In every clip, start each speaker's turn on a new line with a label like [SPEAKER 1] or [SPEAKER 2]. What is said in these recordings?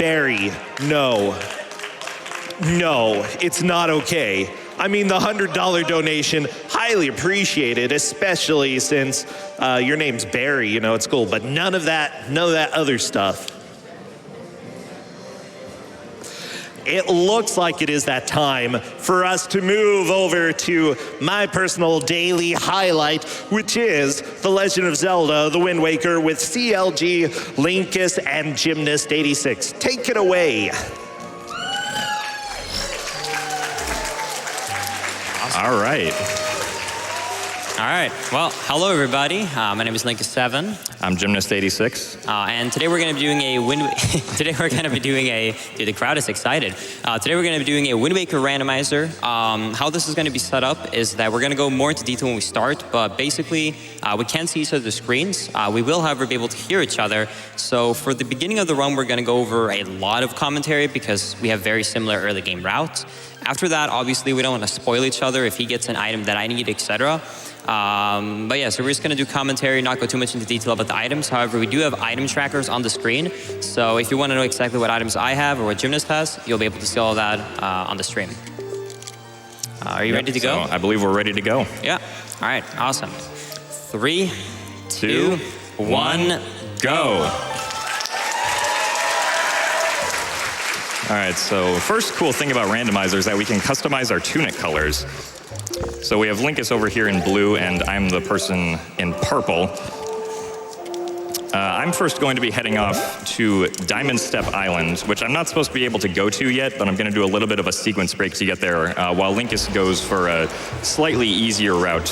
[SPEAKER 1] Barry, no. No, it's not okay. I mean, the $100 donation, highly appreciated, especially since your name's Barry, you know, it's cool, but none of that other stuff. It looks like it is that time for us to move over to my personal daily highlight, which is The Legend of Zelda, The Wind Waker with CLG, Linkus, and gymnast86. Take it away.
[SPEAKER 2] All right.
[SPEAKER 3] All right. Well, hello everybody. My name is Linkus7.
[SPEAKER 2] I'm gymnast86.
[SPEAKER 3] And today we're going to be doing a dude, the crowd is excited. Today we're going to be doing a Wind Waker randomizer. How this is going to be set up is that we're going to go more into detail when we start, but basically we can't see each other's screens. We will, however, be able to hear each other. So for the beginning of the run, we're going to go over a lot of commentary because we have very similar early game routes. After that, obviously, we don't want to spoil each other if he gets an item that I need, etc. But yeah, so we're just going to do commentary, not go too much into detail about the items. However, we do have item trackers on the screen. So if you want to know exactly what items I have or what Gymnast has, you'll be able to see all of that on the stream. Are you ready to go?
[SPEAKER 2] So I believe we're ready to go.
[SPEAKER 3] Yeah. All right. Awesome. 3, 2, 1, go.
[SPEAKER 2] All right, so first cool thing about Randomizer is that we can customize our tunic colors. So we have Linkus over here in blue, and I'm the person in purple. I'm first going to be heading off to Diamond Step Island, which I'm not supposed to be able to go to yet, but I'm going to do a little bit of a sequence break to get there, while Linkus goes for a slightly easier route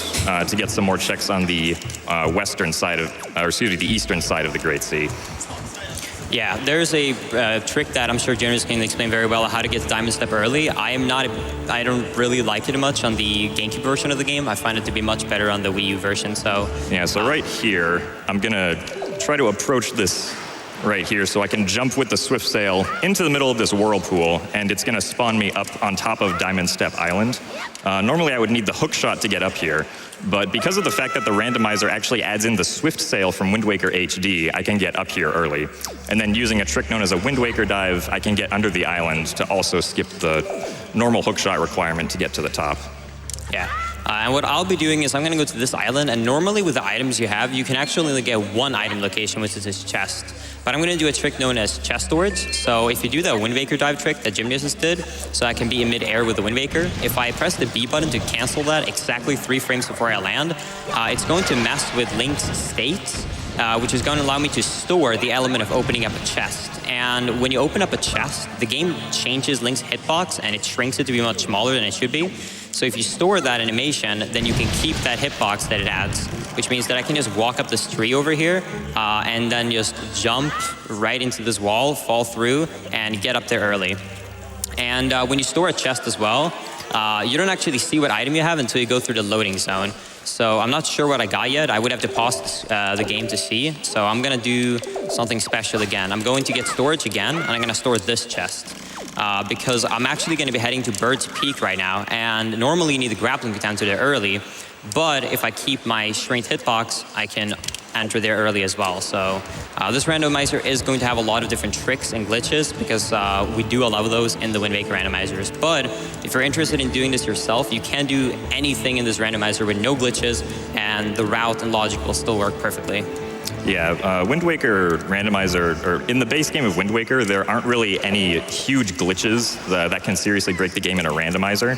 [SPEAKER 2] to get some more checks on the western side of, or excuse me, the eastern side of the Great Sea.
[SPEAKER 3] Yeah, there's a trick that I'm sure Jonas can explain very well how to get to Diamond Step early. I don't really like it much on the GameCube version of the game. I find it to be much better on the Wii U version, so...
[SPEAKER 2] Yeah, so right here, I'm gonna try to approach this right here so I can jump with the Swift Sail into the middle of this whirlpool, and it's gonna spawn me up on top of Diamond Step Island. Normally I would need the hook shot to get up here, but because of the fact that the randomizer actually adds in the Swift Sail from Wind Waker HD, I can get up here early. And then using a trick known as a Wind Waker dive, I can get under the island to also skip the normal hook shot requirement to get to the top.
[SPEAKER 3] Yeah. And what I'll be doing is I'm going to go to this island, and normally with the items you have, you can actually only get one item location, which is this chest. But I'm going to do a trick known as chest storage. So if you do the Wind Waker dive trick that Gymnast did, so I can be in mid-air with the Wind Waker, if I press the B button to cancel that exactly 3 frames before I land, it's going to mess with Link's state, which is going to allow me to store the element of opening up a chest. And when you open up a chest, the game changes Link's hitbox, and it shrinks it to be much smaller than it should be. So if you store that animation, then you can keep that hitbox that it adds, which means that I can just walk up this tree over here and then just jump right into this wall, fall through, and get up there early. And when you store a chest as well, you don't actually see what item you have until you go through the loading zone. So I'm not sure what I got yet. I would have to pause the game to see. So I'm going to do something special again. I'm going to get storage again, and I'm going to store this chest. Because I'm actually going to be heading to Bird's Peak right now, and normally you need the grappling hook down to there early, but if I keep my shrinked hitbox, I can enter there early as well. So this randomizer is going to have a lot of different tricks and glitches because we do allow those in the Wind Waker randomizers. But if you're interested in doing this yourself, you can do anything in this randomizer with no glitches, and the route and logic will still work perfectly.
[SPEAKER 2] Yeah, Wind Waker randomizer, or in the base game of Wind Waker, there aren't really any huge glitches that can seriously break the game in a randomizer.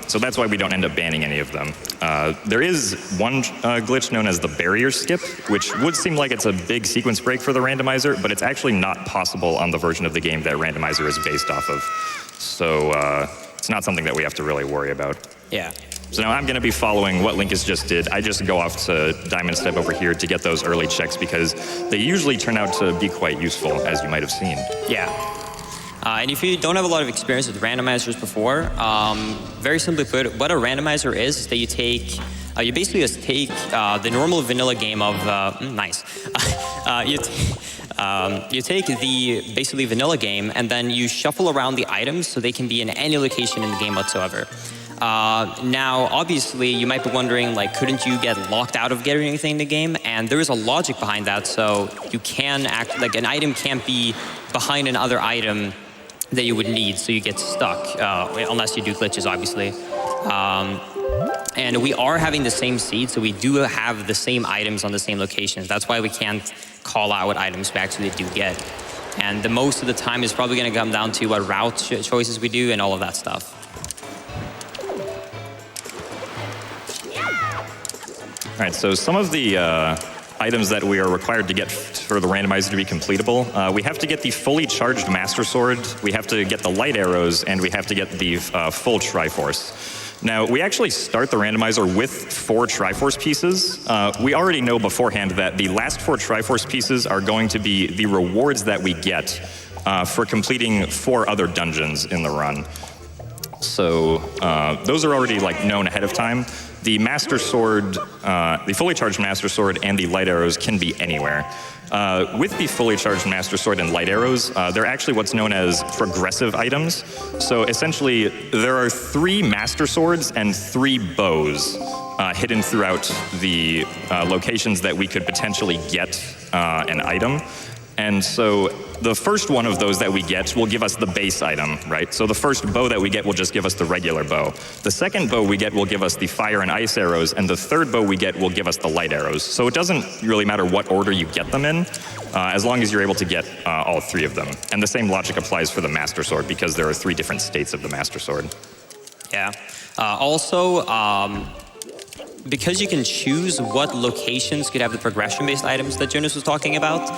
[SPEAKER 2] So that's why we don't end up banning any of them. There is one glitch known as the barrier skip, which would seem like it's a big sequence break for the randomizer, but it's actually not possible on the version of the game that randomizer is based off of. So it's not something that we have to really worry about.
[SPEAKER 3] Yeah.
[SPEAKER 2] So now I'm going to be following what Linkus just did. I just go off to Diamond Step over here to get those early checks because they usually turn out to be quite useful, as you might have seen.
[SPEAKER 3] Yeah. And if you don't have a lot of experience with randomizers before, very simply put, what a randomizer is that you take, you basically just take the normal vanilla game of, you take the basically vanilla game and then you shuffle around the items so they can be in any location in the game whatsoever. Now, obviously, you might be wondering, like, couldn't you get locked out of getting anything in the game? And there is a logic behind that, so you can act, like, an item can't be behind another item that you would need, so you get stuck, unless you do glitches, obviously. And we are having the same seed, so we do have the same items on the same locations. That's why we can't call out what items we actually do get. And the most of the time is probably going to come down to what route choices we do and all of that stuff.
[SPEAKER 2] All right, so some of the items that we are required to get for the randomizer to be completable, we have to get the fully charged Master Sword, we have to get the light arrows, and we have to get the full Triforce. Now, we actually start the randomizer with 4 Triforce pieces. We already know beforehand that the last 4 Triforce pieces are going to be the rewards that we get for completing 4 other dungeons in the run. So those are already like known ahead of time. The Master Sword, the fully charged Master Sword and the light arrows can be anywhere. With the fully charged Master Sword and light arrows, they're actually what's known as progressive items. So essentially, there are 3 Master Swords and 3 bows hidden throughout the locations that we could potentially get an item. And so the first one of those that we get will give us the base item, right? So the first bow that we get will just give us the regular bow. The second bow we get will give us the fire and ice arrows, and the third bow we get will give us the light arrows. So it doesn't really matter what order you get them in, as long as you're able to get all 3 of them. And the same logic applies for the Master Sword, because there are 3 different states of the Master Sword.
[SPEAKER 3] Yeah. Also, because you can choose what locations could have the progression-based items that Jonas was talking about,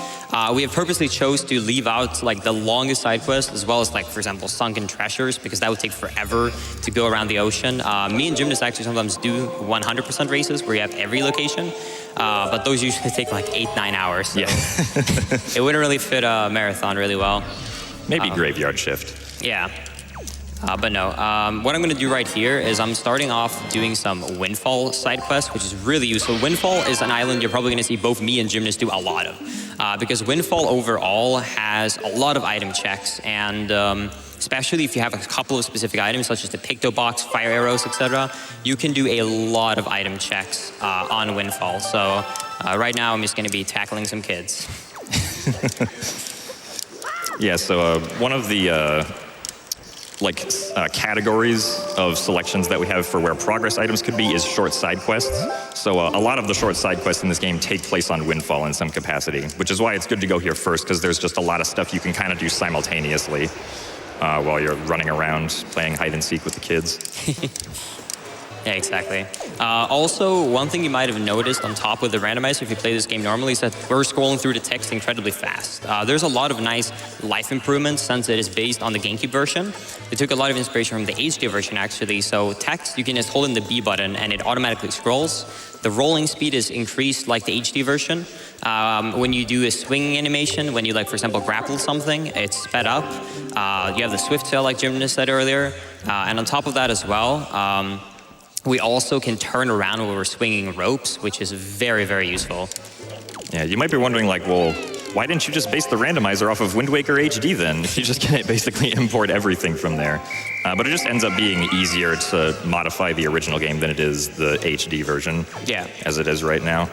[SPEAKER 3] we have purposely chose to leave out like the longest side quests, as well as like, for example, sunken treasures, because that would take forever to go around the ocean. Me and Gymnast actually sometimes do 100% races where you have every location, but those usually take like 8-9 hours. So yeah. It wouldn't really fit a marathon really well.
[SPEAKER 2] Maybe Graveyard Shift.
[SPEAKER 3] Yeah. But no, what I'm going to do right here is I'm starting off doing some Windfall side quests, which is really useful. Windfall is an island you're probably going to see both me and Gymnast do a lot of, because Windfall overall has a lot of item checks, and especially if you have a couple of specific items, such as the Picto Box, fire arrows, etc., you can do a lot of item checks on Windfall. So right now I'm just going to be tackling some kids.
[SPEAKER 2] Yeah, so one of the categories of selections that we have for where progress items could be is short side quests. So a lot of the short side quests in this game take place on Windfall in some capacity, which is why it's good to go here first, because there's just a lot of stuff you can kind of do simultaneously while you're running around playing hide and seek with the kids.
[SPEAKER 3] Yeah, exactly. Also, one thing you might have noticed on top of the randomizer, if you play this game normally, is that we're scrolling through the text incredibly fast. There's a lot of nice life improvements since it is based on the GameCube version. They took a lot of inspiration from the HD version, actually. So text, you can just hold in the B button and it automatically scrolls. The rolling speed is increased like the HD version. When you do a swinging animation, when you, like, for example, grapple something, it's sped up. You have the swift tail, like Gymnast said earlier. And on top of that as well, we also can turn around when we're swinging ropes, which is very, very useful.
[SPEAKER 2] Yeah, you might be wondering, like, well, why didn't you just base the randomizer off of Wind Waker HD then? If you just can basically import everything from there. But it just ends up being easier to modify the original game than it is the HD version, as it is right now.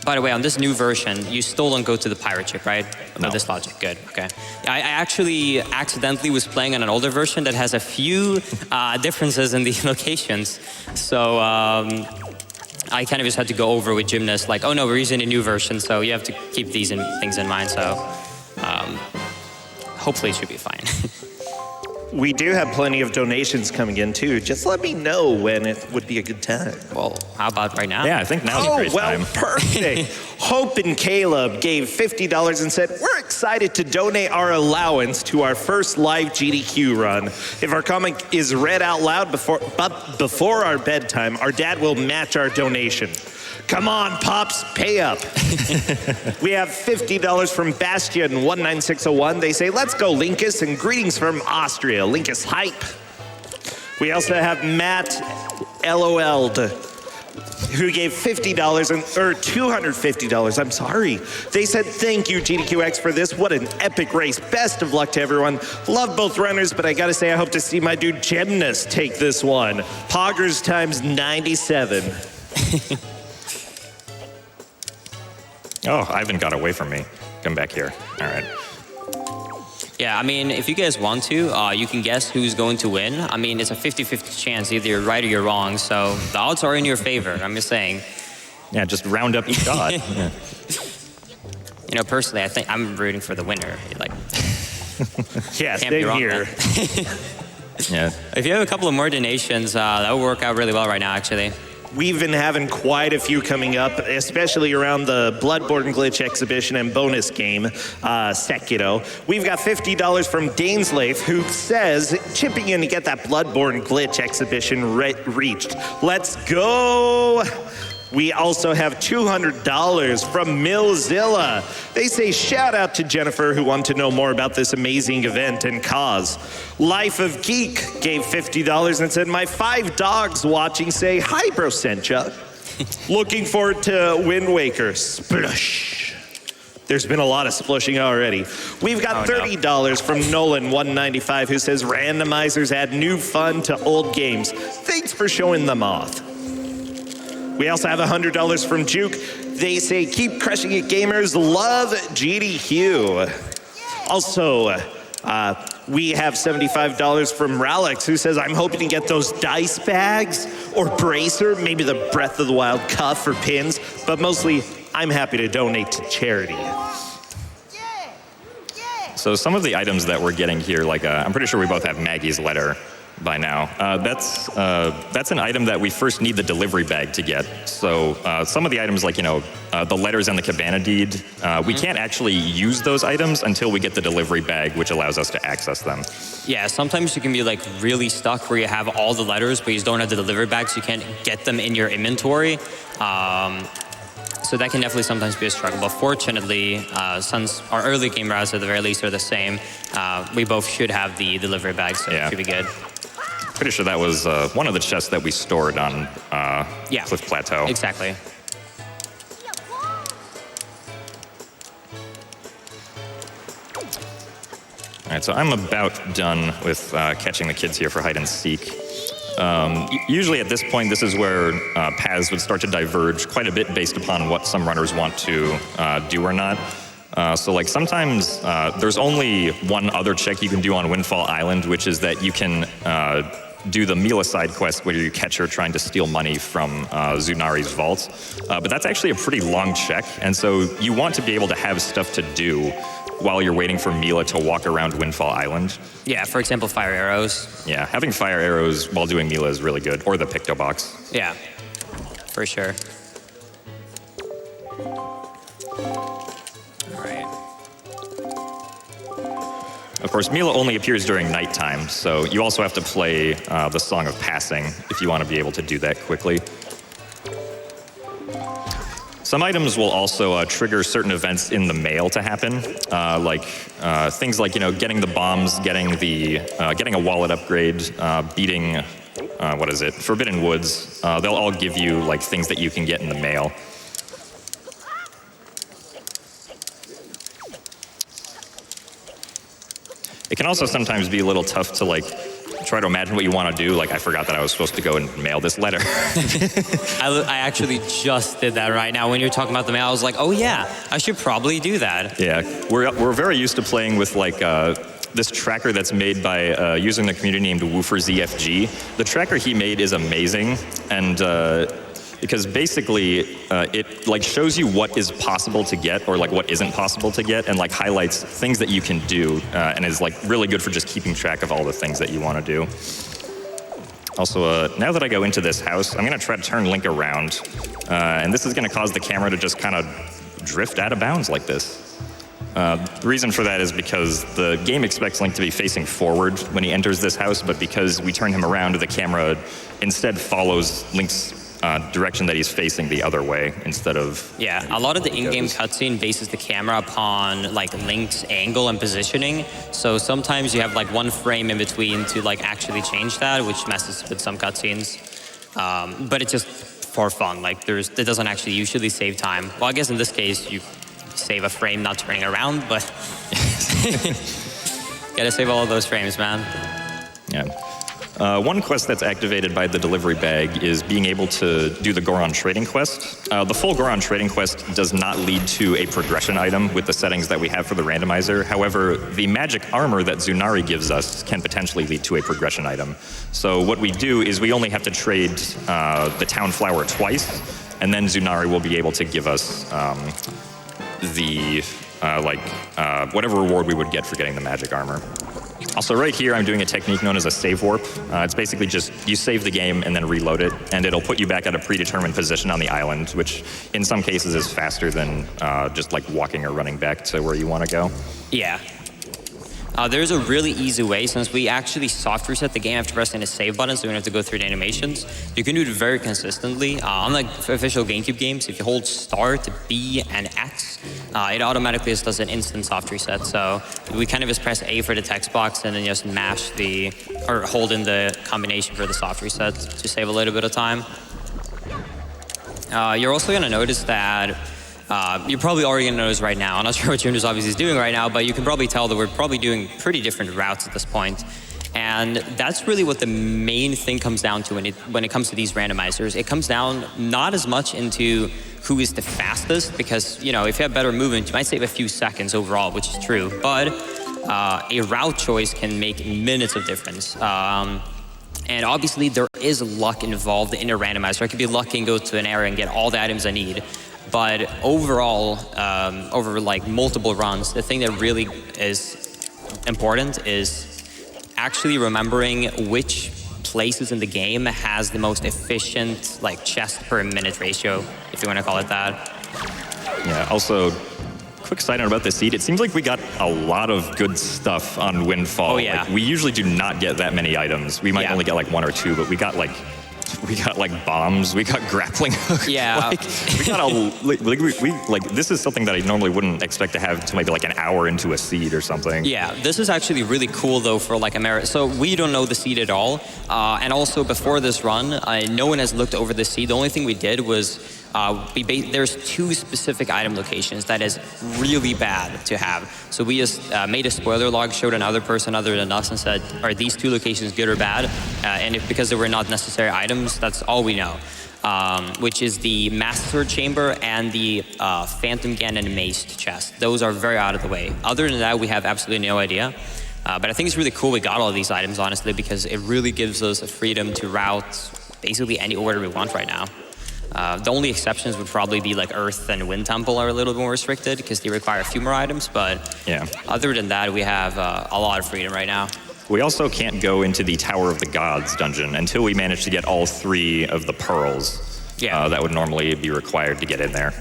[SPEAKER 3] By the way, on this new version, you still don't go to the pirate ship, right?
[SPEAKER 2] No.
[SPEAKER 3] This logic, good, okay. I actually accidentally was playing on an older version that has a few differences in the locations. So I kind of just had to go over with Gymnast, like, oh no, we're using a new version, so you have to keep these things in mind, so hopefully it should be fine.
[SPEAKER 1] We do have plenty of donations coming in, too. Just let me know when it would be a good time.
[SPEAKER 3] Well, how about right now?
[SPEAKER 2] Yeah, I think now's a great time.
[SPEAKER 1] Perfect. Hope and Caleb gave $50 and said, we're excited to donate our allowance to our first live GDQ run. If our comic is read out loud before our bedtime, our dad will match our donation. Come on, Pops, pay up. We have $50 from Bastion19601. They say, let's go, Linkus, and greetings from Austria. Linkus hype. We also have Matt LOL'd. who gave $50 or $250. I'm sorry. They said, thank you, GDQx, for this. What an epic race. Best of luck to everyone. Love both runners, but I gotta say, I hope to see my dude Gymnast take this one. Poggers times 97.
[SPEAKER 2] Oh, Ivan got away from me. Come back here. All right.
[SPEAKER 3] Yeah, I mean, if you guys want to, you can guess who's going to win. I mean, it's a 50-50 chance. Either you're right or you're wrong. So the odds are in your favor. I'm just saying.
[SPEAKER 2] Yeah, just round up each odd. Yeah.
[SPEAKER 3] You know, personally, I think I'm rooting for the winner. Like,
[SPEAKER 1] Yeah,
[SPEAKER 3] can't be
[SPEAKER 1] same
[SPEAKER 3] wrong,
[SPEAKER 1] here.
[SPEAKER 3] man.
[SPEAKER 2] Yeah.
[SPEAKER 3] If you have a couple of more donations, that would work out really well right now, actually.
[SPEAKER 1] We've been having quite a few coming up, especially around the Bloodborne Glitch exhibition and bonus game, Sekiro. We've got $50 from Daneslave, who says, chipping in to get that Bloodborne Glitch exhibition reached. Let's go! We also have $200 from Millzilla. They say, shout out to Jennifer, who wanted to know more about this amazing event and cause. Life of Geek gave $50 and said, my 5 dogs watching say, hi, Brosentia. Looking forward to Wind Waker. Splush. There's been a lot of splushing already. We've got $30 from Nolan195, who says, randomizers add new fun to old games. Thanks for showing them off. We also have $100 from Juke. They say, keep crushing it, gamers. Love GDQ. Also, we have $75 from Ralex, who says, I'm hoping to get those dice bags or bracer, maybe the Breath of the Wild cuff or pins, but mostly I'm happy to donate to charity.
[SPEAKER 2] So some of the items that we're getting here, like I'm pretty sure we both have Maggie's letter by now. That's an item that we first need the delivery bag to get. So some of the items, like, you know, the letters and the cabana deed, we can't actually use those items until we get the delivery bag, which allows us to access them.
[SPEAKER 3] Yeah, sometimes you can be like really stuck where you have all the letters, but you don't have the delivery bag, so you can't get them in your inventory. So that can definitely sometimes be a struggle. But fortunately, since our early game routes at the very least are the same, we both should have the delivery bag, so it should be good.
[SPEAKER 2] Pretty sure that was one of the chests that we stored on Cliff Plateau.
[SPEAKER 3] Exactly.
[SPEAKER 2] All right, so I'm about done with catching the kids here for hide and seek. Usually at this point, this is where paths would start to diverge quite a bit based upon what some runners want to do or not. So like sometimes there's only one other check you can do on Windfall Island, which is that you can do the Mila side quest where you catch her trying to steal money from Zunari's vault. But that's actually a pretty long check, and so you want to be able to have stuff to do while you're waiting for Mila to walk around Windfall Island.
[SPEAKER 3] Yeah, for example, fire arrows.
[SPEAKER 2] Yeah, having fire arrows while doing Mila is really good, or the Picto Box.
[SPEAKER 3] Yeah, for sure. All right.
[SPEAKER 2] Of course, Mila only appears during nighttime, so you also have to play the Song of Passing if you want to be able to do that quickly. Some items will also trigger certain events in the mail to happen, like things like, you know, getting the bombs, getting a wallet upgrade, beating Forbidden Woods. They'll all give you like things that you can get in the mail. It can also sometimes be a little tough to like try to imagine what you want to do. Like, I forgot that I was supposed to go and mail this letter.
[SPEAKER 3] I actually just did that right now. When you were talking about the mail, I was like, oh yeah, I should probably do that.
[SPEAKER 2] Yeah, we're very used to playing with like this tracker that's made by a user in the community named WooferZFG. The tracker he made is amazing, and because basically it like shows you what is possible to get or like what isn't possible to get, and like highlights things that you can do, and is like really good for just keeping track of all the things that you want to do. Also, now that I go into this house, I'm going to try to turn Link around, and this is going to cause the camera to just kind of drift out of bounds like this. The reason for that is because the game expects Link to be facing forward when he enters this house, but because we turn him around, the camera instead follows Link's direction that he's facing the other way instead of...
[SPEAKER 3] Yeah, a lot of the in-game cutscene bases the camera upon like Link's angle and positioning. So sometimes you have like one frame in between to like actually change that, which messes with some cutscenes. But it just for fun. Like it doesn't actually usually save time. Well, I guess in this case you save a frame not turning around, but gotta save all of those frames, man.
[SPEAKER 2] Yeah. One quest that's activated by the delivery bag is being able to do the Goron trading quest. The full Goron trading quest does not lead to a progression item with the settings that we have for the randomizer. However, the magic armor that Zunari gives us can potentially lead to a progression item. So what we do is we only have to trade the town flower twice, and then Zunari will be able to give us whatever reward we would get for getting the magic armor. Also, right here, I'm doing a technique known as a save warp. It's basically just you save the game and then reload it, and it'll put you back at a predetermined position on the island, which in some cases is faster than just like walking or running back to where you want to go.
[SPEAKER 3] Yeah. There's a really easy way, since we actually soft reset the game after pressing the save button, so we don't have to go through the animations. You can do it very consistently. Unlike official GameCube games, if you hold Start, B, and X, it automatically just does an instant soft reset. So we kind of just press A for the text box and then just mash or hold in the combination for the soft reset to save a little bit of time. You're also gonna notice that you're probably already going to notice right now. I'm not sure what Jonas obviously is doing right now, but you can probably tell that we're probably doing pretty different routes at this point. And that's really what the main thing comes down to when it comes to these randomizers. It comes down not as much into who is the fastest, because, you know, if you have better movement, you might save a few seconds overall, which is true. But a route choice can make minutes of difference. And obviously, there is luck involved in a randomizer. I could be lucky and go to an area and get all the items I need. But overall, over like multiple runs, the thing that really is important is actually remembering which places in the game has the most efficient like chest per minute ratio, if you want to call it that.
[SPEAKER 2] Yeah, also, quick side note about the seed. It seems like we got a lot of good stuff on Windfall.
[SPEAKER 3] Oh, yeah.
[SPEAKER 2] Like, we usually do not get that many items. We might only get like one or two, but we got like bombs, we got grappling hooks.
[SPEAKER 3] Yeah.
[SPEAKER 2] We got this is something that I normally wouldn't expect to have until maybe like an hour into a seed or something.
[SPEAKER 3] Yeah, this is actually really cool though for like America. So we don't know the seed at all. And also before this run, no one has looked over the seed. The only thing we did was there's two specific item locations that is really bad to have. So we just made a spoiler log, showed another person other than us and said, are these two locations good or bad? And because they were not necessary items, that's all we know. Which is the Master Chamber and the Phantom Ganon Maced chest. Those are very out of the way. Other than that, we have absolutely no idea. But I think it's really cool we got all these items, honestly, because it really gives us a freedom to route basically any order we want right now. The only exceptions would probably be like Earth and Wind Temple are a little bit more restricted because they require a few more items, but other than that, we have a lot of freedom right now.
[SPEAKER 2] We also can't go into the Tower of the Gods dungeon until we manage to get all 3 of the pearls. That would normally be required to get in there.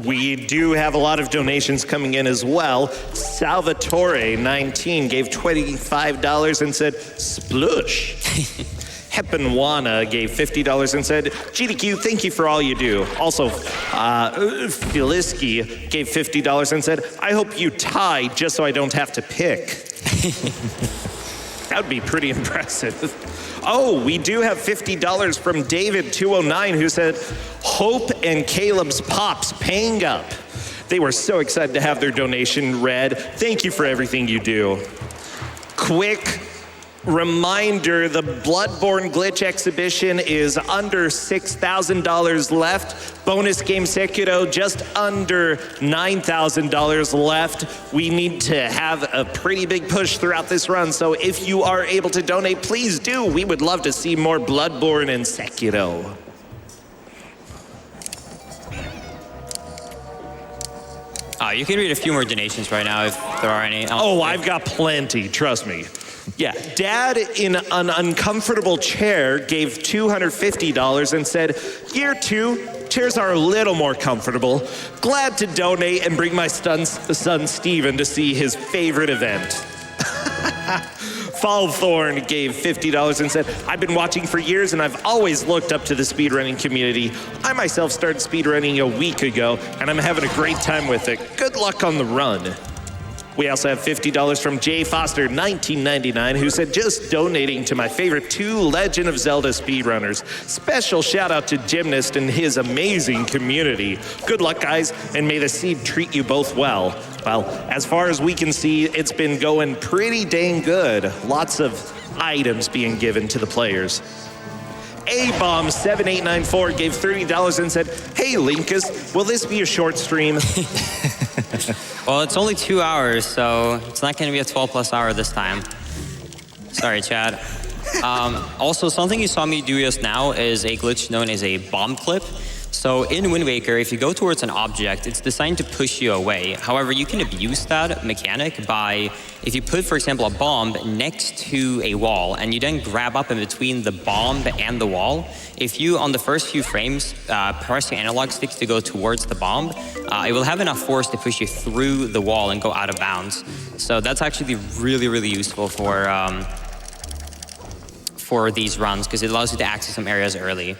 [SPEAKER 1] We do have a lot of donations coming in as well. Salvatore19 gave $25 and said, splush. Hepenwana gave $50 and said, GDQ, thank you for all you do. Also, Filiski gave $50 and said, I hope you tie just so I don't have to pick. That would be pretty impressive. Oh, we do have $50 from David209 who said, Hope and Caleb's Pops paying up. They were so excited to have their donation read. Thank you for everything you do. Quick reminder, the Bloodborne Glitch exhibition is under $6,000 left. Bonus game Sekiro just under $9,000 left. We need to have a pretty big push throughout this run, so if you are able to donate, please do. We would love to see more Bloodborne and Sekiro.
[SPEAKER 3] You can read a few more donations right now if there are any.
[SPEAKER 1] Oh, I've got plenty, trust me. Yeah, Dad in an uncomfortable chair gave $250 and said, Year 2, chairs are a little more comfortable. Glad to donate and bring my son Steven to see his favorite event. Fallthorn gave $50 and said, I've been watching for years and I've always looked up to the speedrunning community. I myself started speedrunning a week ago and I'm having a great time with it. Good luck on the run. We also have $50 from Jay Foster, 1999, who said, just donating to my favorite 2 Legend of Zelda speedrunners. Special shout out to Gymnast and his amazing community. Good luck, guys, and may the seed treat you both well. Well, as far as we can see, it's been going pretty dang good. Lots of items being given to the players. A-Bomb7894 gave $30 and said, hey, Linkus, will this be a short stream?
[SPEAKER 3] Well, it's only 2 hours, so it's not going to be a 12+ hour this time. Sorry, Chad. Also, something you saw me do just now is a glitch known as a bomb clip. So in Wind Waker, if you go towards an object, it's designed to push you away. However, you can abuse that mechanic by, if you put, for example, a bomb next to a wall, and you then grab up in between the bomb and the wall, if you, on the first few frames, press your analog stick to go towards the bomb, it will have enough force to push you through the wall and go out of bounds. So that's actually really, really useful for these runs, because it allows you to access some areas early.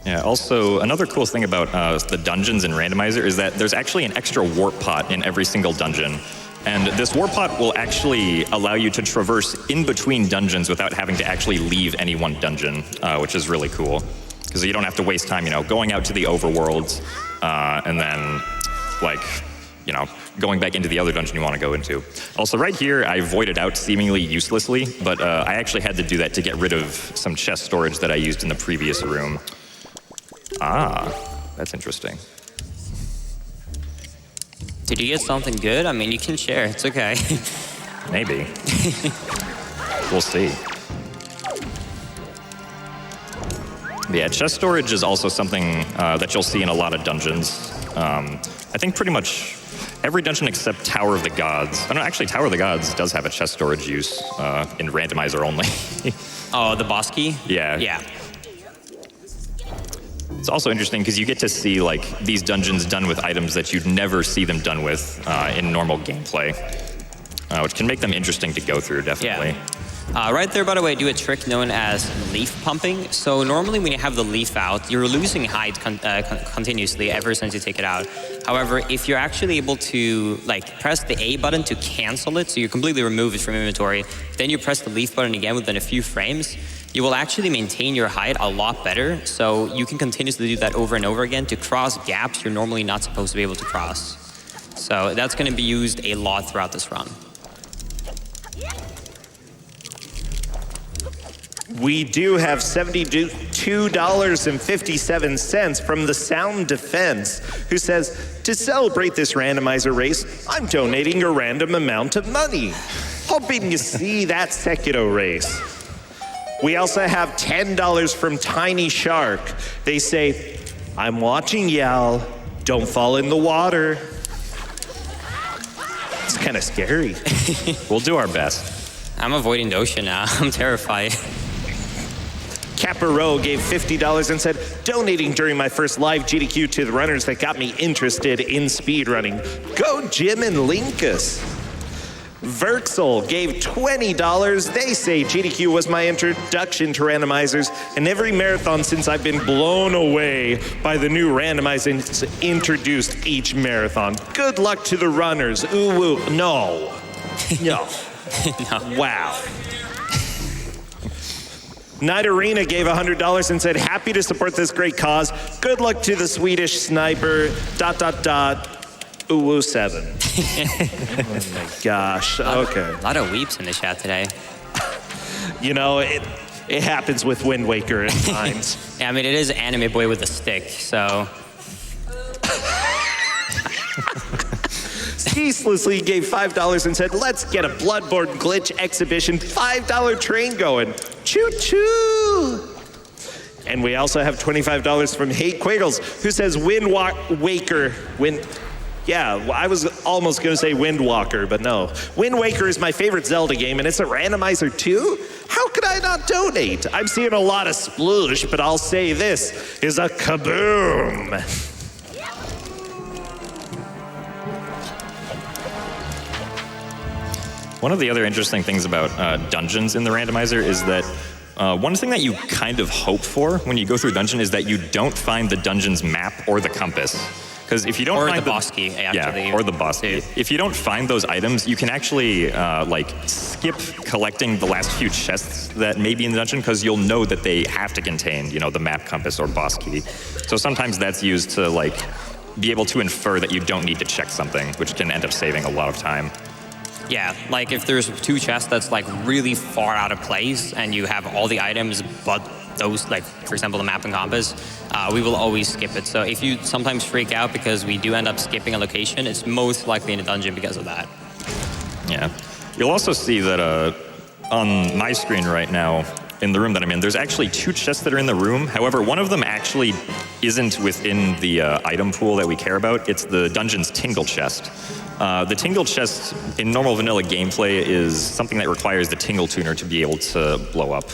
[SPEAKER 2] Yeah, also, another cool thing about the dungeons in Randomizer is that there's actually an extra warp pot in every single dungeon. And this warp pot will actually allow you to traverse in between dungeons without having to actually leave any one dungeon, which is really cool. Because you don't have to waste time, going out to the overworlds, and then, going back into the other dungeon you want to go into. Also, right here, I voided out seemingly uselessly, but I actually had to do that to get rid of some chest storage that I used in the previous room. Ah, that's interesting.
[SPEAKER 3] Did you get something good? I mean, you can share. It's okay.
[SPEAKER 2] Maybe. We'll see. But yeah, chest storage is also something that you'll see in a lot of dungeons. I think pretty much every dungeon except Tower of the Gods. Oh, no, actually, Tower of the Gods does have a chest storage use in Randomizer only.
[SPEAKER 3] Oh, the boss key?
[SPEAKER 2] Yeah.
[SPEAKER 3] Yeah.
[SPEAKER 2] It's also interesting because you get to see these dungeons done with items that you'd never see them done with in normal gameplay, which can make them interesting to go through, definitely.
[SPEAKER 3] Yeah. Right there, by the way, I do a trick known as leaf pumping. So normally when you have the leaf out, you're losing height continuously ever since you take it out. However, if you're actually able to press the A button to cancel it, so you completely remove it from inventory, then you press the leaf button again within a few frames, you will actually maintain your height a lot better, so you can continuously do that over and over again to cross gaps you're normally not supposed to be able to cross. So that's going to be used a lot throughout this run.
[SPEAKER 1] We do have $72.57 from the Sound Defense, who says, to celebrate this randomizer race, I'm donating a random amount of money. Hoping you see that Sekiro race. We also have $10 from Tiny Shark. They say, I'm watching y'all. Don't fall in the water. It's kind of scary.
[SPEAKER 2] We'll do our best.
[SPEAKER 3] I'm avoiding the ocean now. I'm terrified.
[SPEAKER 1] Capero gave $50 and said, donating during my first live GDQ to the runners that got me interested in speedrunning. Go Jim and Linkus. Verxel gave $20. They say GDQ was my introduction to randomizers, and every marathon since I've been blown away by the new randomizers introduced each marathon. Good luck to the runners. Ooh, woo. No. No.
[SPEAKER 3] No.
[SPEAKER 1] Wow. Night Arena gave $100 and said, happy to support this great cause. Good luck to the Swedish sniper, UWU7. Oh my gosh, okay.
[SPEAKER 3] A lot of weeps in the chat today.
[SPEAKER 1] It happens with Wind Waker at times.
[SPEAKER 3] Yeah, I mean, it is Anime Boy with a stick, so.
[SPEAKER 1] Ceaselessly gave $5 and said, let's get a Bloodborne glitch exhibition $5 train going. Choo-choo! And we also have $25 from Hate Quagles, who says Waker. Yeah, I was almost going to say Windwalker, but no. Wind Waker is my favorite Zelda game, and it's a randomizer too? How could I not donate? I'm seeing a lot of sploosh, but I'll say this is a kaboom.
[SPEAKER 2] One of the other interesting things about dungeons in the randomizer is that one thing that you kind of hope for when you go through a dungeon is that you don't find the dungeon's map or the compass. Because if you don't
[SPEAKER 3] Or
[SPEAKER 2] find
[SPEAKER 3] the boss key, actually.
[SPEAKER 2] Yeah, or the boss key. If you don't find those items, you can actually like skip collecting the last few chests that may be in the dungeon because you'll know that they have to contain, you know, the map compass or boss key. So sometimes that's used to like be able to infer that you don't need to check something, which can end up saving a lot of time.
[SPEAKER 3] Yeah, like if there's 2 chests that's like really far out of place and you have all the items but those, like for example the map and compass, we will always skip it. So if you sometimes freak out because we do end up skipping a location, it's most likely in a dungeon because of that.
[SPEAKER 2] Yeah. You'll also see that on my screen right now, in the room that I'm in, there's actually 2 chests that are in the room. However, one of them actually isn't within the item pool that we care about. It's the dungeon's tingle chest. The tingle chest in normal vanilla gameplay is something that requires the tingle tuner to be able to blow up,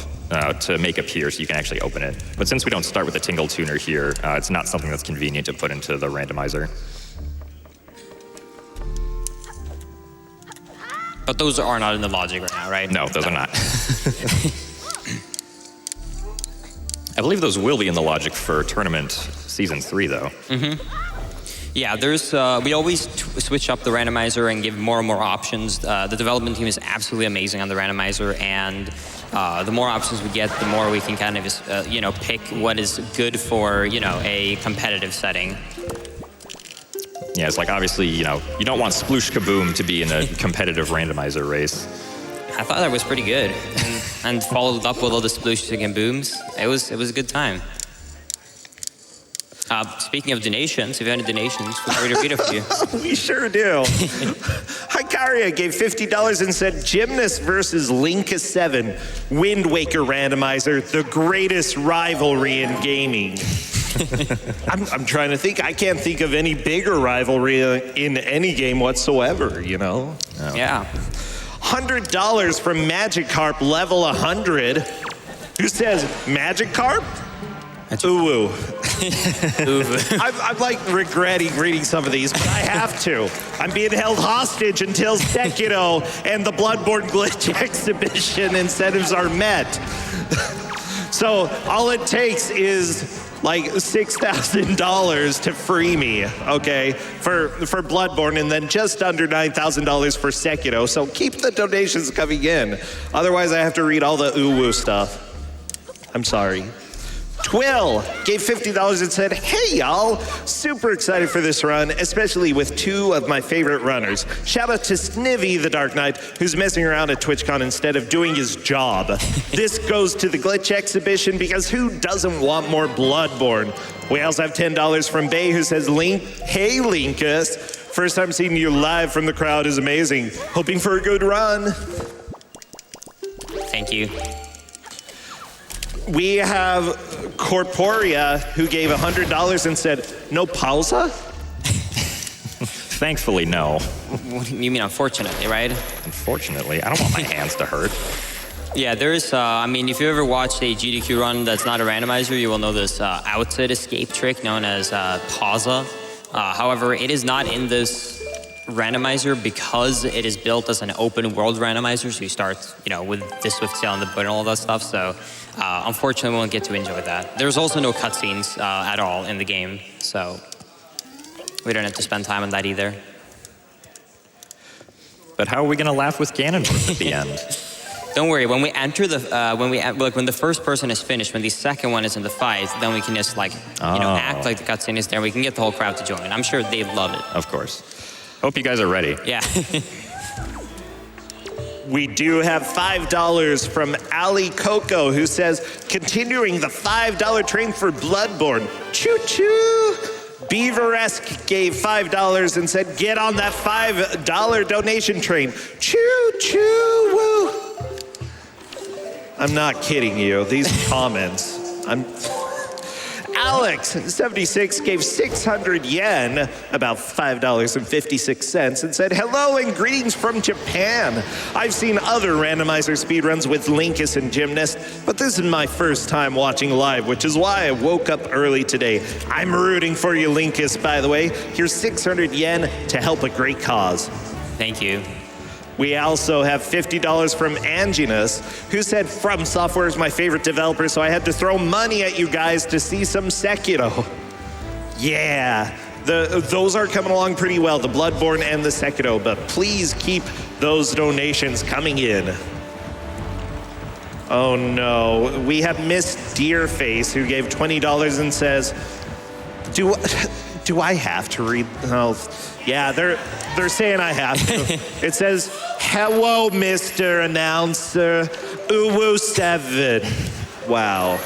[SPEAKER 2] to make appear so you can actually open it. But since we don't start with the tingle tuner here, it's not something that's convenient to put into the randomizer.
[SPEAKER 3] But those are not in the logic right now, right?
[SPEAKER 2] No, those are not. I believe those will be in the logic for Tournament Season 3, though.
[SPEAKER 3] Yeah, there's we always switch up the randomizer and give more and more options. The development team is absolutely amazing on the randomizer, and the more options we get, the more we can kind of you know, pick what is good for, you know, a competitive setting.
[SPEAKER 2] Yeah, it's like obviously, you know, you don't want Sploosh Kaboom to be in a competitive randomizer race.
[SPEAKER 3] I thought that was pretty good, and followed up with all the splooshes and booms. It was a good time. Speaking of donations, if you have any donations, feel free to read a few.
[SPEAKER 1] We sure do. Hikaria gave $50 and said, Gymnast versus Linkus7, Wind Waker randomizer, the greatest rivalry in gaming. I'm trying to think. I can't think of any bigger rivalry in any game whatsoever, you know?
[SPEAKER 2] No.
[SPEAKER 3] Yeah.
[SPEAKER 1] $100 from Magikarp level 100, who says, Magikarp? Ooh. I'm like regretting reading some of these, but I have to. I'm being held hostage until Sekiro and the Bloodborne Glitch exhibition incentives are met. So all it takes is like $6,000 to free me, okay, for Bloodborne, and then just under $9,000 for Sekiro. So keep the donations coming in. Otherwise, I have to read all the UWU stuff. I'm sorry. Twill gave $50 and said, hey y'all, super excited for this run, especially with 2 of my favorite runners. Shout out to Snivy the Dark Knight, who's messing around at TwitchCon instead of doing his job. This goes to the Glitch exhibition because who doesn't want more Bloodborne? We also have $10 from Bay, who says, hey Linkus, first time seeing you live from the crowd is amazing. Hoping for a good run.
[SPEAKER 3] Thank you.
[SPEAKER 1] We have Corporea, who gave $100 and said, no pausa?
[SPEAKER 2] Thankfully, no.
[SPEAKER 3] What do you mean, unfortunately, right?
[SPEAKER 2] Unfortunately, I don't want my hands to hurt.
[SPEAKER 3] Yeah, there's, I mean, if you ever watched a GDQ run that's not a randomizer, you will know this outside escape trick known as pausa. However, it is not in this randomizer because it is built as an open world randomizer, so you start, you know, with the Swift Sail and the boat and all that stuff, so unfortunately we won't get to enjoy that. There's also no cutscenes at all in the game, so we don't have to spend time on that either.
[SPEAKER 2] But how are we going to laugh with Ganondorf at the end?
[SPEAKER 3] Don't worry, when we enter the, when the first person is finished, when the second one is in the fight, then we can just like, you know, act like the cutscene is there, we can get the whole crowd to join. I'm sure they'd love it.
[SPEAKER 2] Of course. Hope you guys are ready.
[SPEAKER 3] Yeah.
[SPEAKER 1] We do have $5 from Ali Coco, who says, continuing the $5 train for Bloodborne. Choo-choo! Beaveresque gave $5 and said, get on that $5 donation train. Choo-choo! Woo! I'm not kidding you. These comments. Alex76 gave 600 yen, about $5.56, and said, hello and greetings from Japan. I've seen other randomizer speedruns with Linkus and Gymnast, but this is my first time watching live, which is why I woke up early today. I'm rooting for you, Linkus, by the way. Here's 600 yen to help a great cause.
[SPEAKER 3] Thank you.
[SPEAKER 1] We also have $50 from Anginus, who said, From Software is my favorite developer, so I had to throw money at you guys to see some Sekiro. Yeah, Those are coming along pretty well, the Bloodborne and the Sekiro, but please keep those donations coming in. Oh no, we have Miss Deerface who gave $20 and says, do I have to read? Oh, yeah, they're saying I have to. It says, hello, Mr. Announcer, UWU7. Wow.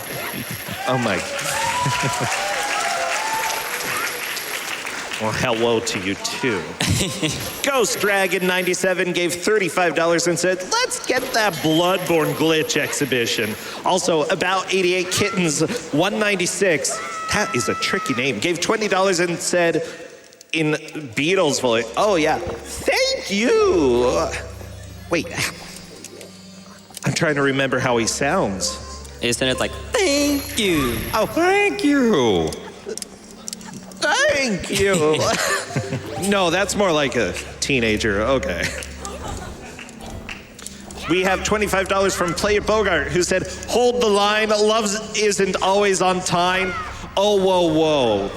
[SPEAKER 1] Oh my. Well, hello to you too. Ghost Dragon97 gave $35 and said, let's get that Bloodborne glitch exhibition. Also, About 88 Kittens 196, that is a tricky name, gave $20 and said, in Beatles voice, oh yeah, thank you. Wait, I'm trying to remember how he sounds.
[SPEAKER 3] Isn't it like, thank you?
[SPEAKER 1] Oh, thank you. Thank you. No, that's more like a teenager. Okay. We have $25 from Play It Bogart, who said, hold the line, love isn't always on time. Oh, whoa, whoa.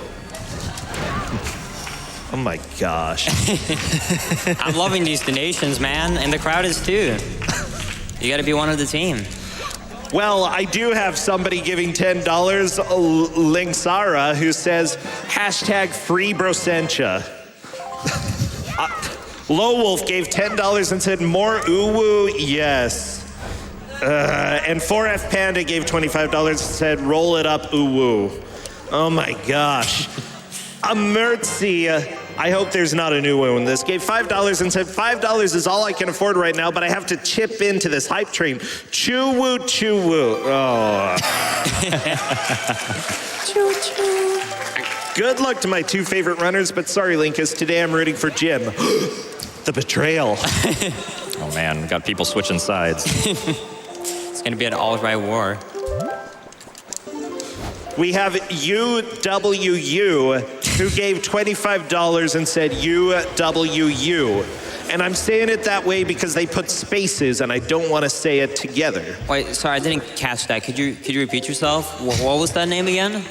[SPEAKER 1] Oh my gosh.
[SPEAKER 3] I'm loving these donations, man, and the crowd is too. You gotta be one of the team.
[SPEAKER 1] Well, I do have somebody giving $10, Linksara, who says, hashtag free UWUssentia. Low Wolf gave $10 and said, more UWU, yes. And 4F Panda gave $25 and said, roll it up, UWU. Oh my gosh. Mertzi, I hope there's not a new one in this, gave $5 and said, $5 is all I can afford right now, but I have to chip into this hype train. Choo-woo, choo-woo. Oh.
[SPEAKER 3] Choo-choo.
[SPEAKER 1] Good luck to my two favorite runners, but sorry, Linkus, today I'm rooting for Jim. The betrayal.
[SPEAKER 2] Oh man, got people switching sides.
[SPEAKER 3] It's gonna be an all-right war.
[SPEAKER 1] We have UWU, who gave $25 and said UWU. And I'm saying it that way because they put spaces and I don't want to say it together.
[SPEAKER 3] Wait, sorry, I didn't catch that. Could you repeat yourself? What was that name again?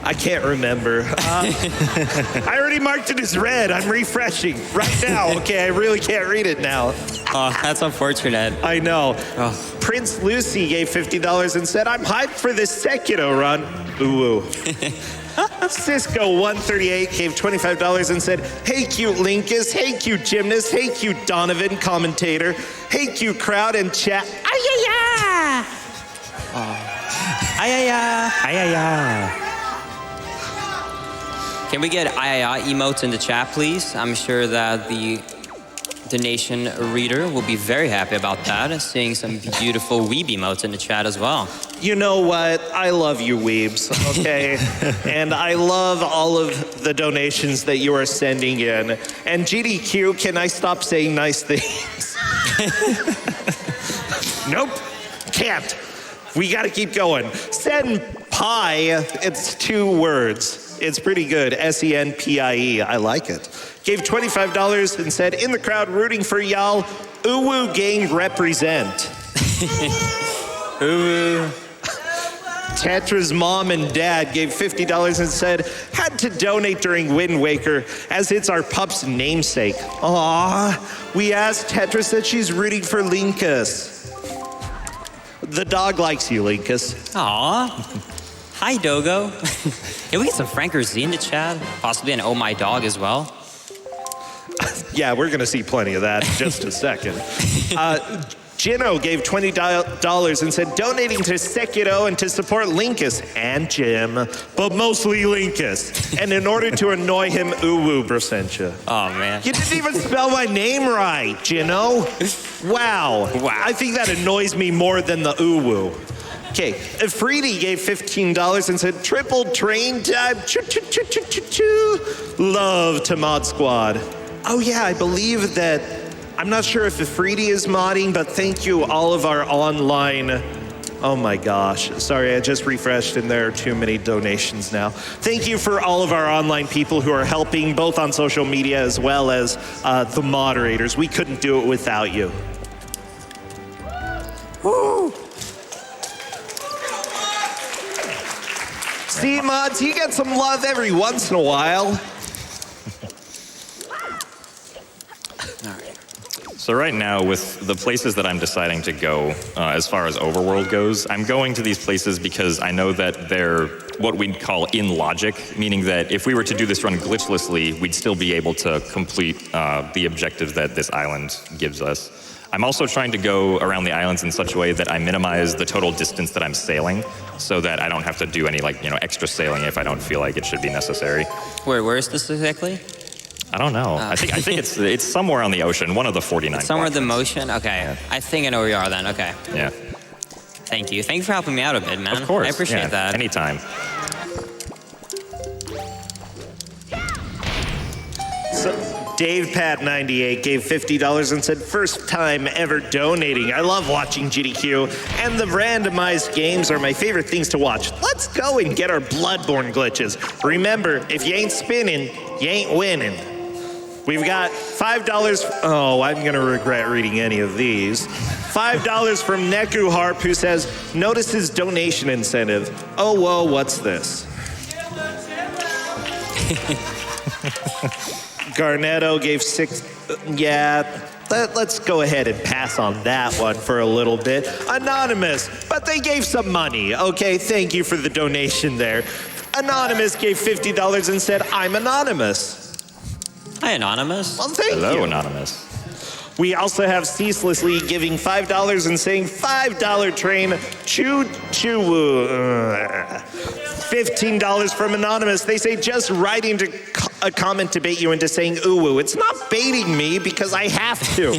[SPEAKER 1] I can't remember. I already marked it as red. I'm refreshing right now. Okay, I really can't read it now.
[SPEAKER 3] Oh, that's unfortunate.
[SPEAKER 1] I know.
[SPEAKER 3] Oh.
[SPEAKER 1] Prince Lucy gave $50 and said, I'm hyped for this Sekiro run. Ooh. Cisco 138 gave $25 and said, hey cute Linkus, hey cute Gymnast, hey cute Donovan, commentator, hey cute crowd and chat. Ay-ya-ya!
[SPEAKER 3] Ayaya! Ayaya! Can we get ayaya emotes in the chat, please? I'm sure that the donation reader will be very happy about that, seeing some beautiful weeb emotes in the chat as well.
[SPEAKER 1] You know what? I love you, weebs, okay? And I love all of the donations that you are sending in. And GDQ, can I stop saying nice things? Nope, can't. We gotta keep going. Senpai, it's 2 words. It's pretty good, Senpie, I like it. Gave $25 and said, in the crowd rooting for y'all, UWU gang represent.
[SPEAKER 3] UWU.
[SPEAKER 1] Tetra's mom and dad gave $50 and said, had to donate during Wind Waker as it's our pup's namesake. Aww, we asked Tetra, said she's rooting for Linkus. The dog likes you, Linkus.
[SPEAKER 3] Aw. Hi, Dogo. Can we get some Franker Z in the chat? Possibly an Oh My Dog as well.
[SPEAKER 1] Yeah, we're gonna see plenty of that in just a second. Jino gave $20 and said, donating to Sekiro and to support Linkus and Jim, but mostly Linkus. And in order to annoy him, UWUssentia.
[SPEAKER 3] Oh, man.
[SPEAKER 1] You didn't even spell my name right, Jino. Wow. I think that annoys me more than the UWU. Okay, Afridi gave $15 and said, triple train time, choo-choo-choo-choo-choo. Love to Mod Squad. Oh yeah, I believe that, I'm not sure if Afridi is modding, but thank you all of our online, oh my gosh, sorry, I just refreshed and there are too many donations now. Thank you for all of our online people who are helping, both on social media as well as the moderators. We couldn't do it without you. Woo! See, mods, you get some love every once in a while.
[SPEAKER 2] So right now, with the places that I'm deciding to go, as far as overworld goes, I'm going to these places because I know that they're what we'd call in logic, meaning that if we were to do this run glitchlessly, we'd still be able to complete the objectives that this island gives us. I'm also trying to go around the islands in such a way that I minimize the total distance that I'm sailing, so that I don't have to do any extra sailing if I don't feel like it should be necessary.
[SPEAKER 3] Where is this exactly?
[SPEAKER 2] I don't know. I think it's somewhere on the ocean, one of the 49.
[SPEAKER 3] Somewhere in the motion? Okay.
[SPEAKER 2] Yeah.
[SPEAKER 3] I think I know where you are then. Okay.
[SPEAKER 2] Yeah.
[SPEAKER 3] Thank you. Thank you for helping me out a bit, man.
[SPEAKER 2] Of course.
[SPEAKER 3] I appreciate that.
[SPEAKER 2] Anytime.
[SPEAKER 1] So, DavePat98 gave $50 and said, first time ever donating. I love watching GDQ, and the randomized games are my favorite things to watch. Let's go and get our Bloodborne glitches. Remember, if you ain't spinning, you ain't winning. We've got $5. Oh, I'm going to regret reading any of these. $5 from Neku Harp, who says, notices donation incentive. Oh, whoa, what's this? Garnetto gave $6. Yeah, let's go ahead and pass on that one for a little bit. Anonymous, but they gave some money. Okay, thank you for the donation there. Anonymous gave $50 and said, I'm anonymous.
[SPEAKER 3] Hi, Anonymous.
[SPEAKER 1] Well, thank you.
[SPEAKER 2] Hello, Anonymous.
[SPEAKER 1] We also have Ceaselessly giving $5 and saying $5 train choo-choo. $15 from Anonymous. They say just writing to a comment to bait you into saying ooh-woo. It's not baiting me because I have to.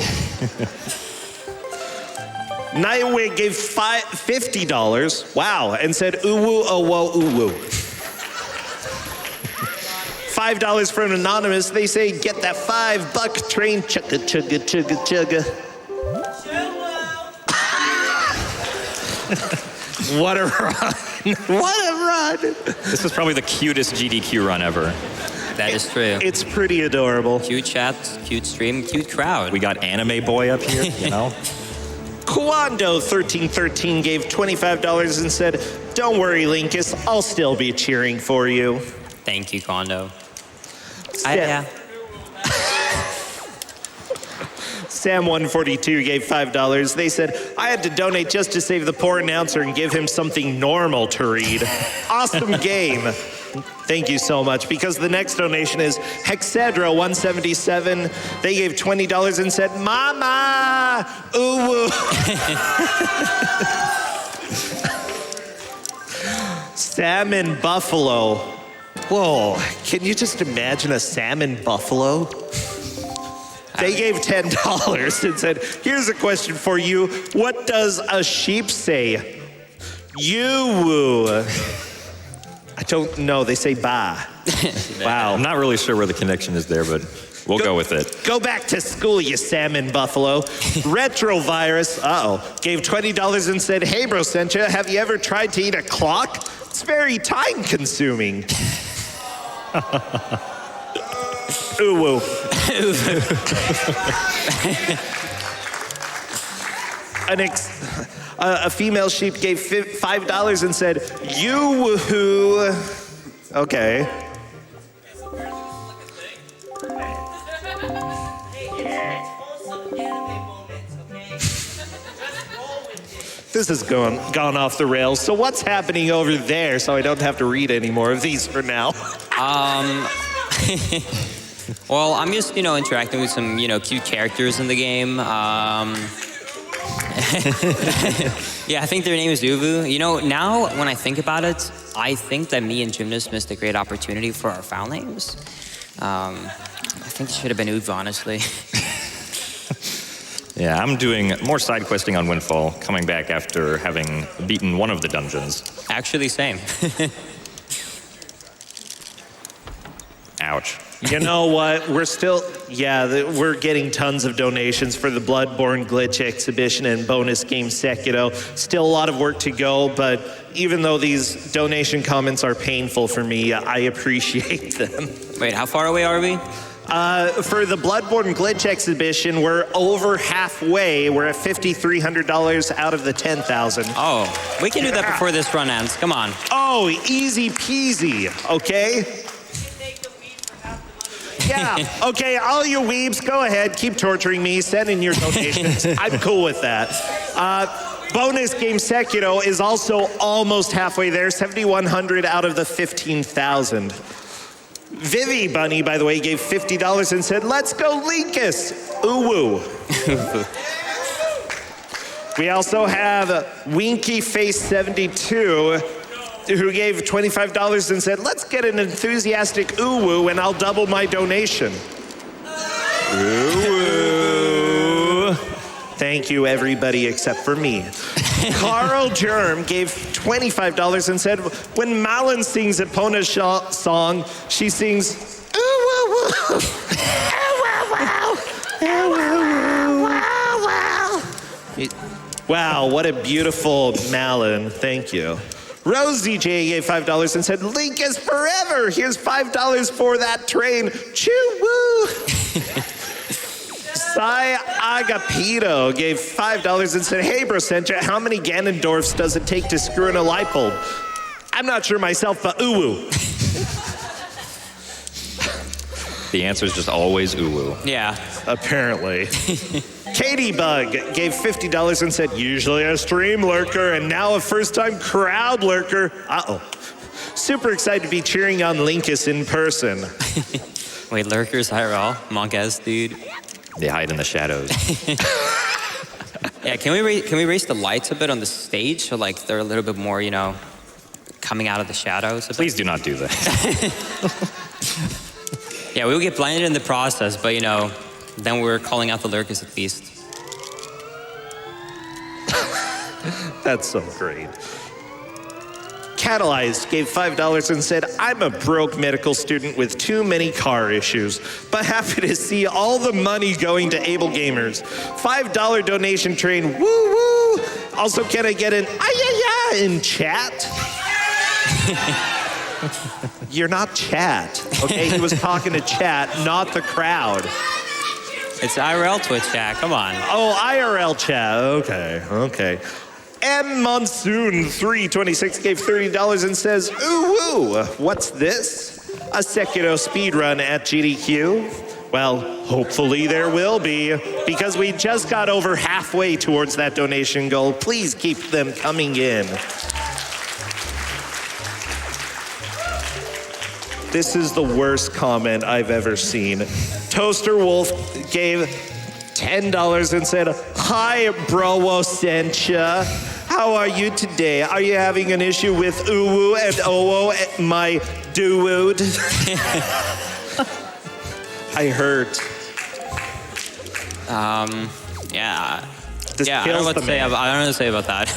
[SPEAKER 1] Nightwing gave $50, wow, and said ooh-woo, oh-whoa, ooh-woo. $5 from Anonymous. They say, get that $5 train, chugga, chugga, chugga, chugga. What a run. What a run.
[SPEAKER 2] This is probably the cutest GDQ run ever.
[SPEAKER 3] That is true.
[SPEAKER 1] It's pretty adorable.
[SPEAKER 3] Cute chat, cute stream, cute crowd.
[SPEAKER 2] We got Anime Boy up here, you know?
[SPEAKER 1] Kwando1313 gave $25 and said, don't worry, Linkus, I'll still be cheering for you.
[SPEAKER 3] Thank you, Kondo.
[SPEAKER 1] Yeah. Sam142 gave $5. They said, I had to donate just to save the poor announcer and give him something normal to read. Awesome game. Thank you so much, because the next donation is Hexedra177. They gave $20 and said, Mama, ooh. Salmon Buffalo. Whoa, can you just imagine a salmon buffalo? They gave $10 and said, here's a question for you. What does a sheep say? You. I don't know. They say ba. Wow.
[SPEAKER 2] I'm not really sure where the connection is there, but we'll go with it.
[SPEAKER 1] Go back to school, you salmon buffalo. Retrovirus, gave $20 and said, hey, UWUssentia, have you ever tried to eat a clock? It's very time consuming. Ooh-woo. A female sheep gave $5 and said, you-woohoo. Okay. This has gone off the rails. So what's happening over there so I don't have to read any more of these for now?
[SPEAKER 3] Well, I'm just, interacting with some, cute characters in the game. Yeah, I think their name is Uwu. Now when I think about it, I think that me and Gymnast missed a great opportunity for our file names. I think it should have been Uwu, honestly.
[SPEAKER 2] Yeah, I'm doing more side questing on Windfall, coming back after having beaten one of the dungeons.
[SPEAKER 3] Actually, same.
[SPEAKER 2] Ouch.
[SPEAKER 1] You know what? We're still, we're getting tons of donations for the Bloodborne Glitch exhibition and bonus game Sekiro. Still a lot of work to go, but even though these donation comments are painful for me, I appreciate them.
[SPEAKER 3] Wait, how far away are we?
[SPEAKER 1] For the Bloodborne Glitch exhibition, we're over halfway. We're at $5,300 out of the 10,000.
[SPEAKER 3] Oh, we can do that before this run ends. Come on.
[SPEAKER 1] Oh, easy peasy, okay? Yeah, okay, all you weebs, go ahead, keep torturing me, send in your donations. I'm cool with that. Bonus game Sekiro is also almost halfway there, 7,100 out of the 15,000. Vivi Bunny, by the way, gave $50 and said, let's go Linkus. Ooh. We also have Winky Face 72, who gave $25 and said, let's get an enthusiastic ooh-woo and I'll double my donation. Ooh-woo. Thank you, everybody, except for me. Carl Germ gave $25 and said, when Malin sings Epona's song, she sings, ooh-woo-woo, ooh-woo-woo, wow, what a beautiful Malin. Thank you. Rosie J gave $5 and said, Link is forever. Here's $5 for that train. Choo-woo. Sai Agapito gave $5 and said, hey, Brocentra, how many Ganondorfs does it take to screw in a light bulb? I'm not sure myself, but ooh-woo.
[SPEAKER 2] The answer is just always ooh-woo.
[SPEAKER 3] Yeah.
[SPEAKER 1] Apparently. Katie Bug gave $50 and said, usually a stream lurker and now a first-time crowd lurker. Uh-oh. Super excited to be cheering on Linkus in person.
[SPEAKER 3] Wait, lurkers IRL? Monk S, dude.
[SPEAKER 2] They hide in the shadows.
[SPEAKER 3] Yeah, can we raise the lights a bit on the stage so like they're a little bit more, you know, coming out of the shadows?
[SPEAKER 2] Please do not do that.
[SPEAKER 3] Yeah, we'll get blinded in the process, but you know, then we're calling out the lurkers at least.
[SPEAKER 1] That's so great. Catalyzed gave $5 and said, I'm a broke medical student with too many car issues, but happy to see all the money going to able gamers. $5 donation train, woo woo. Also, can I get an ah-ya-ya in chat? You're not chat, okay? He was talking to chat, not the crowd.
[SPEAKER 3] It's IRL Twitch chat, come on.
[SPEAKER 1] Oh, IRL chat, okay. M. Monsoon 326 gave $30 and says, ooh, woo, what's this? A Sekiro speedrun at GDQ? Well, hopefully there will be, because we just got over halfway towards that donation goal. Please keep them coming in. This is the worst comment I've ever seen. Toaster Wolf gave $10 and said, hi, UWUssentia. How are you today? Are you having an issue with uwu and owo, my dude? I hurt.
[SPEAKER 3] Yeah.
[SPEAKER 1] This
[SPEAKER 3] I don't know what to say. I don't know what to say about that.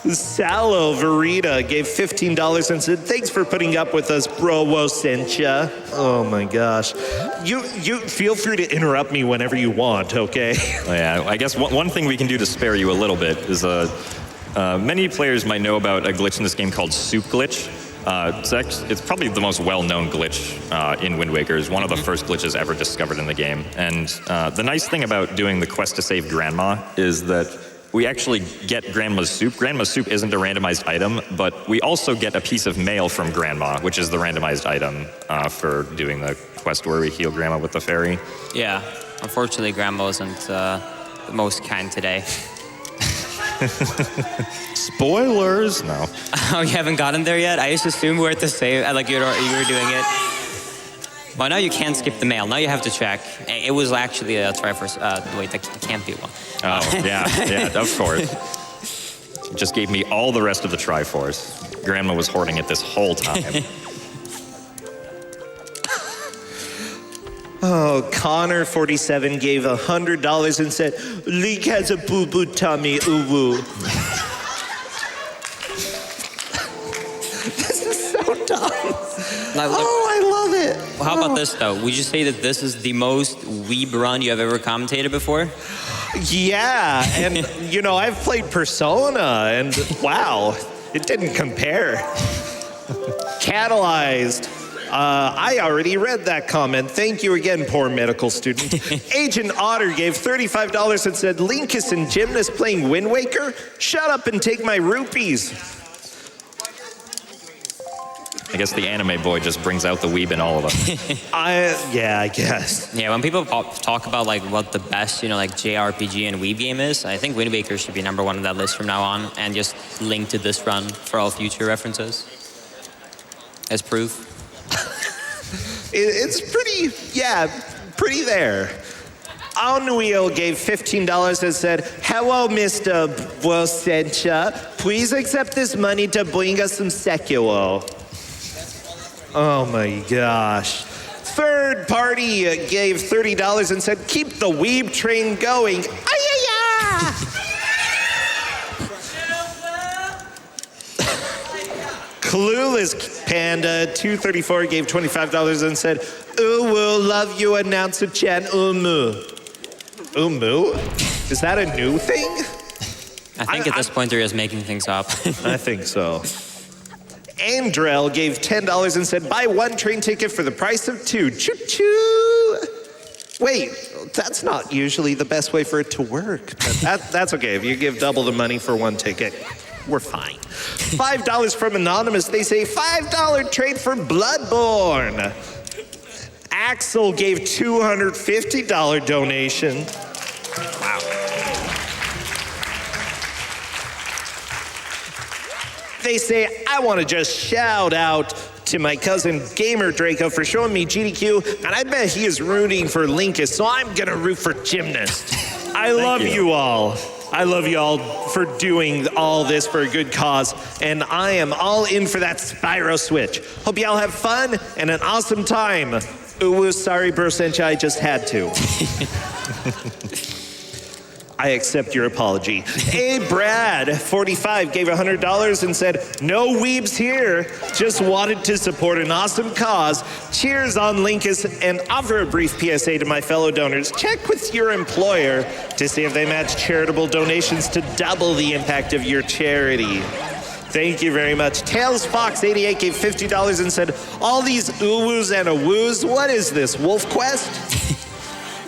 [SPEAKER 1] Salo Verita gave $15 and said, thanks for putting up with us, UWUssentia. Oh my gosh. You feel free to interrupt me whenever you want, okay?
[SPEAKER 2] Yeah, I guess one thing we can do to spare you a little bit is many players might know about a glitch in this game called Soup Glitch. It's probably the most well-known glitch in Wind Waker. It's one of the first glitches ever discovered in the game. And the nice thing about doing the quest to save Grandma is that we actually get Grandma's soup. Grandma's soup isn't a randomized item, but we also get a piece of mail from Grandma, which is the randomized item for doing the quest where we heal Grandma with the fairy.
[SPEAKER 3] Yeah, unfortunately, Grandma wasn't the most kind today.
[SPEAKER 2] Spoilers! No.
[SPEAKER 3] Oh, you haven't gotten there yet? I just assumed we're at the same, like you were doing it. Well, now you can't skip the mail. Now you have to check. It was actually a Triforce. Wait, that can't be one.
[SPEAKER 2] Oh, yeah, of course. Just gave me all the rest of the Triforce. Grandma was hoarding it this whole time.
[SPEAKER 1] Oh, Connor47 gave $100 and said, Leek has a boo-boo tummy, ooh-woo. This is so dumb. Oh, I love it.
[SPEAKER 3] Well, how about this, though? Would you say that this is the most weeb run you have ever commentated before?
[SPEAKER 1] Yeah, and, you know, I've played Persona, and wow, it didn't compare. Catalyzed I already read that comment. Thank you again, poor medical student. Agent Otter gave $35 and said, Linkus and Gymnast playing Wind Waker? Shut up and take my rupees.
[SPEAKER 2] I guess the anime boy just brings out the weeb in all of us.
[SPEAKER 1] Yeah, I guess.
[SPEAKER 3] Yeah, when people talk about like what the best, like JRPG and weeb game is, I think Wind Waker should be #1 on that list from now on, and just link to this run for all future references as proof.
[SPEAKER 1] It's pretty, pretty there. Unwheel gave $15 and said, hello, Mr. UWUssentia. Please accept this money to bring us some seculo. Oh my gosh. Third party gave $30 and said, keep the weeb train going. Ay-ya-ya! Clueless Panda 234 gave $25 and said, Uwu, love you, announcer Chan Umu. Umu? Is that a new thing?
[SPEAKER 3] I think at this point they're just making things up.
[SPEAKER 1] I think so. Andrel gave $10 and said, buy 1 train ticket for the price of 2. Choo-choo! Wait, that's not usually the best way for it to work. But that's okay. If you give double the money for 1 ticket, we're fine. $5 from Anonymous. They say, $5 trade for Bloodborne. Axel gave $250 donation. Wow. They say, I want to just shout out to my cousin Gamer Draco for showing me GDQ, and I bet he is rooting for Linkus, so I'm gonna root for Gymnast. I love you all. I love you all for doing all this for a good cause, and I am all in for that Spyro Switch. Hope y'all have fun and an awesome time. Ooh, sorry, UWUssentia, I just had to. I accept your apology. Hey, Brad, 45, gave $100 and said, no weebs here, just wanted to support an awesome cause. Cheers on Linkus, and offer a brief PSA to my fellow donors. Check with your employer to see if they match charitable donations to double the impact of your charity. Thank you very much. Tails Fox 88 gave $50 and said, all these uwus and awus, what is this, Wolf Quest?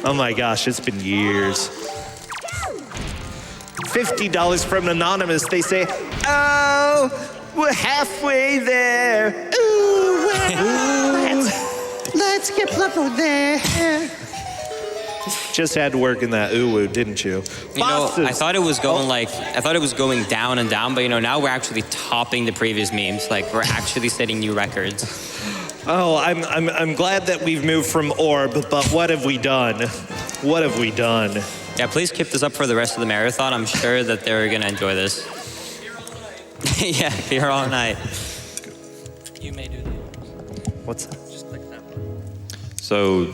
[SPEAKER 1] Oh my gosh, it's been years. $50 from Anonymous. They say, oh, we're halfway there. Ooh, let's get Blubbo there. Just had to work in that uwu, didn't you?
[SPEAKER 3] I thought it was going I thought it was going down and down, but now we're actually topping the previous memes. Like, we're actually setting new records.
[SPEAKER 1] Oh, I'm glad that we've moved from orb, but what have we done? What have we done?
[SPEAKER 3] Yeah, please keep this up for the rest of the marathon. I'm sure that they're gonna enjoy this. Yeah, here all night. You may do that.
[SPEAKER 1] What's that?
[SPEAKER 3] Just click that.
[SPEAKER 2] So,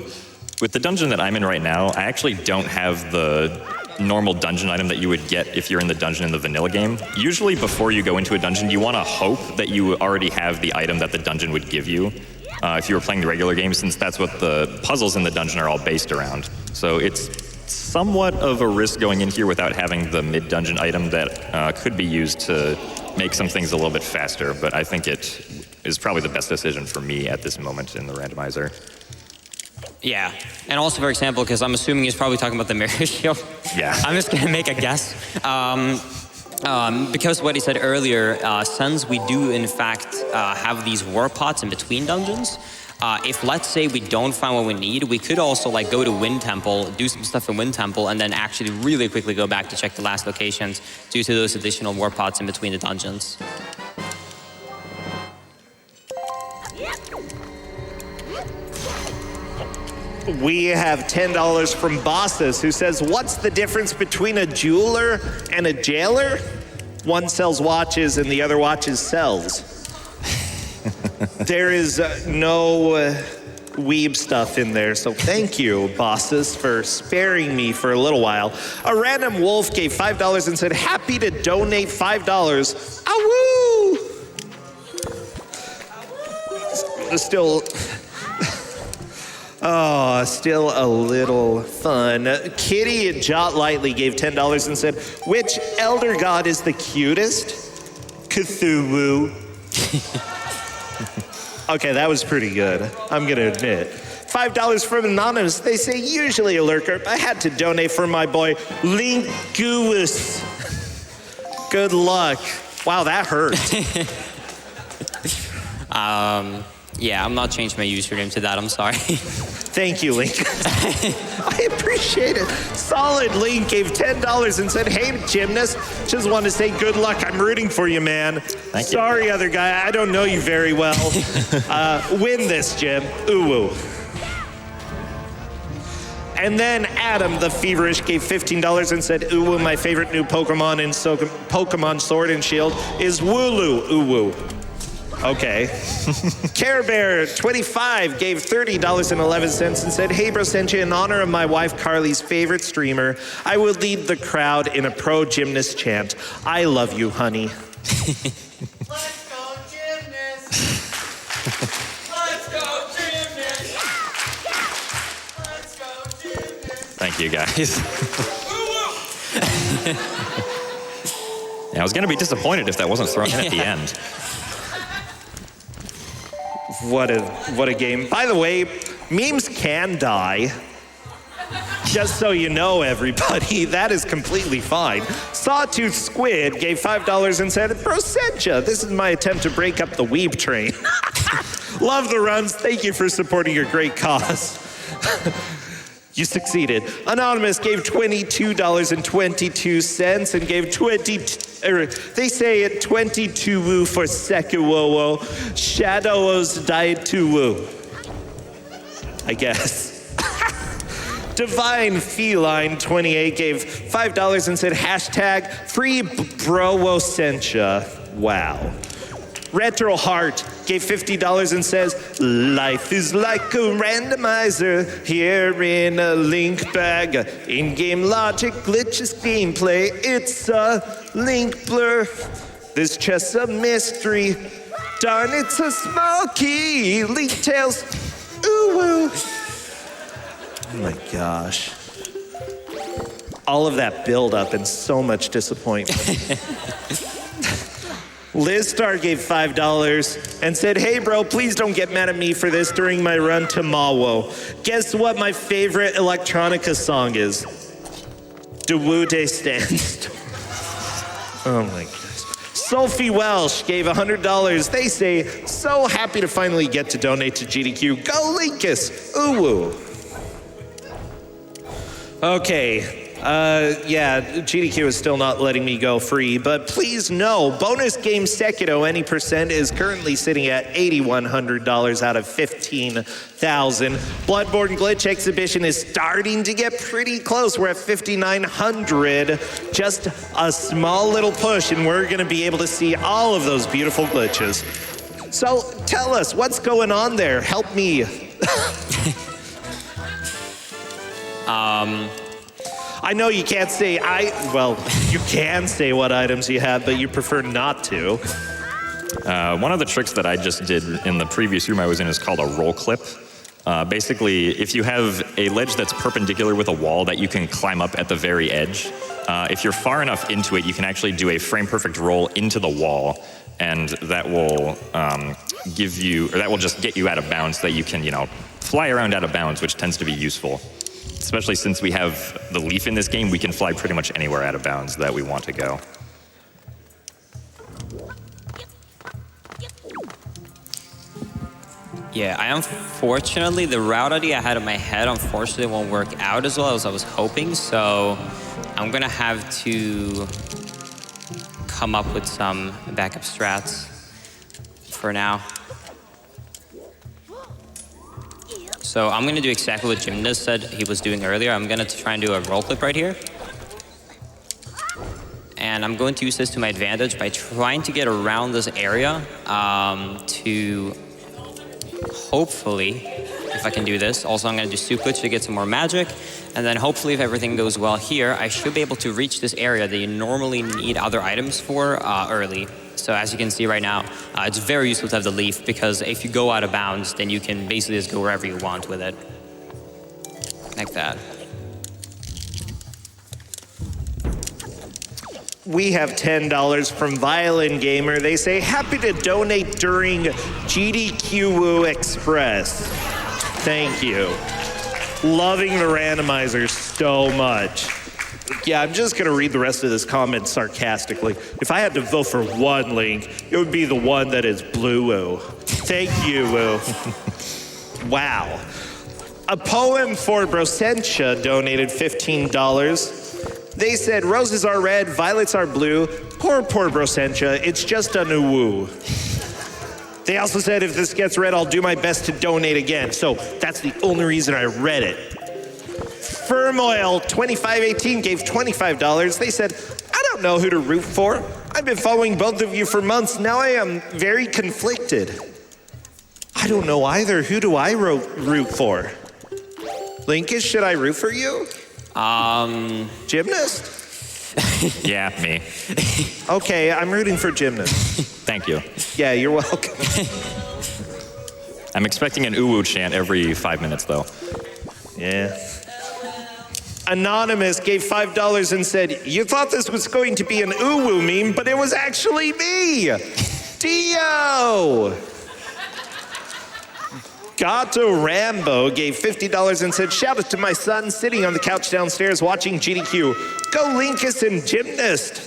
[SPEAKER 2] with the dungeon that I'm in right now, I actually don't have the normal dungeon item that you would get if you're in the dungeon in the vanilla game. Usually before you go into a dungeon, you want to hope that you already have the item that the dungeon would give you. If you were playing the regular game, since that's what the puzzles in the dungeon are all based around. So it's somewhat of a risk going in here without having the mid-dungeon item that could be used to make some things a little bit faster, but I think it is probably the best decision for me at this moment in the randomizer.
[SPEAKER 3] Yeah, and also, for example, because I'm assuming he's probably talking about the mirror shield.
[SPEAKER 2] Yeah.
[SPEAKER 3] I'm just gonna make a guess. Because what he said earlier, since we do in fact have these war pots in between dungeons, if let's say we don't find what we need, we could also go to Wind Temple, do some stuff in Wind Temple, and then actually really quickly go back to check the last locations due to those additional war pots in between the dungeons.
[SPEAKER 1] We have $10 from Bosses, who says, what's the difference between a jeweler and a jailer? One sells watches and the other watches sells. There is no weeb stuff in there, so thank you, Bosses, for sparing me for a little while. A random wolf gave $5 and said, happy to donate $5. Awoo! Still a little fun. Kitty and Jot Lightly gave $10 and said, which elder god is the cutest? Cthulhu. Okay, that was pretty good. I'm gonna admit. $5 from Anonymous. They say usually a lurker. I had to donate for my boy Linkus. Good luck. Wow, that hurt.
[SPEAKER 3] Yeah, I'm not changing my username to that. I'm sorry.
[SPEAKER 1] Thank you, Link. I appreciate it. Solid Link gave $10 and said, hey, Gymnast, just want to say good luck. I'm rooting for you, man.
[SPEAKER 2] Thank you.
[SPEAKER 1] Sorry, other guy. I don't know you very well. Win this, Jim. Ooh. And then Adam, the Feverish, gave $15 and said, ooh, my favorite new Pokemon in Pokemon Sword and Shield is Wooloo. Ooh. Okay. Care Bear 25 gave $30.11 and said, hey, UwUssentia, in honor of my wife Carly's favorite streamer, I will lead the crowd in a pro gymnast chant. I love you, honey.
[SPEAKER 4] Let's go, gymnast! Let's go, gymnast! Let's go, gymnast!
[SPEAKER 2] Thank you, guys. Yeah, I was going to be disappointed if that wasn't thrown in at the end.
[SPEAKER 1] What a game. By the way, memes can die. Just so you know, everybody, that is completely fine. Sawtooth Squid gave $5 and said, UwUssentia, this is my attempt to break up the weeb train. Love the runs. Thank you for supporting your great cause. You succeeded. Anonymous gave $22.22 and gave they say it 22 woo for Sekuowo. Shadows died to woo. I guess. Divine Feline 28 gave $5 and said hashtag free UWUssentia. Wow. Retro Heart gave $50 and says, life is like a randomizer here in a link bag. In-game logic, glitches, gameplay, it's a link blur. This chest's a mystery. Darn, it's a small key. Link tails, ooh woo. Oh my gosh. All of that build-up and so much disappointment. Liz Star gave $5 and said, hey bro, please don't get mad at me for this during my run to Mawo. Guess what my favorite electronica song is? DeWude Stands. Oh my gosh. Sophie Welsh gave $100. They say, so happy to finally get to donate to GDQ. Go Linkus! Ooh. Okay. Yeah, GDQ is still not letting me go free, but please know, bonus game Sekiro, any percent, is currently sitting at $8,100 out of $15,000. Bloodborne Glitch Exhibition is starting to get pretty close. We're at $5,900. Just a small little push, and we're going to be able to see all of those beautiful glitches. So tell us, what's going on there? Help me. I know you can't say well, you can say what items you have, but you prefer not to.
[SPEAKER 2] One of the tricks that I just did in the previous room I was in is called a roll clip. Basically, if you have a ledge that's perpendicular with a wall that you can climb up at the very edge, if you're far enough into it, you can actually do a frame-perfect roll into the wall, and that will that will just get you out of bounds so that you can, fly around out of bounds, which tends to be useful. Especially since we have the leaf in this game, we can fly pretty much anywhere out of bounds that we want to go.
[SPEAKER 3] Yeah, unfortunately, the route idea I had in my head unfortunately won't work out as well as I was hoping, so I'm gonna have to come up with some backup strats for now. So I'm gonna do exactly what Gymnast said he was doing earlier. I'm gonna try and do a roll clip right here. And I'm going to use this to my advantage by trying to get around this area to hopefully, if I can do this. Also, I'm gonna do Soup Glitch to get some more magic. And then hopefully, if everything goes well here, I should be able to reach this area that you normally need other items for early. So as you can see right now, it's very useful to have the leaf because if you go out of bounds, then you can basically just go wherever you want with it. Like that.
[SPEAKER 1] We have $10 from Violin Gamer. They say, happy to donate during GDQu Express. Thank you. Loving the randomizer so much. Yeah, I'm just gonna read the rest of this comment sarcastically. If I had to vote for one link, it would be the one that is blue-oo. Thank you, Woo. Wow. A poem for Brosentia donated $15. They said, roses are red, violets are blue. Poor Brosentia, it's just a new woo. They also said, if this gets read, I'll do my best to donate again. So that's the only reason I read it. Firmoil2518 gave $25. They said, I don't know who to root for. I've been following both of you for months. Now I am very conflicted. I don't know either. Who do I root for? Linkus, should I root for you? Gymnast?
[SPEAKER 2] Yeah, me.
[SPEAKER 1] Okay, I'm rooting for Gymnast.
[SPEAKER 2] Thank you.
[SPEAKER 1] Yeah, you're welcome.
[SPEAKER 2] I'm expecting an uwu chant every 5 minutes, though.
[SPEAKER 1] Yeah. Anonymous gave $5 and said, you thought this was going to be an uwu meme, but it was actually me! Dio! Gato Rambo gave $50 and said, shout out to my son sitting on the couch downstairs watching GDQ. Go Linkus and Gymnast.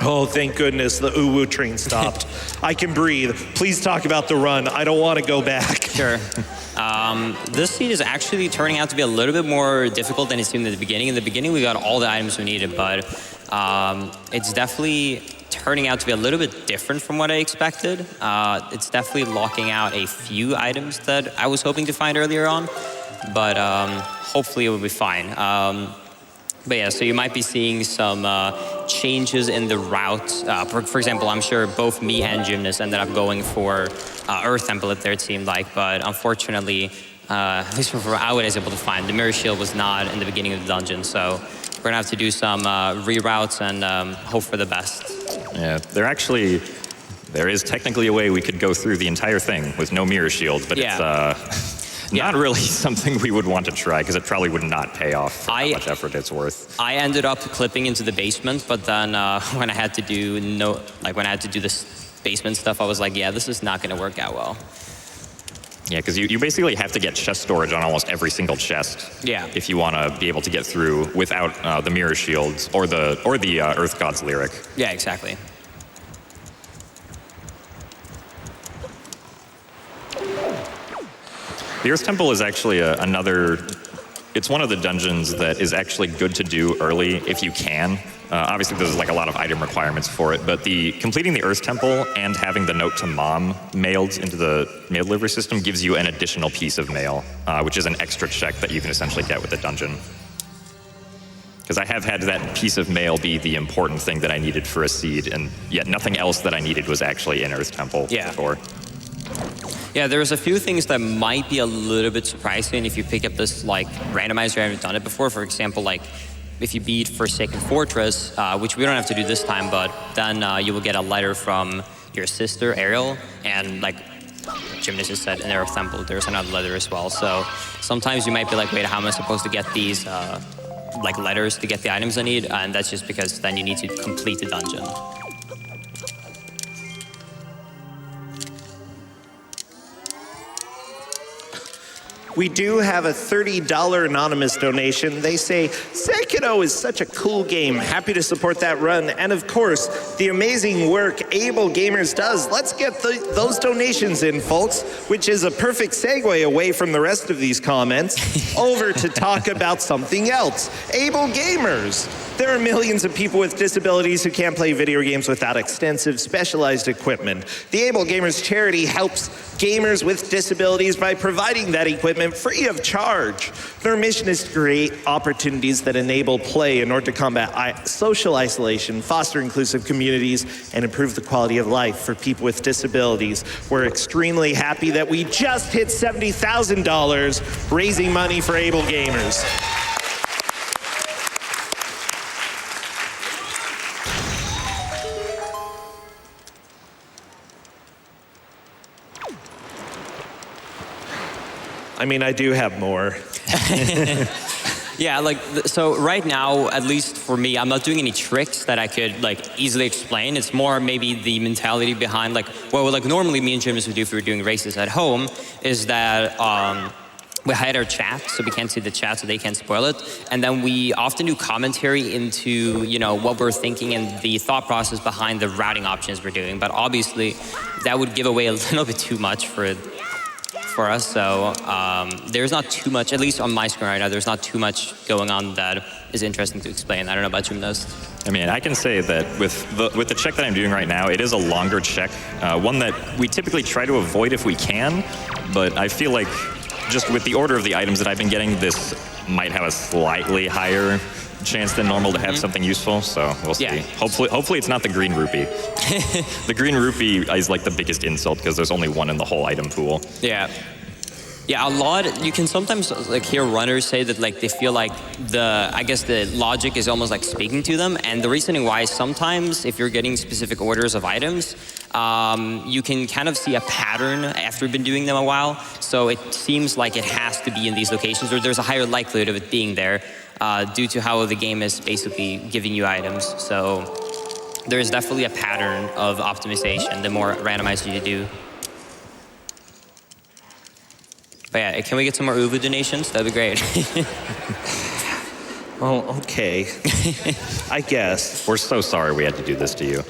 [SPEAKER 1] Oh, thank goodness the uwu train stopped. I can breathe. Please talk about the run. I don't want to go back.
[SPEAKER 3] Sure. This seed is actually turning out to be a little bit more difficult than it seemed in the beginning. In the beginning, we got all the items we needed, but it's definitely turning out to be a little bit different from what I expected. It's definitely locking out a few items that I was hoping to find earlier on, but hopefully it will be fine. But yeah, so you might be seeing some changes in the route. For example, I'm sure both me and Gymnast ended up going for Earth Temple there, it seemed like, but unfortunately, at least from what I was able to find, the Mirror Shield was not in the beginning of the dungeon, so we're gonna have to do some reroutes and hope for the best.
[SPEAKER 2] Yeah, there is technically a way we could go through the entire thing with no Mirror Shield, but
[SPEAKER 3] yeah.
[SPEAKER 2] It's not really something we would want to try because it probably would not pay off for how much effort it's worth.
[SPEAKER 3] I ended up clipping into the basement, but then when I had to do this basement stuff, I was like, yeah, this is not going to work out well.
[SPEAKER 2] Yeah, because you basically have to get chest storage on almost every single chest.
[SPEAKER 3] Yeah.
[SPEAKER 2] If you want to be able to get through without the Mirror Shields or the Earth God's lyric.
[SPEAKER 3] Yeah, exactly.
[SPEAKER 2] The Earth Temple is actually it's one of the dungeons that is actually good to do early if you can. Obviously, there's like a lot of item requirements for it, but completing the Earth Temple and having the note to mom mailed into the mail delivery system gives you an additional piece of mail, which is an extra check that you can essentially get with the dungeon. Because I have had that piece of mail be the important thing that I needed for a seed, and yet nothing else that I needed was actually in Earth Temple before.
[SPEAKER 3] Yeah, there's a few things that might be a little bit surprising if you pick up this like randomizer and haven't done it before. For example, like if you beat Forsaken Fortress, which we don't have to do this time, but then you will get a letter from your sister Ariel, and like Gymnast just said in Earth Temple, there's another letter as well. So sometimes you might be like, wait, how am I supposed to get these like letters to get the items I need? And that's just because then you need to complete the dungeon.
[SPEAKER 1] We do have a $30 anonymous donation. They say, Sekiro is such a cool game. Happy to support that run. And of course, the amazing work Able Gamers does. Let's get those donations in, folks, which is a perfect segue away from the rest of these comments over to talk about something else. Able Gamers. There are millions of people with disabilities who can't play video games without extensive specialized equipment. The Able Gamers charity helps gamers with disabilities by providing that equipment free of charge. Their mission is to create opportunities that enable play in order to combat social isolation, foster inclusive communities, and improve the quality of life for people with disabilities. We're extremely happy that we just hit $70,000 raising money for Able Gamers. I mean, I do have more.
[SPEAKER 3] Yeah, like, so right now, at least for me, I'm not doing any tricks that I could, like, easily explain. It's more maybe the mentality behind, like, what like normally me and gymnasts would do if we were doing races at home is that we hide our chat, so we can't see the chat, so they can't spoil it. And then we often do commentary into, you know, what we're thinking and the thought process behind the routing options we're doing. But obviously, that would give away a little bit too much for us. So there's not too much, at least on my screen right now, there's not too much going on that is interesting to explain. I don't know about Gymnast.
[SPEAKER 2] I mean, I can say that with the check that I'm doing right now, it is a longer check, one that we typically try to avoid if we can, but I feel like just with the order of the items that I've been getting, this might have a slightly higher chance than normal to have something useful, so we'll see.
[SPEAKER 3] Yeah.
[SPEAKER 2] Hopefully it's not the green rupee. The green rupee is like the biggest insult because there's only one in the whole item pool.
[SPEAKER 3] Yeah. Yeah, a lot, you can sometimes like hear runners say that like they feel like I guess the logic is almost like speaking to them, and the reasoning why is sometimes if you're getting specific orders of items, you can kind of see a pattern after you've been doing them a while, so it seems like it has to be in these locations, or there's a higher likelihood of it being there due to how the game is basically giving you items. So there is definitely a pattern of optimization the more randomizer you do. But yeah, can we get some more UWU donations? That'd be great.
[SPEAKER 1] Oh, okay. I guess.
[SPEAKER 2] We're so sorry we had to do this to you.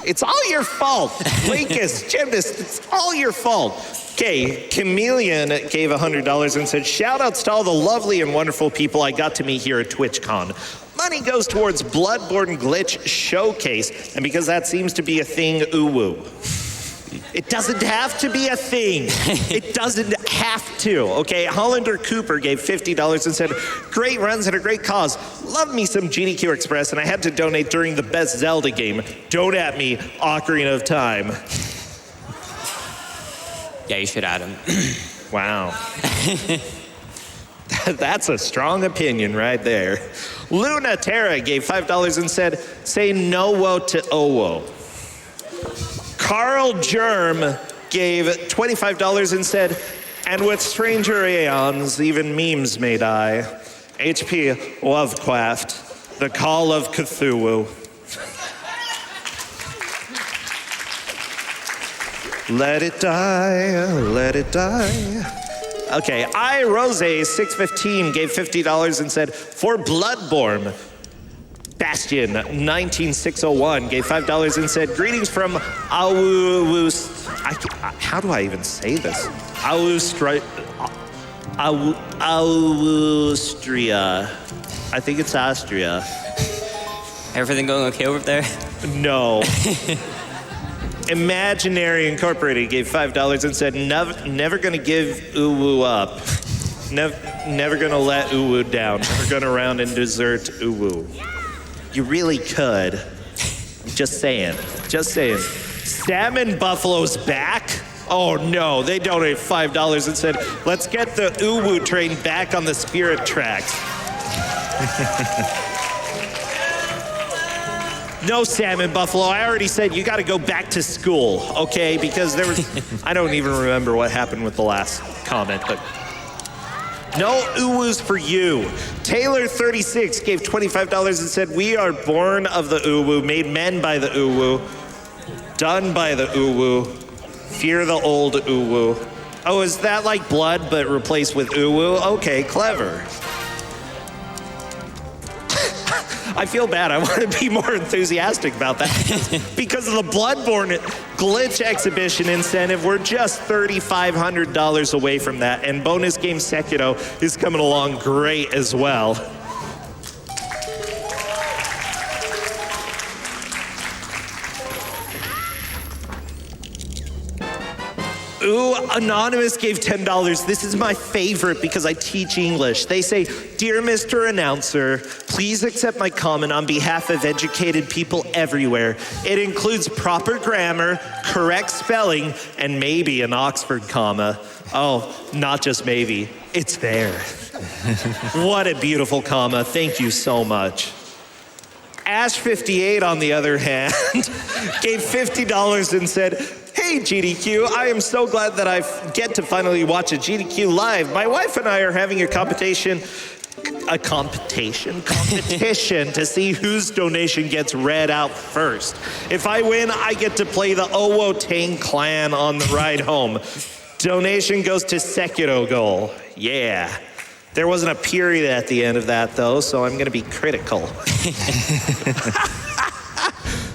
[SPEAKER 1] It's all your fault. Linkus, Gymnast, it's all your fault. Okay, Chameleon gave $100 and said, shout-outs to all the lovely and wonderful people I got to meet here at TwitchCon. Money goes towards Bloodborne Glitch Showcase, and because that seems to be a thing, UWU. It doesn't have to be a thing. It doesn't have to, okay? Hollander Cooper gave $50 and said, great runs and a great cause. Love me some GDQ Express, and I had to donate during the best Zelda game. Don't at me, Ocarina of Time.
[SPEAKER 3] Yeah, you should add him.
[SPEAKER 1] Wow. That's a strong opinion right there. Luna Terra gave $5 and said, say no-wo to Owo. Carl Germ gave $25 and said, and with stranger aeons, even memes may die. HP Lovecraft, the call of Cthulhu. Let it die, let it die. Okay, iRose615 gave $50 and said, for Bloodborne. Bastion 19601 gave $5 and said, greetings from how do I even say this? Austria. I think it's Austria.
[SPEAKER 3] Everything going okay over there?
[SPEAKER 1] No. Imaginary Incorporated gave $5 and said, never gonna give UWU up. Never gonna let UWU down. Never gonna round and desert UWU. You really could. Just saying. Just saying. Salmon Buffalo's back? Oh no, they donated $5 and said, let's get the UWU train back on the spirit tracks. No, Salmon Buffalo, I already said you gotta go back to school, okay? Because there was, I don't even remember what happened with the last comment, but no UWUs for you. Taylor36 gave $25 and said, we are born of the UWU, made men by the UWU, done by the UWU, fear the old UWU. Oh, is that like blood but replaced with UWU? Okay, clever. I feel bad. I want to be more enthusiastic about that. Because of the Bloodborne Glitch Exhibition incentive, we're just $3,500 away from that. And bonus game Sekiro is coming along great as well. Ooh, Anonymous gave $10. This is my favorite because I teach English. They say, dear Mr. Announcer, please accept my comment on behalf of educated people everywhere. It includes proper grammar, correct spelling, and maybe an Oxford comma. Oh, not just maybe, it's there. What a beautiful comma, thank you so much. Ash58, on the other hand, gave $50 and said, "Hey, GDQ, I am so glad that I get to finally watch a GDQ live. My wife and I are having a competition to see whose donation gets read out first. If I win, I get to play the Owo Tang clan on the ride home. Donation goes to Sekiro Goal." Yeah. There wasn't a period at the end of that, though, so I'm going to be critical.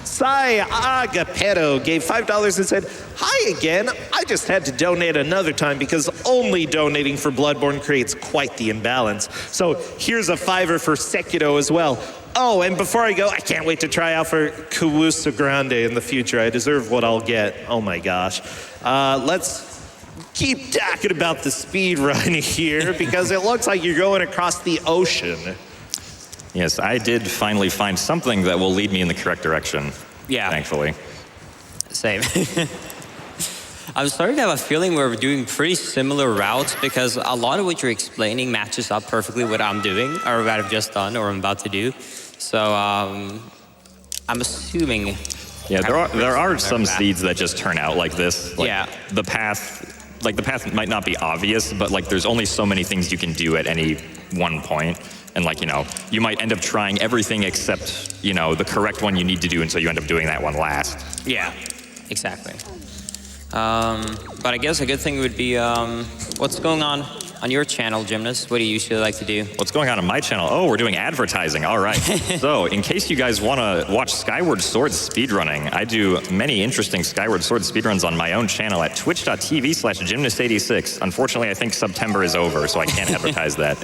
[SPEAKER 1] Sai Agapetto gave $5 and said, "Hi again. I just had to donate another time because only donating for Bloodborne creates quite the imbalance. So here's a $5 for Sekiro as well. Oh, and before I go, I can't wait to try out for Kawusa Grande in the future. I deserve what I'll get." Oh my gosh. Let's keep talking about the speed run here because it looks like you're going across the ocean.
[SPEAKER 2] Yes, I did finally find something that will lead me in the correct direction.
[SPEAKER 3] Yeah.
[SPEAKER 2] Thankfully.
[SPEAKER 3] Same. I'm starting to have a feeling we're doing pretty similar routes because a lot of what you're explaining matches up perfectly with what I'm doing or what I've just done or I'm about to do. So I'm assuming.
[SPEAKER 2] Yeah, there are some seeds that just turn out like this. Like
[SPEAKER 3] yeah.
[SPEAKER 2] The path might not be obvious, but like there's only so many things you can do at any one point. And like, you know, you might end up trying everything except, you know, the correct one you need to do, and so you end up doing that one last.
[SPEAKER 3] Yeah, exactly. But I guess a good thing would be, what's going on your channel, Gymnast? What do you usually like to do?
[SPEAKER 2] What's going on my channel? Oh, we're doing advertising. All right. So, in case you guys want to watch Skyward Sword speedrunning, I do many interesting Skyward Sword speedruns on my own channel at twitch.tv/gymnast86. Unfortunately, I think September is over, so I can't advertise that.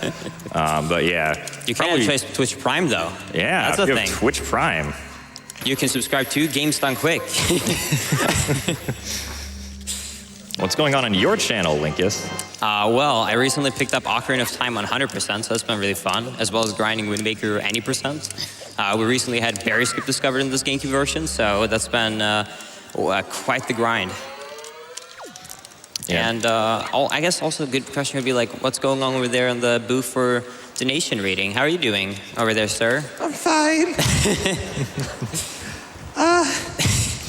[SPEAKER 2] But yeah.
[SPEAKER 3] You can advertise Twitch Prime, though.
[SPEAKER 2] Yeah,
[SPEAKER 3] that's the thing.
[SPEAKER 2] Twitch Prime.
[SPEAKER 3] You can subscribe to Games Done Quick.
[SPEAKER 2] What's going on your channel, Linkus?
[SPEAKER 3] Well, I recently picked up Ocarina of Time 100%, so that's been really fun, as well as grinding Wind Waker any %. We recently had Berry Script discovered in this GameCube version, so that's been quite the grind.
[SPEAKER 2] Yeah.
[SPEAKER 3] And I guess also a good question would be like, what's going on over there in the booth for donation reading? How are you doing over there, sir?
[SPEAKER 1] I'm fine.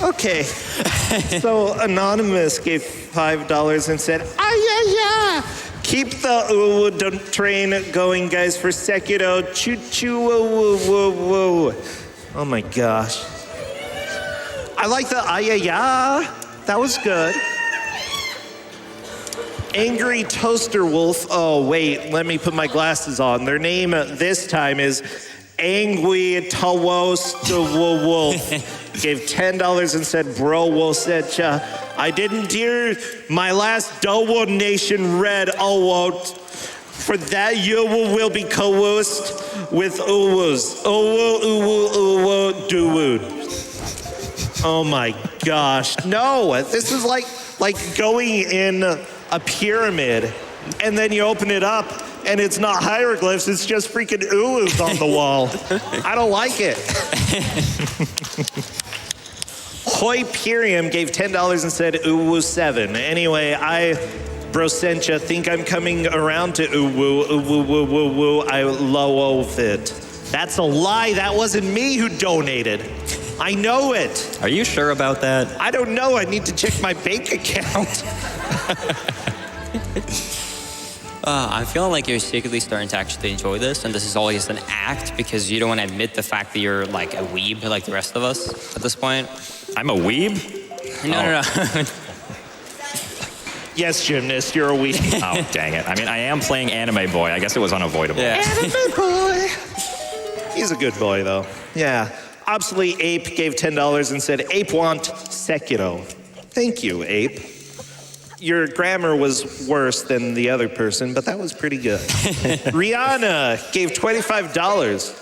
[SPEAKER 1] Okay. So Anonymous gave $5 and said, yeah. Keep the train going, guys, for Sekiro. Choo choo woo woo woo. Oh my gosh. I like the yeah. That was good. Angry Toaster Wolf. Oh, wait, let me put my glasses on. Their name this time is Angry Toaster Wolf. Gave $10 and said, "Bro, UWUssentia. I didn't hear my last donation read. For that, you will be coerced with uwus. Dude. Oh my gosh. No, this is like going in a pyramid and then you open it up and it's not hieroglyphs, it's just freaking uwus on the wall. I don't like it. Hoiperium gave $10 and said UWU7. Anyway, Brosentia, think I'm coming around to UWU. I love it. That's a lie. That wasn't me who donated. I know it.
[SPEAKER 2] Are you sure about that?
[SPEAKER 1] I don't know. I need to check my bank account.
[SPEAKER 3] I'm feeling like you're secretly starting to actually enjoy this, and this is always an act because you don't want to admit the fact that you're like a weeb like the rest of us at this point.
[SPEAKER 2] I'm a weeb?
[SPEAKER 3] No.
[SPEAKER 1] Yes, Gymnast, you're a weeb.
[SPEAKER 2] Oh, dang it. I mean, I am playing Anime Boy. I guess it was unavoidable.
[SPEAKER 3] Yeah.
[SPEAKER 1] Anime Boy. He's a good boy, though. Yeah. Obsolete Ape gave $10 and said, "Ape want Sekiro." Thank you, Ape. Your grammar was worse than the other person, but that was pretty good. Rihanna gave $25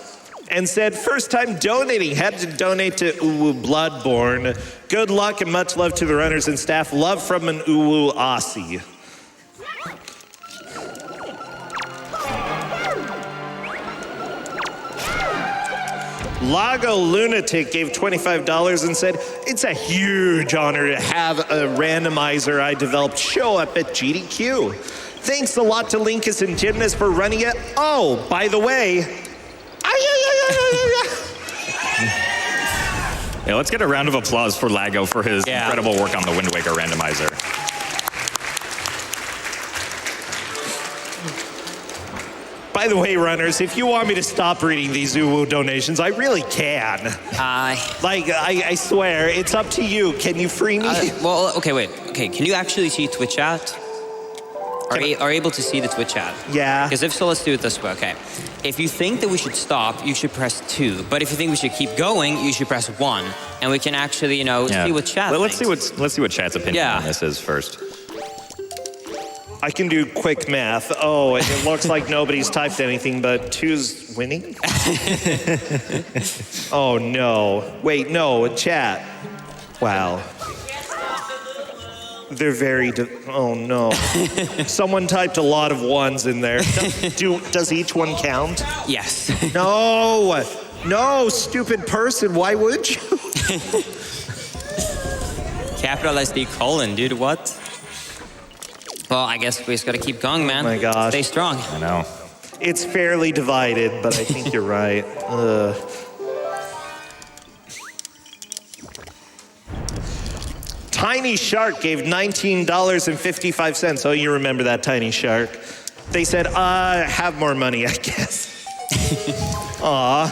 [SPEAKER 1] and said, "First time donating, had to donate to UWU Bloodborne. Good luck and much love to the runners and staff. Love from an UWU Aussie." Lago Lunatic gave $25 and said, "It's a huge honor to have a randomizer I developed show up at GDQ. Thanks a lot to Linkus and Gymnast for running it. Oh, by the way,
[SPEAKER 2] Yeah, let's get a round of applause for Lago for his incredible work on the Wind Waker randomizer.
[SPEAKER 1] By the way, runners, if you want me to stop reading these UWU donations, I really can. I swear, it's up to you. Can you free me?
[SPEAKER 3] Well, okay, wait. Okay, can you actually see Twitch chat? Are you able to see the Twitch chat?
[SPEAKER 1] Yeah.
[SPEAKER 3] Because if so, let's do it this way, okay? If you think that we should stop, you should press 2. But if you think we should keep going, you should press 1. And we can actually, see what chat
[SPEAKER 2] Let's
[SPEAKER 3] thinks.
[SPEAKER 2] see what chat's opinion on this is first.
[SPEAKER 1] I can do quick math. Oh, it looks like nobody's typed anything, but 2's winning? Oh, no. Wait, no, chat. Wow. They're very, oh no. Someone typed a lot of 1s in there. Does each one count?
[SPEAKER 3] Yes.
[SPEAKER 1] No, stupid person, why would you?
[SPEAKER 3] Capital SD colon, dude, what? Well, I guess we just gotta keep going, man.
[SPEAKER 1] Oh my gosh.
[SPEAKER 3] Stay strong.
[SPEAKER 2] I know.
[SPEAKER 1] It's fairly divided, but I think you're right. Tiny Shark gave $19.55. Oh, you remember that, Tiny Shark. They said, have more money, I guess. Aw.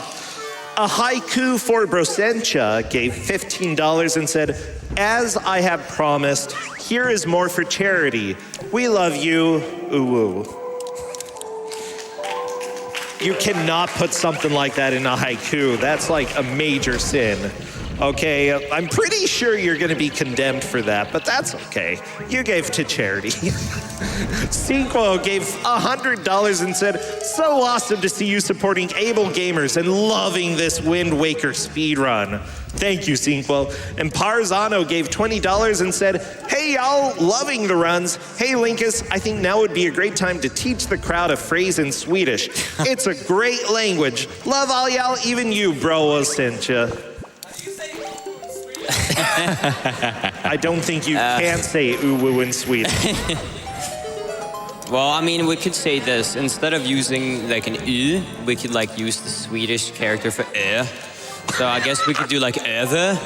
[SPEAKER 1] A haiku for Brosentia gave $15 and said, as I have promised, here is more for charity. We love you, UWU. You cannot put something like that in a haiku. That's like a major sin. Okay, I'm pretty sure you're gonna be condemned for that, but that's okay. You gave to charity. Sequel gave $100 and said, so awesome to see you supporting able gamers and loving this Wind Waker speedrun. Thank you, Sequel. And Parzano gave $20 and said, hey y'all, loving the runs. Hey Linkus, I think now would be a great time to teach the crowd a phrase in Swedish. It's a great language. Love all y'all, even you, UWUssentia. I don't think you can say UWU in Sweden.
[SPEAKER 3] Well, I mean, we could say this. Instead of using like an U, we could like use the Swedish character for Ö. So I guess we could do like över.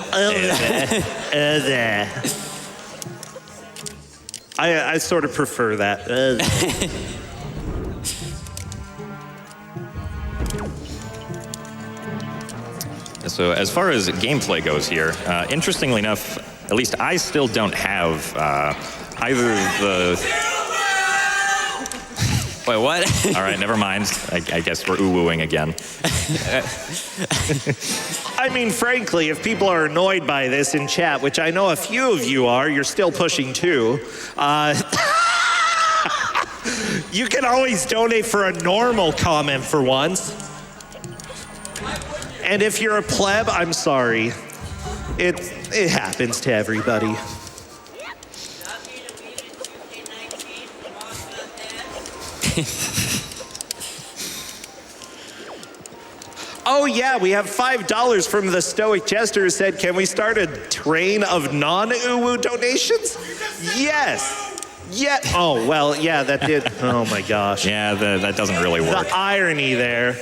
[SPEAKER 1] I sort of prefer that.
[SPEAKER 2] So as far as gameplay goes here, interestingly enough, at least I still don't have either the...
[SPEAKER 3] Wait, what?
[SPEAKER 2] All right, never mind. I guess we're ooh-wooing again.
[SPEAKER 1] I mean, frankly, if people are annoyed by this in chat, which I know a few of you are, you're still pushing too. You can always donate for a normal comment for once. And if you're a pleb, I'm sorry. It happens to everybody. Oh yeah, we have $5 from the Stoic Jester who said, can we start a train of non-UWU donations? Yes. Yeah. Oh, well, yeah, that did. Oh my gosh.
[SPEAKER 2] Yeah, that doesn't really work.
[SPEAKER 1] The irony there.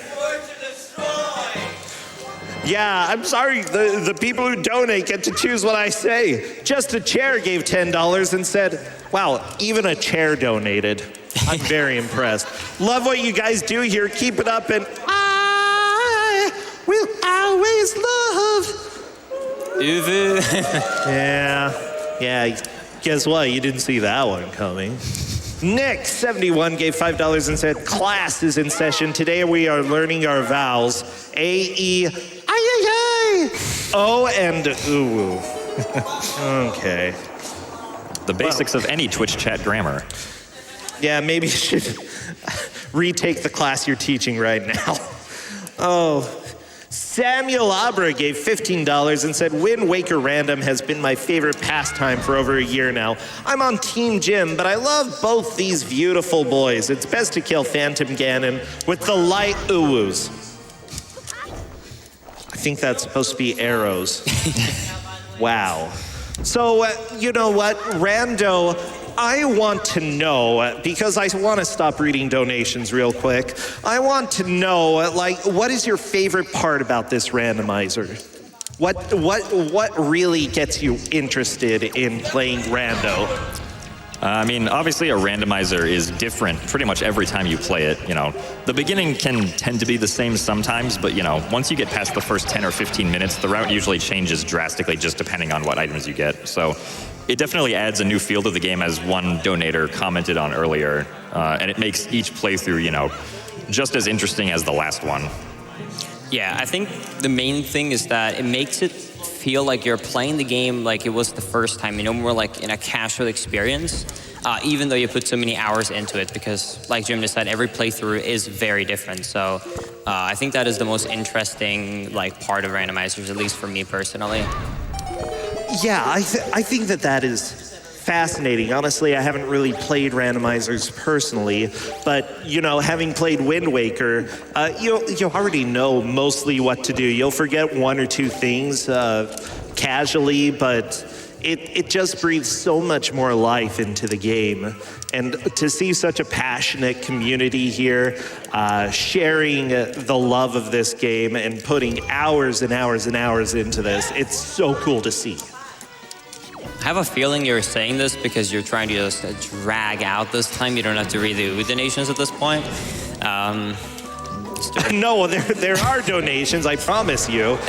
[SPEAKER 1] Yeah, I'm sorry, the people who donate get to choose what I say. Just a Chair gave $10 and said, wow, even a chair donated. I'm very impressed. Love what you guys do here. Keep it up, and I will always love. Yeah, guess what? You didn't see that one coming. Nick71 gave $5 and said, class is in session. Today we are learning our vowels. A-E, I-I-I, O, and UWU. Okay.
[SPEAKER 2] The basics of any Twitch chat grammar.
[SPEAKER 1] Yeah, maybe you should retake the class you're teaching right now. Oh. Samuel Abra gave $15 and said, Wind Waker Random has been my favorite pastime for over a year now. I'm on Team Jim, but I love both these beautiful boys. It's best to kill Phantom Ganon with the light UWUs. I think that's supposed to be arrows. Wow. So, you know what, Rando, I want to know, because I want to stop reading donations real quick, I want to know, like, what is your favorite part about this randomizer? What really gets you interested in playing Rando?
[SPEAKER 2] I mean, obviously a randomizer is different pretty much every time you play it, you know. The beginning can tend to be the same sometimes, but you know, once you get past the first 10 or 15 minutes, the route usually changes drastically just depending on what items you get. So it definitely adds a new feel to the game, as one donator commented on earlier, and it makes each playthrough, you know, just as interesting as the last one.
[SPEAKER 3] Yeah, I think the main thing is that it makes it feel like you're playing the game like it was the first time, you know, more like in a casual experience, even though you put so many hours into it, because like Jim just said, every playthrough is very different. So I think that is the most interesting like part of randomizers, at least for me personally.
[SPEAKER 1] Yeah, I think that is fascinating. Honestly, I haven't really played randomizers personally, but you know, having played Wind Waker, you already know mostly what to do. You'll forget one or two things casually, but it just breathes so much more life into the game. And to see such a passionate community here, sharing the love of this game and putting hours and hours and hours into this, it's so cool to see.
[SPEAKER 3] I have a feeling you're saying this because you're trying to just drag out this time. You don't have to read the donations at this point.
[SPEAKER 1] No, there are donations, I promise you.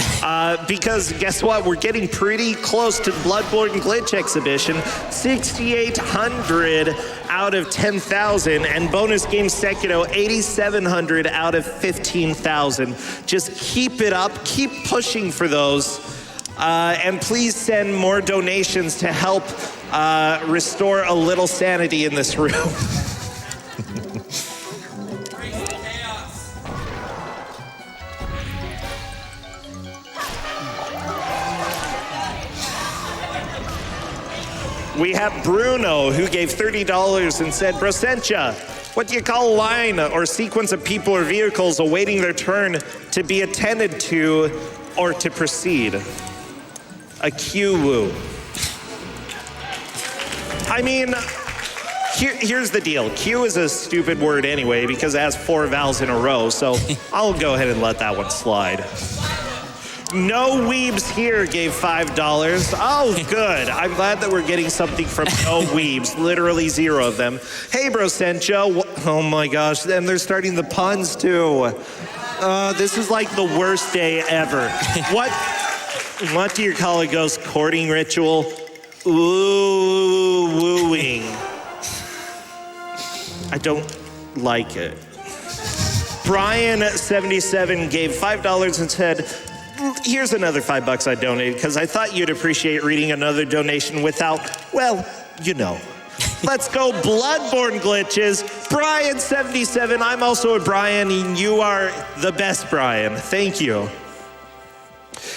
[SPEAKER 1] Because guess what? We're getting pretty close to the Bloodborne Glitch exhibition. 6,800 out of 10,000. And bonus game Sekiro, 8,700 out of 15,000. Just keep it up. Keep pushing for those. And please send more donations to help restore a little sanity in this room. We have Bruno, who gave $30 and said, Brosentia, what do you call a line or sequence of people or vehicles awaiting their turn to be attended to or to proceed? A queue. I mean, here's the deal. Queue is a stupid word anyway because it has 4 vowels in a row, so I'll go ahead and let that one slide. No Weebs here gave $5. Oh, good. I'm glad that we're getting something from No Weebs. Literally 0 of them. Hey, Brosentia. Oh my gosh, and they're starting the puns too. This is like the worst day ever. What do you call a ghost courting ritual? Ooh, wooing. I don't like it. Brian77 gave $5 and said, here's another $5 I donated because I thought you'd appreciate reading another donation without, well, you know. Let's go Bloodborne Glitches. Brian77, I'm also a Brian, and you are the best Brian. Thank you.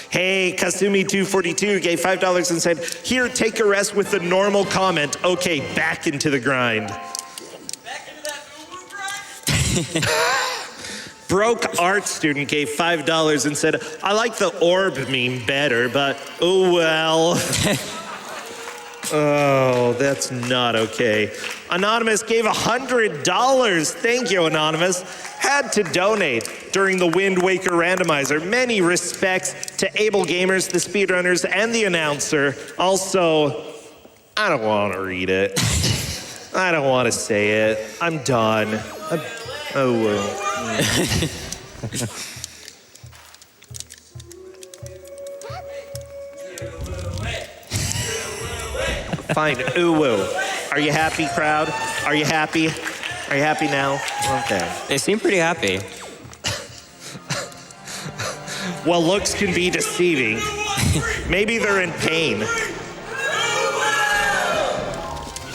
[SPEAKER 1] Hey, Kasumi242 gave $5 and said, here, take a rest with the normal comment. Okay, back into the grind.
[SPEAKER 4] Back into that grind?
[SPEAKER 1] Broke Art Student gave $5 and said, I like the orb meme better, but oh well. Oh, that's not okay. Anonymous gave $100. Thank you, Anonymous. Had to donate during the Wind Waker randomizer. Many respects to Able Gamers, the speedrunners, and the announcer. Also, I don't want to read it. I don't want to say it. I'm done. Oh, well. Fine. Ooh, woo. Are you happy, crowd? Are you happy? Are you happy now? Okay.
[SPEAKER 3] They seem pretty happy.
[SPEAKER 1] Well, looks can be deceiving. Maybe they're in pain.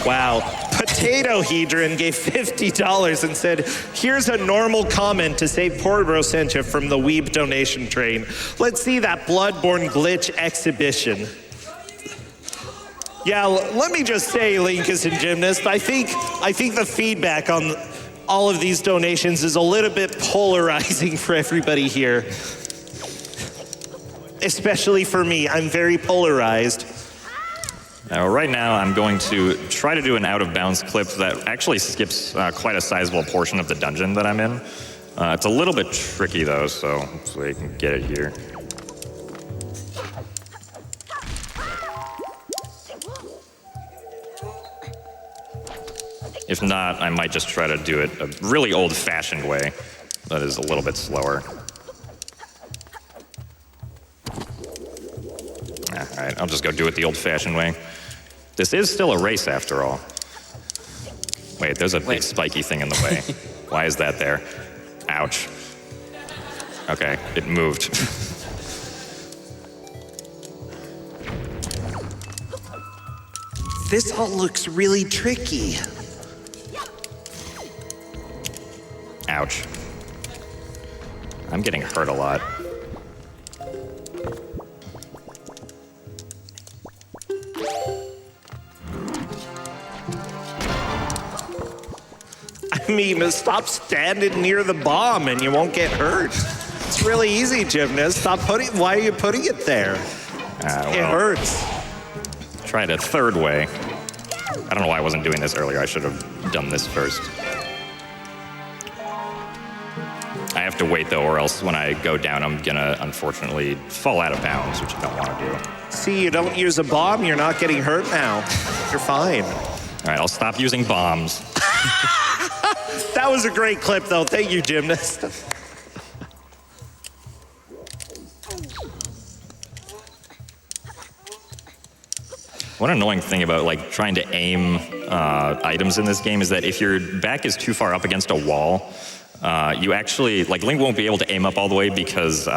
[SPEAKER 1] Wow. Potato Hedron gave $50 and said, here's a normal comment to save poor Brosentia from the Weeb donation train. Let's see that Bloodborne Glitch exhibition. Yeah, let me just say, Linkus and Gymnast, I think the feedback on all of these donations is a little bit polarizing for everybody here. Especially for me, I'm very polarized.
[SPEAKER 2] Now, right now, I'm going to try to do an out-of-bounds clip that actually skips quite a sizable portion of the dungeon that I'm in. It's a little bit tricky, though, so hopefully I can get it here. If not, I might just try to do it a really old-fashioned way that is a little bit slower. All right, I'll just go do it the old-fashioned way. This is still a race, after all. Wait, there's a big spiky thing in the way. Why is that there? Ouch. Okay, it moved.
[SPEAKER 1] This all looks really tricky.
[SPEAKER 2] Ouch. I'm getting hurt a lot.
[SPEAKER 1] I mean, stop standing near the bomb and you won't get hurt. It's really easy, Gymnast. Why are you putting it there? It hurts.
[SPEAKER 2] Try it a third way. I don't know why I wasn't doing this earlier. I should have done this first. I have to wait, though, or else when I go down, I'm gonna, unfortunately, fall out of bounds, which I don't want to do.
[SPEAKER 1] See, you don't use a bomb, you're not getting hurt now. You're fine.
[SPEAKER 2] All right, I'll stop using bombs.
[SPEAKER 1] That was a great clip, though. Thank you, Gymnast.
[SPEAKER 2] One annoying thing about like trying to aim items in this game is that if your back is too far up against a wall, you actually, like Link won't be able to aim up all the way because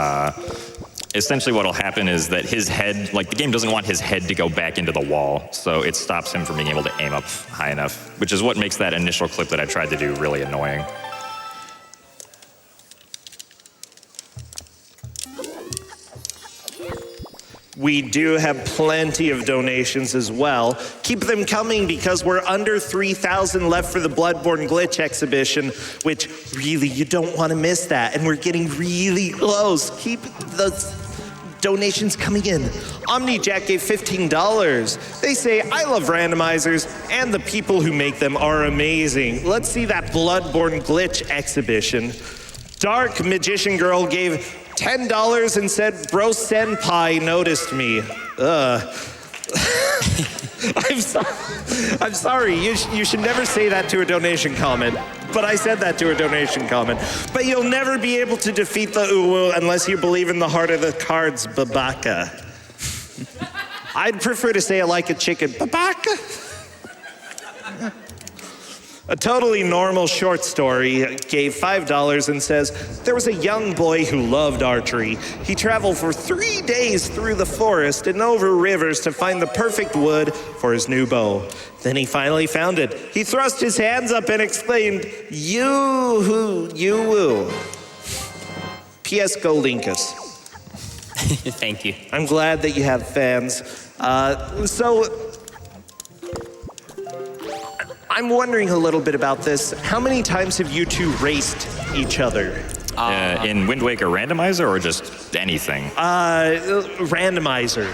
[SPEAKER 2] essentially what'll happen is that his head, like the game doesn't want his head to go back into the wall, so it stops him from being able to aim up high enough, which is what makes that initial clip that I tried to do really annoying.
[SPEAKER 1] We do have plenty of donations as well. Keep them coming because we're under 3,000 left for the Bloodborne Glitch exhibition, which really, you don't want to miss that. And we're getting really close. Keep the donations coming in. OmniJack gave $15. They say, I love randomizers and the people who make them are amazing. Let's see that Bloodborne Glitch exhibition. Dark Magician Girl gave $10 and said, Bro Senpai noticed me. I'm sorry. You should never say that to a donation comment. But I said that to a donation comment. But you'll never be able to defeat the Uwu unless you believe in the heart of the cards, Babaka. I'd prefer to say it like a chicken, Babaka. A totally normal short story gave $5 and says, there was a young boy who loved archery. He traveled for 3 days through the forest and over rivers to find the perfect wood for his new bow. Then he finally found it. He thrust his hands up and exclaimed, Yoo-hoo, you-woo. P.S. Go Linkus.
[SPEAKER 3] Thank you.
[SPEAKER 1] I'm glad that you have fans. I'm wondering a little bit about this. How many times have you two raced each other?
[SPEAKER 2] In Wind Waker Randomizer or just anything?
[SPEAKER 1] Randomizer.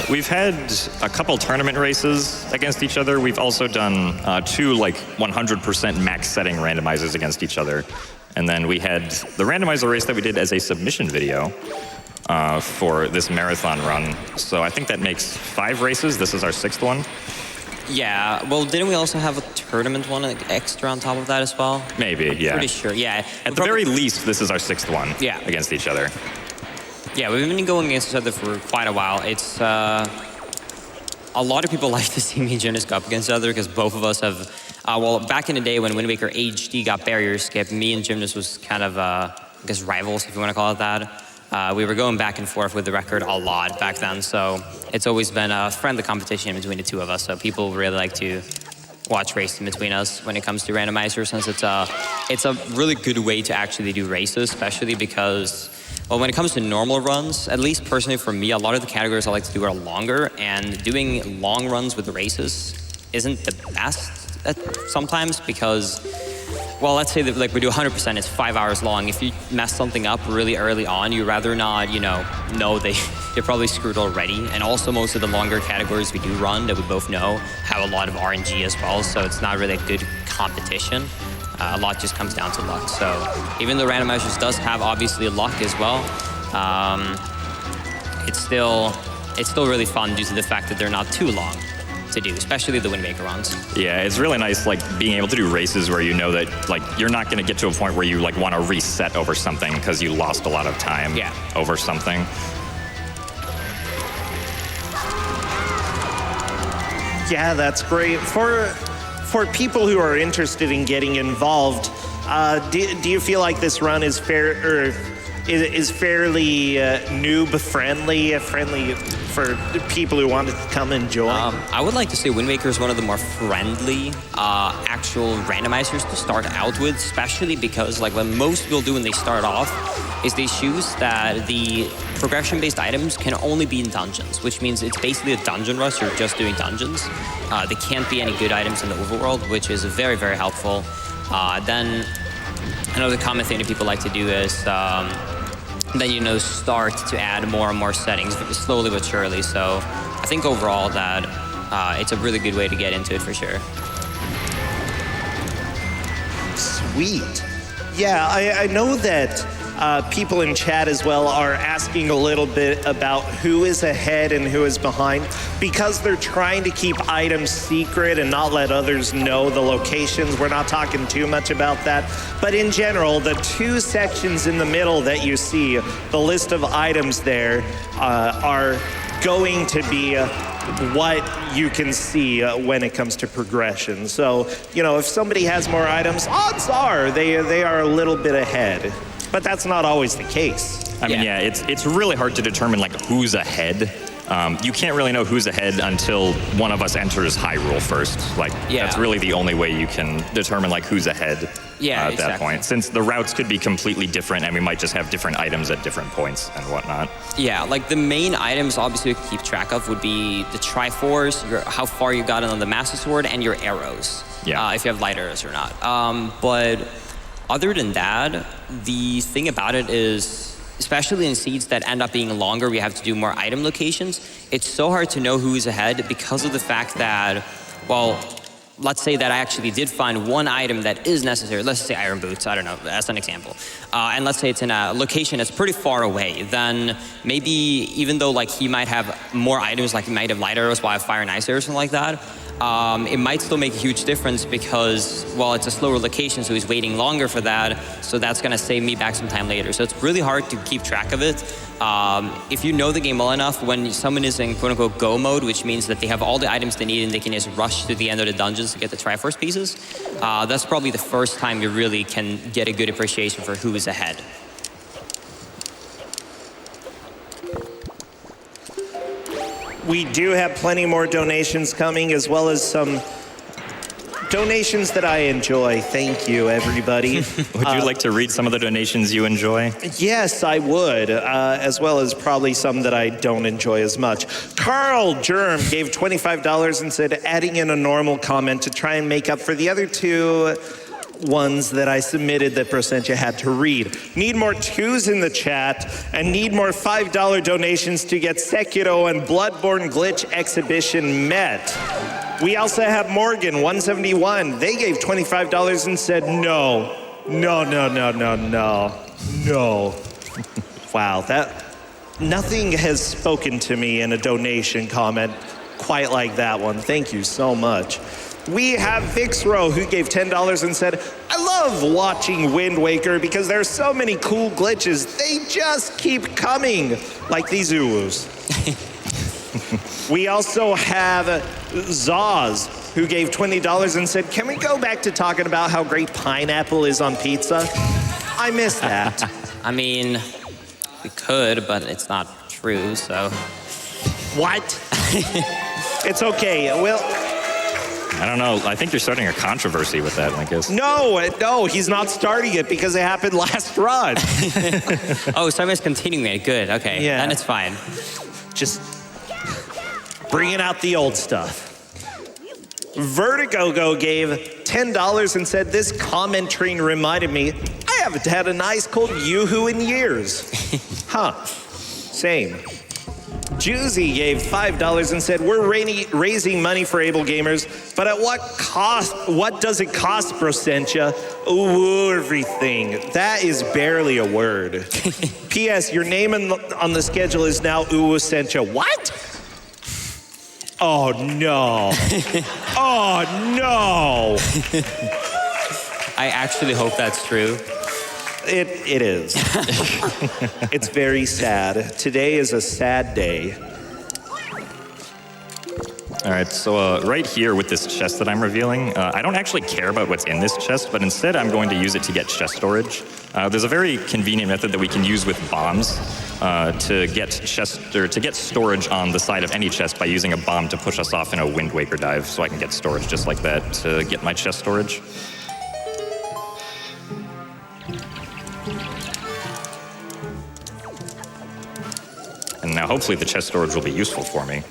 [SPEAKER 2] We've had a couple tournament races against each other. We've also done 2 like 100% max setting randomizers against each other. And then we had the randomizer race that we did as a submission video for this marathon run. So I think that makes 5 races. This is our 6th one.
[SPEAKER 3] Yeah, well, didn't we also have a tournament one extra on top of that as well?
[SPEAKER 2] Maybe, yeah.
[SPEAKER 3] Pretty sure, yeah.
[SPEAKER 2] At the very least, this is our 6th one against each other.
[SPEAKER 3] Yeah, we've been going against each other for quite a while. It's, a lot of people like to see me and Jonas go up against each other because both of us have, well, back in the day when Wind Waker HD got barrier skipped, me and Jonas was kind of, I guess, rivals, if you want to call it that. We were going back and forth with the record a lot back then, so it's always been a friendly competition between the two of us, so people really like to watch racing between us when it comes to randomizer, since it's a really good way to actually do races, especially because, well, when it comes to normal runs, at least personally for me, a lot of the categories I like to do are longer, and doing long runs with the races isn't the best sometimes because, well, let's say that like we do 100%, it's 5 hours long. If you mess something up really early on, you'd rather not, know that you're probably screwed already. And also most of the longer categories we do run that we both know have a lot of RNG as well, so it's not really a good competition. A lot just comes down to luck. So even though randomizers does have obviously luck as well, it's still really fun due to the fact that they're not too long. to do, especially the Wind Waker runs.
[SPEAKER 2] Yeah, it's really nice, like, being able to do races where you know that, like, you're not going to get to a point where you, like, want to reset over something because you lost a lot of time over something.
[SPEAKER 1] Yeah, that's great. For people who are interested in getting involved, do you feel like this run is fairly noob friendly for people who want to come and join?
[SPEAKER 3] I would like to say Wind Waker is one of the more friendly actual randomizers to start out with, especially because like what most people do when they start off is they choose that the progression-based items can only be in dungeons, which means it's basically a dungeon rush. You're just doing dungeons. There can't be any good items in the overworld, which is very, very helpful. Then another common thing that people like to do is then, you know, start to add more and more settings slowly but surely. So I think overall that it's a really good way to get into it for sure.
[SPEAKER 1] Sweet. Yeah, I know that people in chat as well are asking a little bit about who is ahead and who is behind because they're trying to keep items secret and not let others know the locations. We're not talking too much about that. But in general, the two sections in the middle that you see, the list of items there, are going to be what you can see when it comes to progression. So, you know, if somebody has more items, odds are they are a little bit ahead. But that's not always the case.
[SPEAKER 2] I mean, yeah, it's really hard to determine like who's ahead. You can't really know who's ahead until one of us enters Hyrule first. Like, that's really the only way you can determine like who's ahead at that point. Since the routes could be completely different and we might just have different items at different points and whatnot.
[SPEAKER 3] Yeah, like the main items obviously to keep track of would be the Triforce, how far you got on the Master Sword, and your arrows. Yeah. If you have light arrows or not. But other than that, the thing about it is, especially in seeds that end up being longer, we have to do more item locations. It's so hard to know who's ahead because of the fact that, well, let's say that I actually did find one item that is necessary. Let's say Iron Boots, I don't know, that's an example. And let's say it's in a location that's pretty far away, then maybe even though like he might have more items, like he might have light arrows while I have fire and ice arrows or something like that, it might still make a huge difference because, well, it's a slower location, so he's waiting longer for that, so that's going to save me back some time later. So it's really hard to keep track of it. If you know the game well enough, when someone is in quote-unquote go mode, which means that they have all the items they need and they can just rush to the end of the dungeons to get the Triforce pieces, that's probably the first time you really can get a good appreciation for who is ahead.
[SPEAKER 1] We do have plenty more donations coming, as well as some donations that I enjoy. Thank you, everybody.
[SPEAKER 2] Would you like to read some of the donations you enjoy?
[SPEAKER 1] Yes, I would, as well as probably some that I don't enjoy as much. Carl Germ gave $25 and said, adding in a normal comment to try and make up for the other two ones that I submitted that Procentia had to read. Need more twos in the chat and need more $5 donations to get Sekiro and Bloodborne Glitch exhibition met. We also have Morgan 171. They gave $25 and said no. Wow, that nothing has spoken to me in a donation comment quite like that one. Thank you so much. We have Vixro, who gave $10 and said, I love watching Wind Waker because there's so many cool glitches. They just keep coming, like these uwus. We also have Zaz, who gave $20 and said, can we go back to talking about how great pineapple is on pizza? I miss that.
[SPEAKER 3] I mean, we could, but it's not true, so.
[SPEAKER 1] What? It's okay. Well,
[SPEAKER 2] I don't know. I think you're starting a controversy with that, Linkus.
[SPEAKER 1] No, he's not starting it because it happened last run.
[SPEAKER 3] Oh, Simon's continuing it. Good. Okay.
[SPEAKER 1] Yeah.
[SPEAKER 3] Then it's fine.
[SPEAKER 1] Just bringing out the old stuff. Vertigo gave $10 and said, this comment train reminded me, I haven't had a nice cold yoo-hoo in years. Huh. Same. Juicy gave $5 and said, we're raising money for able gamers, but at what cost? What does it cost, Procentia? Ooh, everything. That is barely a word. P.S. Your name on the schedule is now UWUssentia. What? Oh, no. Oh, no.
[SPEAKER 3] I actually hope that's true.
[SPEAKER 1] It is. It's very sad. Today is a sad day.
[SPEAKER 2] All right, so right here with this chest that I'm revealing, I don't actually care about what's in this chest, but instead I'm going to use it to get chest storage. There's a very convenient method that we can use with bombs to get storage on the side of any chest by using a bomb to push us off in a Wind Waker dive, so I can get storage just like that to get my chest storage. And now hopefully the chest storage will be useful for me.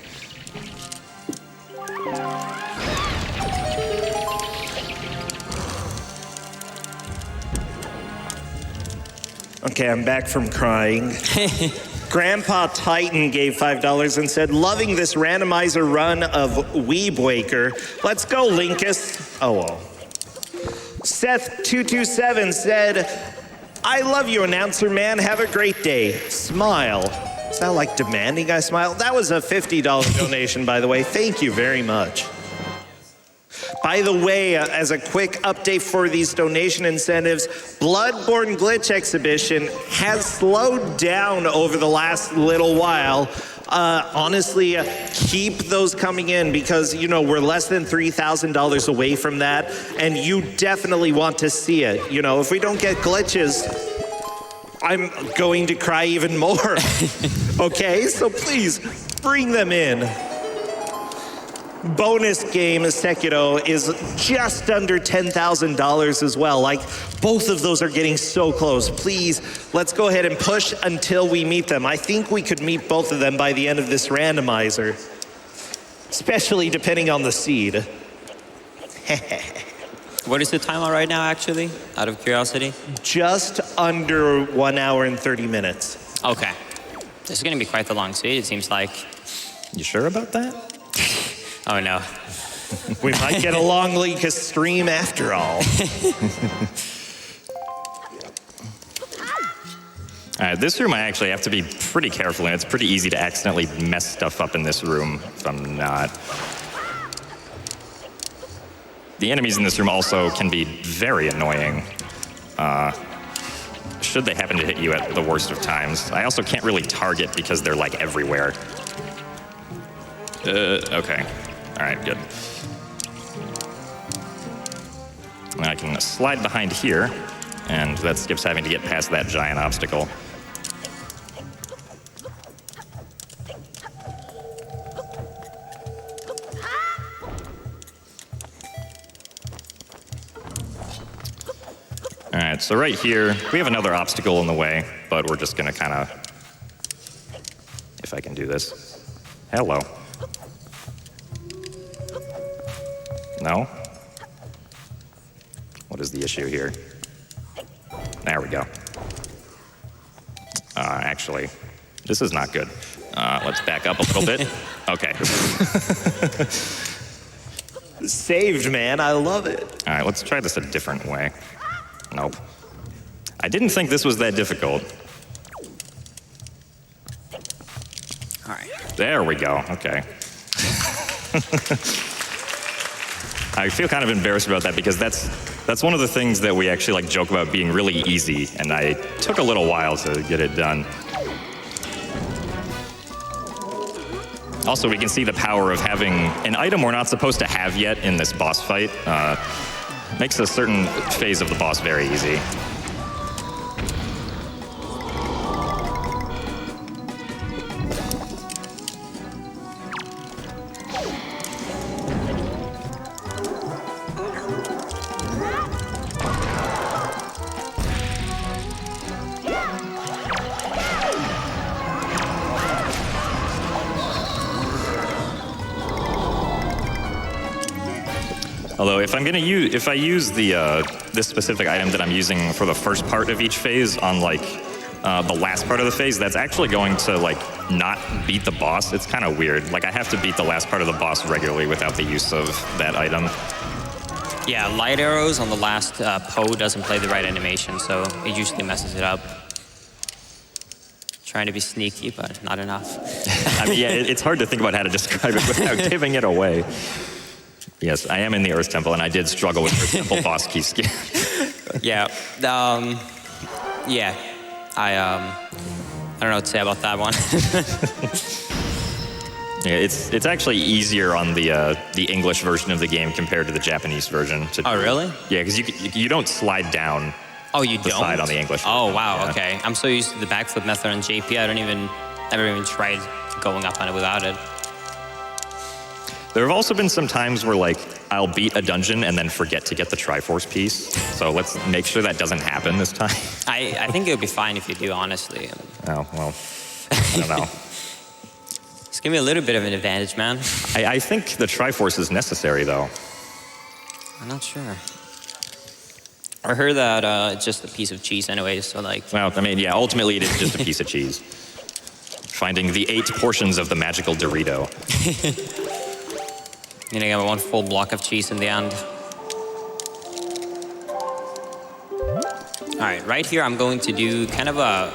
[SPEAKER 1] Okay, I'm back from crying. Grandpa Titan gave $5 and said, loving this randomizer run of Wind Waker. Let's go, Linkus. Oh, well. Seth227 said, I love you, announcer man. Have a great day. Smile. Is that like demanding I smile? That was a $50 donation, by the way. Thank you very much. By the way, as a quick update for these donation incentives, Bloodborne Glitch Exhibition has slowed down over the last little while. Honestly, keep those coming in because, you know, we're less than $3,000 away from that, and you definitely want to see it. You know, if we don't get glitches, I'm going to cry even more. Okay, so please bring them in. Bonus game Sekiro is just under $10,000 as well. Like, both of those are getting so close. Please, let's go ahead and push until we meet them. I think we could meet both of them by the end of this randomizer, especially depending on the seed.
[SPEAKER 3] What is the timer right now, actually, out of curiosity?
[SPEAKER 1] Just under 1 hour and 30 minutes.
[SPEAKER 3] Okay. This is going to be quite the long seed, it seems like.
[SPEAKER 2] You sure about that?
[SPEAKER 3] Oh, no.
[SPEAKER 1] We might get a long Linkus stream after all.
[SPEAKER 2] All right, this room I actually have to be pretty careful in. It's pretty easy to accidentally mess stuff up in this room if I'm not. The enemies in this room also can be very annoying. Should they happen to hit you at the worst of times. I also can't really target because they're like everywhere. Okay. All right, good. And I can slide behind here, and that skips having to get past that giant obstacle. All right, so right here, we have another obstacle in the way, but we're just gonna kind of, if I can do this. Hello. No? What is the issue here? There we go. Actually, this is not good. Let's back up a little bit. Okay.
[SPEAKER 1] Saved, man. I love it.
[SPEAKER 2] All right, let's try this a different way. Nope. I didn't think this was that difficult.
[SPEAKER 3] All right.
[SPEAKER 2] There we go. Okay. I feel kind of embarrassed about that because that's one of the things that we actually like joke about being really easy, and I took a little while to get it done. Also, we can see the power of having an item we're not supposed to have yet in this boss fight. Makes a certain phase of the boss very easy. Although if I use this specific item that I'm using for the first part of each phase on like the last part of the phase, that's actually going to like not beat the boss. It's kind of weird. Like I have to beat the last part of the boss regularly without the use of that item.
[SPEAKER 3] Yeah, light arrows on the last Poe doesn't play the right animation, so it usually messes it up. Trying to be sneaky, but not enough.
[SPEAKER 2] I mean, yeah, it's hard to think about how to describe it without giving it away. Yes, I am in the Earth Temple, and I did struggle with Earth Temple boss key scan.
[SPEAKER 3] Yeah. Yeah. I don't know what to say about that one.
[SPEAKER 2] Yeah, it's actually easier on the English version of the game compared to the Japanese version.
[SPEAKER 3] Oh, really?
[SPEAKER 2] Yeah, because you don't slide down.
[SPEAKER 3] Oh, you
[SPEAKER 2] the
[SPEAKER 3] don't?
[SPEAKER 2] slide on the English.
[SPEAKER 3] Oh, wow.
[SPEAKER 2] Yeah.
[SPEAKER 3] Okay. I'm so used to the backflip method on JP. I never even tried going up on it without it.
[SPEAKER 2] There have also been some times where, like, I'll beat a dungeon and then forget to get the Triforce piece. So let's make sure that doesn't happen this time.
[SPEAKER 3] I think it would be fine if you do, honestly.
[SPEAKER 2] Oh, well, I don't know.
[SPEAKER 3] Just give me a little bit of an advantage, man.
[SPEAKER 2] I think the Triforce is necessary, though.
[SPEAKER 3] I'm not sure. I heard that it's just a piece of cheese anyway, so like...
[SPEAKER 2] Well, I mean, yeah, ultimately it is just a piece of cheese. Finding the 8 portions of the magical Dorito.
[SPEAKER 3] You know, I got one full block of cheese in the end. All right here I'm going to do kind of a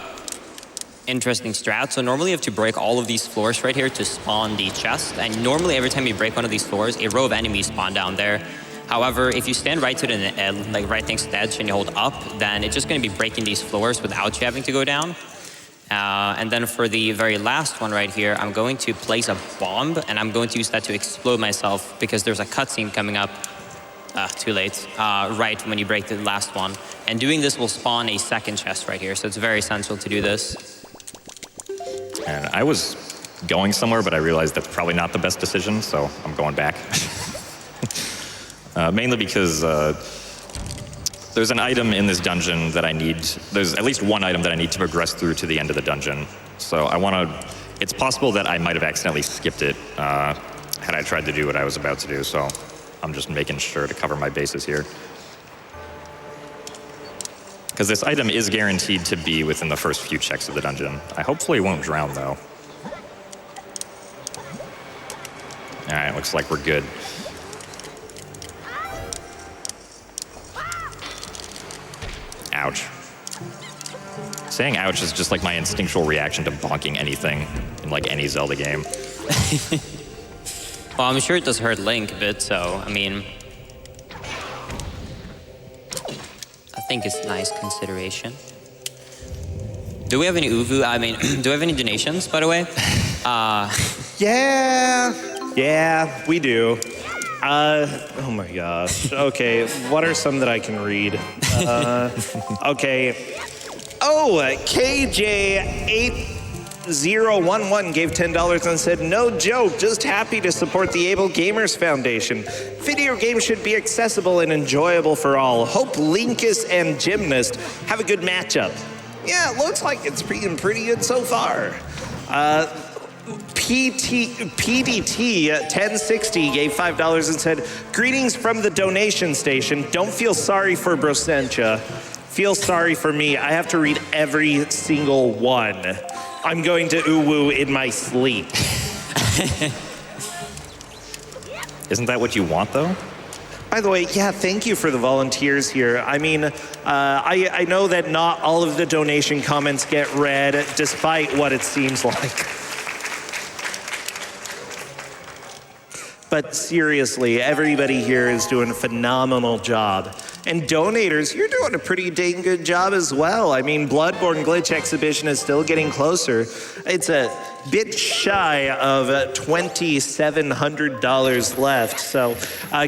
[SPEAKER 3] interesting strat. So normally you have to break all of these floors right here to spawn the chest. And normally every time you break one of these floors, a row of enemies spawn down there. However, if you stand right to the like right next to the edge and you hold up, then it's just going to be breaking these floors without you having to go down. And then for the very last one right here, I'm going to place a bomb, and I'm going to use that to explode myself because there's a cutscene coming up. Too late. Right when you break the last one. And doing this will spawn a second chest right here, so it's very essential to do this.
[SPEAKER 2] And I was going somewhere, but I realized that's probably not the best decision, so I'm going back. Mainly because there's an item in this dungeon that I need. There's at least one item that I need to progress through to the end of the dungeon. So I want to... It's possible that I might have accidentally skipped it had I tried to do what I was about to do, so I'm just making sure to cover my bases here. Because this item is guaranteed to be within the first few checks of the dungeon. I hopefully won't drown, though. All right, looks like we're good. Ouch. Saying ouch is just like my instinctual reaction to bonking anything in like any Zelda game.
[SPEAKER 3] Well, I'm sure it does hurt Link a bit, so, I mean... I think it's a nice consideration. Do we have any UWU? I mean, do we have any donations, by the way?
[SPEAKER 1] Yeah, we do. Oh my gosh. Okay, what are some that I can read? Okay. Oh, KJ8011 gave $10 and said, "No joke, just happy to support the Able Gamers Foundation. Video games should be accessible and enjoyable for all. Hope Linkus and Gymnast have a good matchup." Yeah, it looks like it's pretty good so far. PDT1060 gave $5 and said, "Greetings from the donation station. Don't feel sorry for Brosentia. Feel sorry for me. I have to read every single one. I'm going to UWU in my sleep."
[SPEAKER 2] Isn't that what you want, though?
[SPEAKER 1] By the way, yeah, thank you for the volunteers here. I mean, I know that not all of the donation comments get read, despite what it seems like. But seriously, everybody here is doing a phenomenal job. And donators, you're doing a pretty dang good job as well. I mean, Bloodborne Glitch Exhibition is still getting closer. It's a bit shy of $2,700 left. So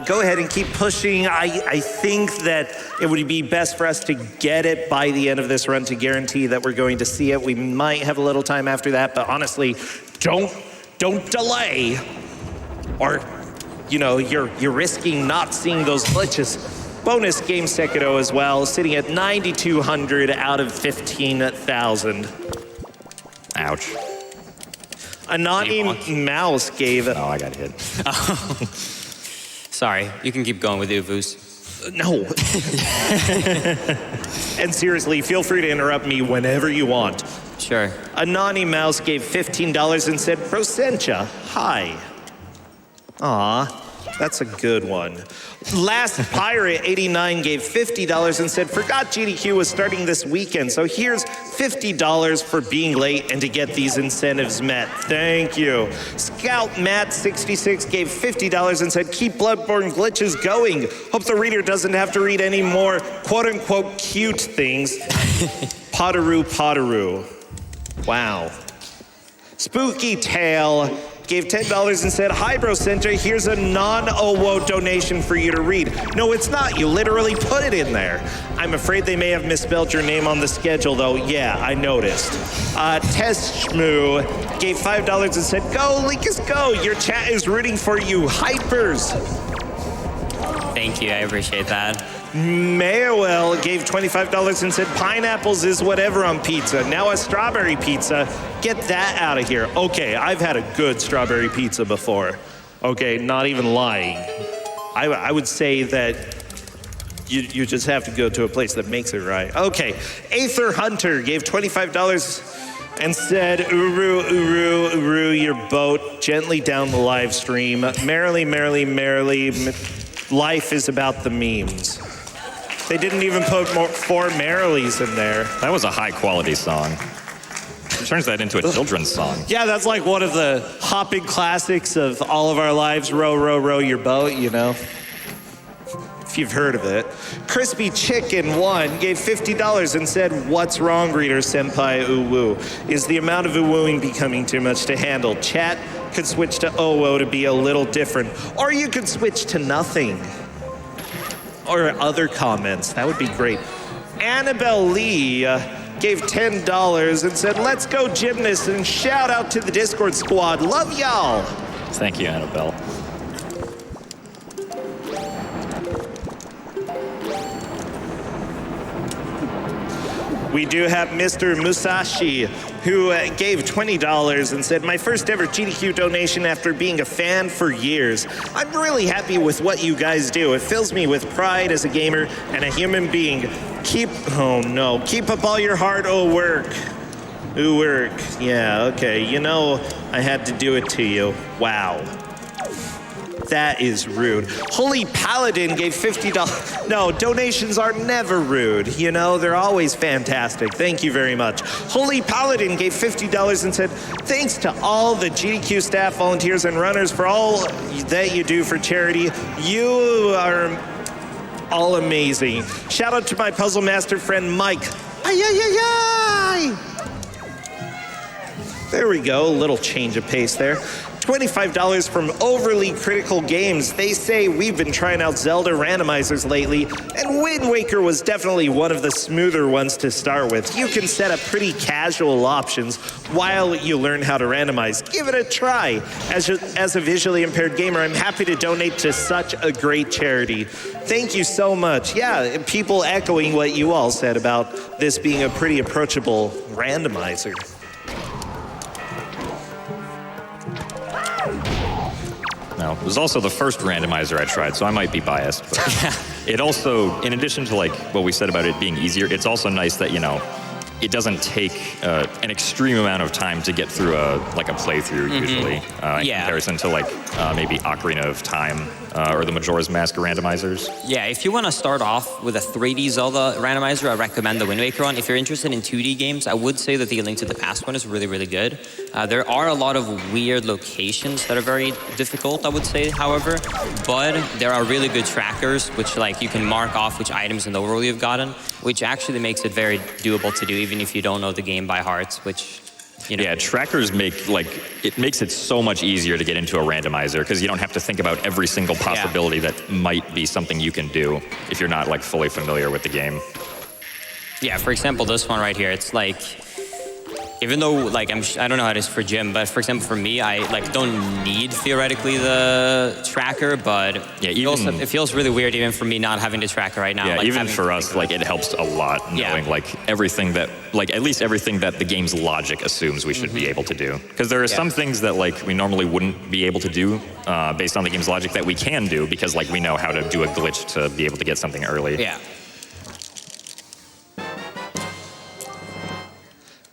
[SPEAKER 1] go ahead and keep pushing. I think that it would be best for us to get it by the end of this run to guarantee that we're going to see it. We might have a little time after that, but honestly, don't delay. Or, you know, you're risking not seeing those glitches. Bonus game Sekiro as well, sitting at 9,200 out of 15,000.
[SPEAKER 2] Ouch.
[SPEAKER 1] Anani Mouse gave...
[SPEAKER 2] Oh, I got hit.
[SPEAKER 3] Oh. Sorry, you can keep going with UWUs.
[SPEAKER 1] No. And seriously, feel free to interrupt me whenever you want.
[SPEAKER 3] Sure.
[SPEAKER 1] Anani Mouse gave $15 and said, "Brosentia, hi." Aw. That's a good one. Last Pirate 89 gave $50 and said, forgot GDQ was starting this weekend, so here's $50 for being late and to get these incentives met. Thank you. Scout Matt 66 gave $50 and said, keep Bloodborne glitches going. Hope the reader doesn't have to read any more quote-unquote cute things. Potteroo. Wow. Spooky Tale gave $10 and said, hi, UWUssentia, here's a non-OWO donation for you to read. No, it's not. You literally put it in there. I'm afraid they may have misspelled your name on the schedule, though. Yeah, I noticed. Test Shmoo gave $5 and said, go, Linkus, go. Your chat is rooting for you. Hypers.
[SPEAKER 3] Thank you, I appreciate that.
[SPEAKER 1] Mayowell gave $25 and said, pineapples is whatever on pizza. Now a strawberry pizza. Get that out of here. Okay, I've had a good strawberry pizza before. Okay, not even lying. I would say that you just have to go to a place that makes it right. Okay, Aether Hunter gave $25 and said, Uru, your boat gently down the live stream. Merrily, life is about the memes. They didn't even put four Merrilies in there.
[SPEAKER 2] That was a high-quality song. It turns that into a children's song.
[SPEAKER 1] Yeah, that's like one of the hopping classics of all of our lives. Row your boat, you know. If you've heard of it. Crispy Chicken 1 gave $50 and said, what's wrong, Reader Senpai Uwu? Is the amount of uwooing becoming too much to handle? Chat could switch to OWO to be a little different. Or you could switch to nothing. Or other comments. That would be great. Annabelle Lee gave $10 and said, let's go gymnast, and shout out to the Discord squad. Love y'all.
[SPEAKER 2] Thank you, Annabelle.
[SPEAKER 1] We do have Mr. Musashi, who gave $20 and said, my first ever GDQ donation after being a fan for years. I'm really happy with what you guys do. It fills me with pride as a gamer and a human being. Keep up all your hard work. Yeah, okay, you know, I had to do it to you. Wow. That is rude. Holy Paladin gave $50. No, donations are never rude. You know, they're always fantastic. Thank you very much. Holy Paladin gave $50 and said, thanks to all the GDQ staff, volunteers, and runners for all that you do for charity. You are all amazing. Shout out to my puzzle master friend, Mike. Ay. There we go, a little change of pace there. $25 from Overly Critical Games. They say we've been trying out Zelda randomizers lately, and Wind Waker was definitely one of the smoother ones to start with. You can set up pretty casual options while you learn how to randomize. Give it a try. As a visually impaired gamer, I'm happy to donate to such a great charity. Thank you so much. Yeah, people echoing what you all said about this being a pretty approachable randomizer.
[SPEAKER 2] No, it was also the first randomizer I tried, so I might be biased. But it also, in addition to like what we said about it being easier, it's also nice that, you know, it doesn't take an extreme amount of time to get through a playthrough usually, in comparison to like maybe Ocarina of Time or the Majora's Mask randomizers.
[SPEAKER 3] Yeah, if you want to start off with a 3D Zelda randomizer, I recommend the Wind Waker one. If you're interested in 2D games, I would say that the Link to the Past one is really, really good. There are a lot of weird locations that are very difficult, I would say, however, but there are really good trackers, which like you can mark off which items in the world you've gotten, which actually makes it very doable to do, even if you don't know the game by heart, which, you know.
[SPEAKER 2] Yeah, trackers makes it so much easier to get into a randomizer because you don't have to think about every single possibility that might be something you can do if you're not like fully familiar with the game.
[SPEAKER 3] Yeah, for example, this one right here, it's like, even though like I don't know how it is for Jim, but for example for me, I like don't need theoretically the tracker, but yeah, it feels really weird even for me not having the tracker right now.
[SPEAKER 2] Yeah,
[SPEAKER 3] like,
[SPEAKER 2] even for us, like it helps a lot knowing like everything that at least everything that the game's logic assumes we should be able to do. Because there are some things that like we normally wouldn't be able to do based on the game's logic that we can do because like we know how to do a glitch to be able to get something early.
[SPEAKER 3] Yeah.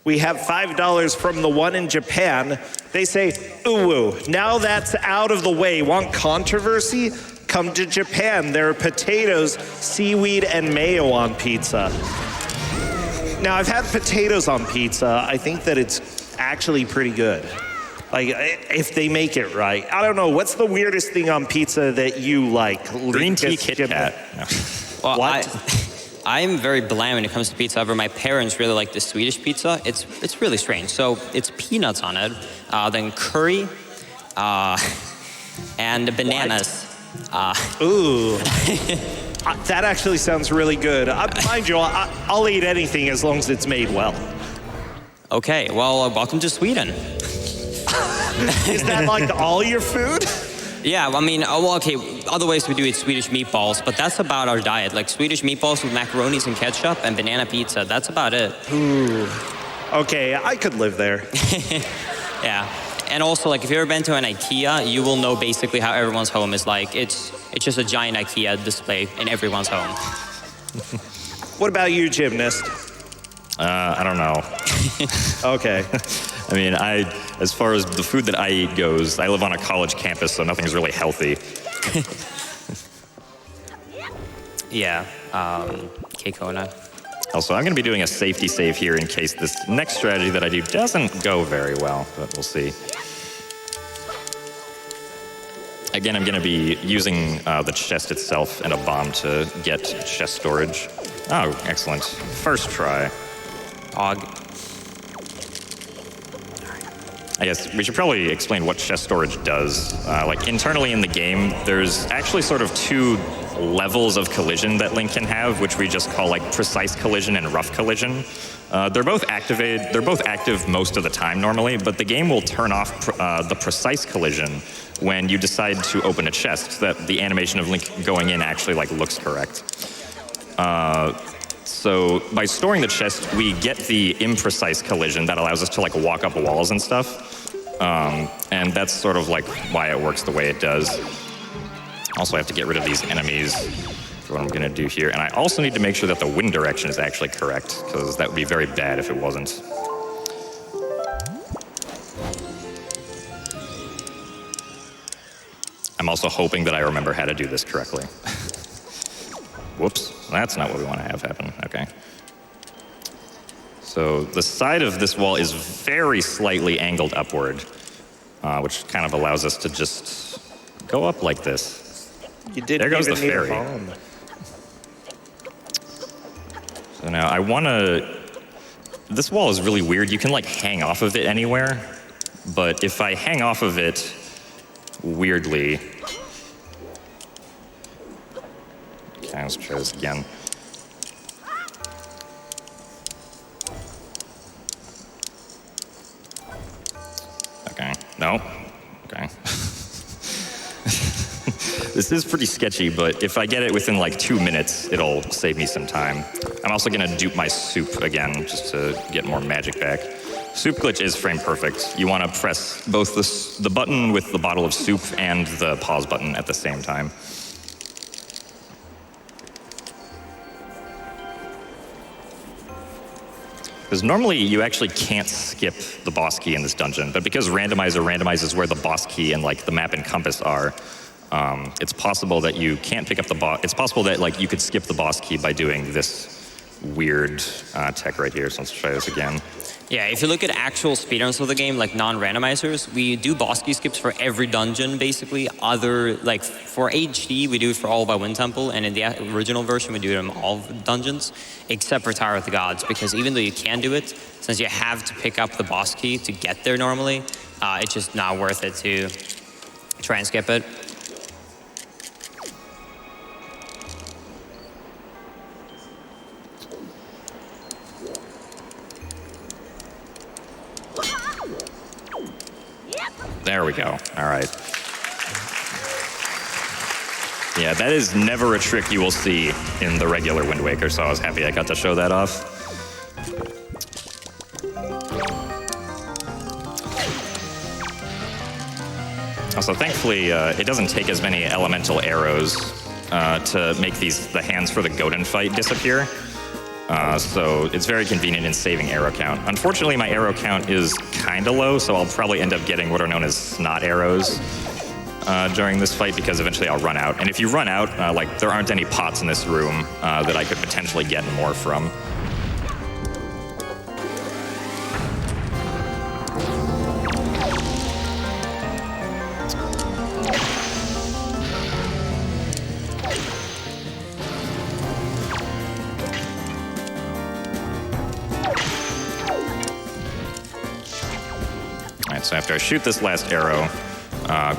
[SPEAKER 1] We have $5 from the one in Japan. They say, ooh, now that's out of the way. Want controversy? Come to Japan. There are potatoes, seaweed, and mayo on pizza. Now, I've had potatoes on pizza. I think that it's actually pretty good. Like, if they make it right. I don't know, what's the weirdest thing on pizza that you like?
[SPEAKER 2] Green tea Kit Kat. No.
[SPEAKER 3] Well,
[SPEAKER 1] What?
[SPEAKER 3] I'm very bland when it comes to pizza. However, my parents really like the Swedish pizza. It's really strange. So it's peanuts on it, then curry, and bananas.
[SPEAKER 1] Ooh. That actually sounds really good. Mind you, I'll eat anything as long as it's made well.
[SPEAKER 3] Okay, well, welcome to Sweden.
[SPEAKER 1] Is that like all your food?
[SPEAKER 3] Yeah, I mean, well, okay, other ways we do it, Swedish meatballs, but that's about our diet. Like Swedish meatballs with macaronis and ketchup and banana pizza, that's about it.
[SPEAKER 1] Ooh. Okay, I could live there.
[SPEAKER 3] Yeah. And also, like, if you've ever been to an IKEA, you will know basically how everyone's home is like. It's just a giant IKEA display in everyone's home.
[SPEAKER 1] What about you, gymnast?
[SPEAKER 2] I don't know.
[SPEAKER 1] Okay.
[SPEAKER 2] I mean, as far as the food that I eat goes, I live on a college campus, so nothing's really healthy.
[SPEAKER 3] Yeah, K-Kona.
[SPEAKER 2] Also, I'm going to be doing a safety save here in case this next strategy that I do doesn't go very well, but we'll see. Again, I'm going to be using the chest itself and a bomb to get chest storage. Oh, excellent. First try.
[SPEAKER 3] Og.
[SPEAKER 2] I guess we should probably explain what chest storage does. Like internally in the game, there's actually sort of two levels of collision that Link can have, which we just call like precise collision and rough collision. They're both active most of the time normally, but the game will turn off the precise collision when you decide to open a chest, so that the animation of Link going in actually like looks correct. So by storing the chest, we get the imprecise collision that allows us to like walk up walls and stuff. And that's sort of like why it works the way it does. Also, I have to get rid of these enemies. That's what I'm gonna do here. And I also need to make sure that the wind direction is actually correct, because that would be very bad if it wasn't. I'm also hoping that I remember how to do this correctly. Whoops, that's not what we want to have happen. Okay. So the side of this wall is very slightly angled upward, which kind of allows us to just go up like this.
[SPEAKER 1] You didn't
[SPEAKER 2] There goes
[SPEAKER 1] even
[SPEAKER 2] the
[SPEAKER 1] need a
[SPEAKER 2] ferry.
[SPEAKER 1] bomb.
[SPEAKER 2] So now I want to... This wall is really weird. You can like hang off of it anywhere, but if I hang off of it weirdly... Okay, let's try this again. Okay, no. Okay. This is pretty sketchy, but if I get it within like 2 minutes, it'll save me some time. I'm also gonna dupe my soup again, just to get more magic back. Soup glitch is frame perfect. You wanna press both the button with the bottle of soup and the pause button at the same time. Because normally you actually can't skip the boss key in this dungeon, but because Randomizer randomizes where the boss key and like the map and compass are, it's possible that you can't pick up the boss. It's possible that like you could skip the boss key by doing this weird tech right here. So let's try this again.
[SPEAKER 3] Yeah, if you look at actual speedruns of the game, like non-randomizers, we do boss key skips for every dungeon, basically. Like for HD, we do it for all by Wind Temple, and in the original version, we do it in all dungeons, except for Tower of the Gods, because even though you can do it, since you have to pick up the boss key to get there normally, it's just not worth it to try and skip it.
[SPEAKER 2] There we go. All right. Yeah, that is never a trick you will see in the regular Wind Waker, so I was happy I got to show that off. Also, thankfully, it doesn't take as many elemental arrows to make the hands for the Godin fight disappear. So it's very convenient in saving arrow count. Unfortunately, my arrow count is kind of low, so I'll probably end up getting what are known as snot arrows during this fight, because eventually I'll run out. And if you run out, like, there aren't any pots in this room that I could potentially get more from. So after I shoot this last arrow,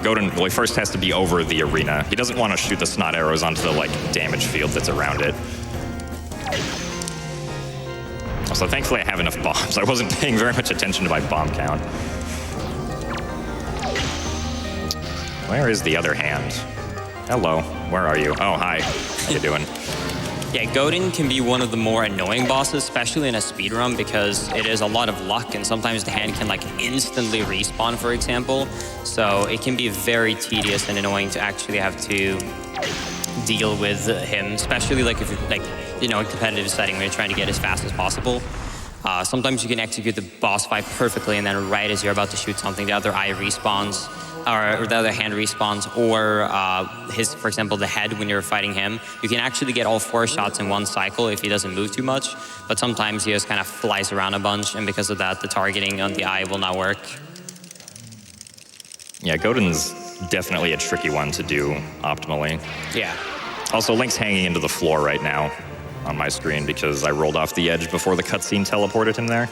[SPEAKER 2] Godin, well, he first has to be over the arena. He doesn't want to shoot the snot arrows onto the, like, damage field that's around it. So thankfully I have enough bombs. I wasn't paying very much attention to my bomb count. Where is the other hand? Hello, where are you? Oh, hi. How you doing?
[SPEAKER 3] Yeah, Godin can be one of the more annoying bosses, especially in a speedrun, because it is a lot of luck, and sometimes the hand can like instantly respawn, for example. So it can be very tedious and annoying to actually have to deal with him, especially like if you're like, you know, in competitive setting when you're trying to get as fast as possible. Sometimes you can execute the boss fight perfectly, and then right as you're about to shoot something, the other eye respawns, or the other hand respawns, or his, for example, the head when you're fighting him. You can actually get all 4 shots in one cycle if he doesn't move too much, but sometimes he just kind of flies around a bunch, and because of that, the targeting on the eye will not work.
[SPEAKER 2] Yeah, Godin's definitely a tricky one to do optimally.
[SPEAKER 3] Yeah.
[SPEAKER 2] Also, Link's hanging into the floor right now on my screen because I rolled off the edge before the cutscene teleported him there.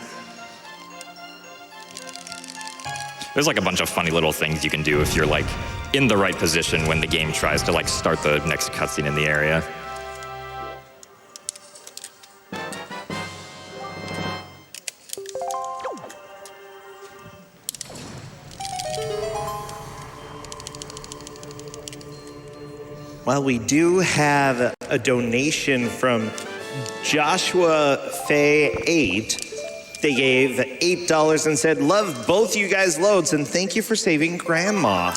[SPEAKER 2] There's like a bunch of funny little things you can do if you're like in the right position when the game tries to like start the next cutscene in the area.
[SPEAKER 1] Well, we do have a donation from Joshua Fay 8. They gave $8 and said, "Love both you guys loads, and thank you for saving Grandma."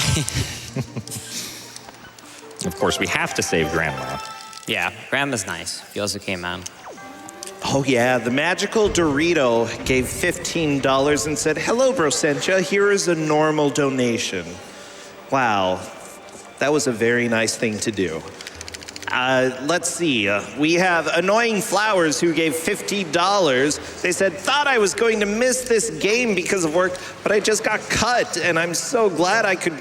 [SPEAKER 2] Of course, we have to save Grandma.
[SPEAKER 3] Yeah, Grandma's nice. Feels okay, man.
[SPEAKER 1] Oh yeah, the Magical Dorito gave $15 and said, "Hello, Brosentia, here is a normal donation." Wow, that was a very nice thing to do. Let's see, we have Annoying Flowers who gave $50. They said, "Thought I was going to miss this game because of work, but I just got cut, and I'm so glad I could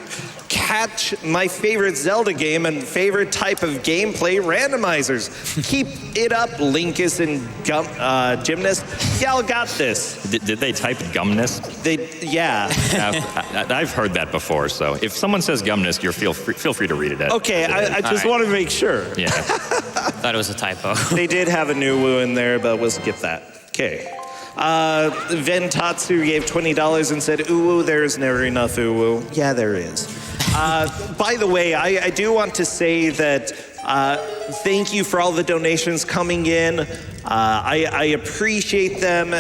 [SPEAKER 1] catch my favorite Zelda game and favorite type of gameplay, randomizers. Keep it up, Linkus and Gymnast. Y'all got this."
[SPEAKER 2] Did they type gymnast?
[SPEAKER 1] Yeah.
[SPEAKER 2] I've heard that before, so if someone says gymnast, feel free to read it.
[SPEAKER 1] Okay, I just want to make sure.
[SPEAKER 2] Yeah.
[SPEAKER 3] Thought it was a typo.
[SPEAKER 1] They did have a new woo in there, but we'll skip that. Okay. Ventatsu gave $20 and said, "Uwu, there's never enough uwu." Yeah, there is. By the way, I do want to say that thank you for all the donations coming in. I appreciate them.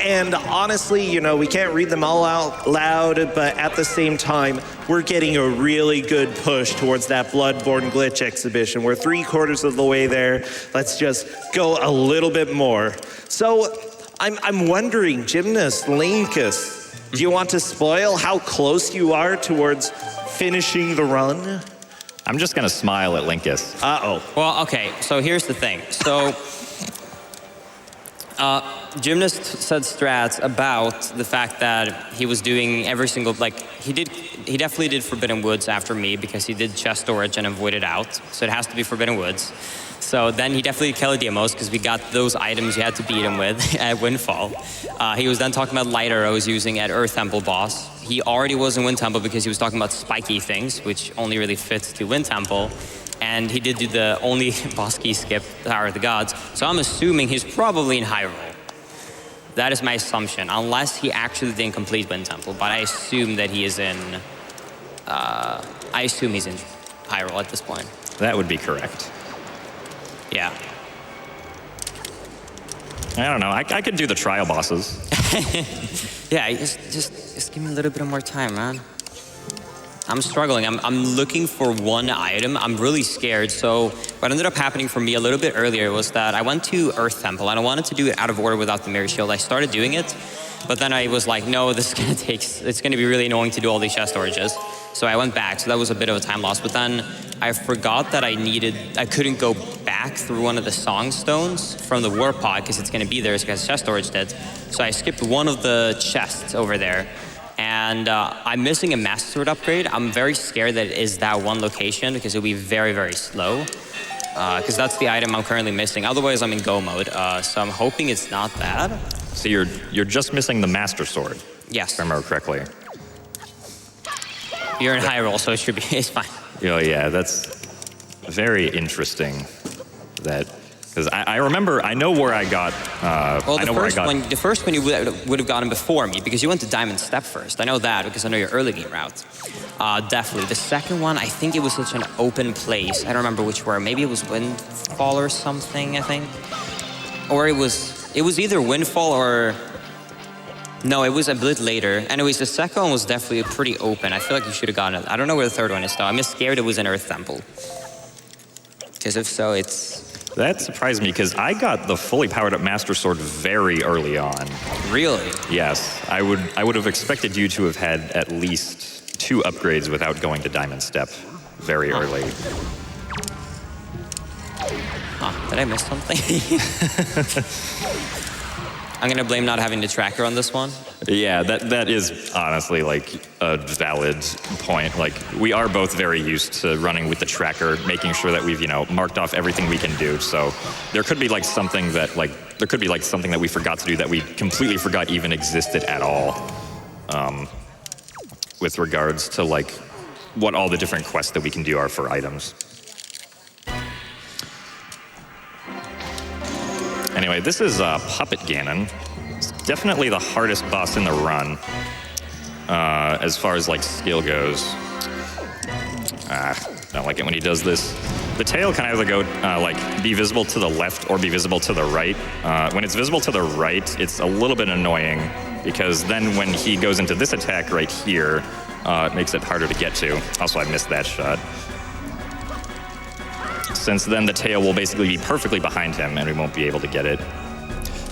[SPEAKER 1] And honestly, you know, we can't read them all out loud, but at the same time, we're getting a really good push towards that Bloodborne Glitch exhibition. We're 3/4 of the way there. Let's just go a little bit more. So I'm wondering, Gymnast, Linkus, do you want to spoil how close you are towards finishing the run?
[SPEAKER 2] I'm just gonna smile at Linkus.
[SPEAKER 1] Uh-oh.
[SPEAKER 3] Well, okay, so here's the thing. So, Gymnast said strats about the fact that he was doing every single, like, he definitely did Forbidden Woods after me because he did chest storage and avoided out, so it has to be Forbidden Woods. So then he definitely did Keladiemos because we got those items you had to beat him with at Windfall. He was then talking about light arrows using at Earth Temple boss. He already was in Wind Temple because he was talking about spiky things, which only really fits to Wind Temple. And he did do the only boss key skip, Tower of the Gods. So I'm assuming he's probably in Hyrule. That is my assumption, unless he actually didn't complete Wind Temple. But I assume that he is in, I assume he's in Hyrule at this point.
[SPEAKER 2] That would be correct.
[SPEAKER 3] Yeah.
[SPEAKER 2] I don't know. I could do the trial bosses.
[SPEAKER 3] Yeah, just give me a little bit more time, man. I'm struggling. I'm looking for one item. I'm really scared. So what ended up happening for me a little bit earlier was that I went to Earth Temple, and I wanted to do it out of order without the mirror shield. I started doing it, but then I was like, no, this is gonna it's gonna be really annoying to do all these chest storages. So I went back, so that was a bit of a time loss. But then I forgot that I couldn't go back through one of the song stones from the warp pod because it's gonna be there because chest storage did. So I skipped one of the chests over there. And I'm missing a Master Sword upgrade. I'm very scared that it is that one location because it'll be very, very slow. Because that's the item I'm currently missing. Otherwise, I'm in go mode. So I'm hoping it's not that.
[SPEAKER 2] So you're just missing the Master Sword.
[SPEAKER 3] Yes.
[SPEAKER 2] If I remember correctly.
[SPEAKER 3] You're in high roll, so it's fine.
[SPEAKER 2] Oh yeah, that's very interesting. Because I remember, I know where I got.
[SPEAKER 3] Well, the first one you would have gotten before me because you went to Diamond Step first. I know that because I know your early game route. Definitely. The second one, I think it was such an open place. I don't remember which were. Maybe it was Windfall or something, I think. Or it was either Windfall or... No, it was a bit later. Anyways, the second one was definitely pretty open. I feel like you should have gotten it. I don't know where the third one is, though. I'm just scared it was in Earth Temple. Because if so, it's...
[SPEAKER 2] That surprised me, because I got the fully powered up Master Sword very early on.
[SPEAKER 3] Really?
[SPEAKER 2] Yes. I would have expected you to have had at least 2 upgrades without going to Diamond Step very early.
[SPEAKER 3] Huh, did I miss something? I'm gonna blame not having the tracker on this one.
[SPEAKER 2] Yeah, that is honestly like a valid point. Like, we are both very used to running with the tracker, making sure that we've, marked off everything we can do. So there could be like something that we forgot to do that we completely forgot even existed at all. With regards to like what all the different quests that we can do are for items. Anyway, this is Puppet Ganon. It's definitely the hardest boss in the run, as far as like skill goes. I don't like it when he does this. The tail can either go be visible to the left or be visible to the right. When it's visible to the right, it's a little bit annoying because then when he goes into this attack right here, it makes it harder to get to. Also, I missed that shot. Since then the tail will basically be perfectly behind him and we won't be able to get it.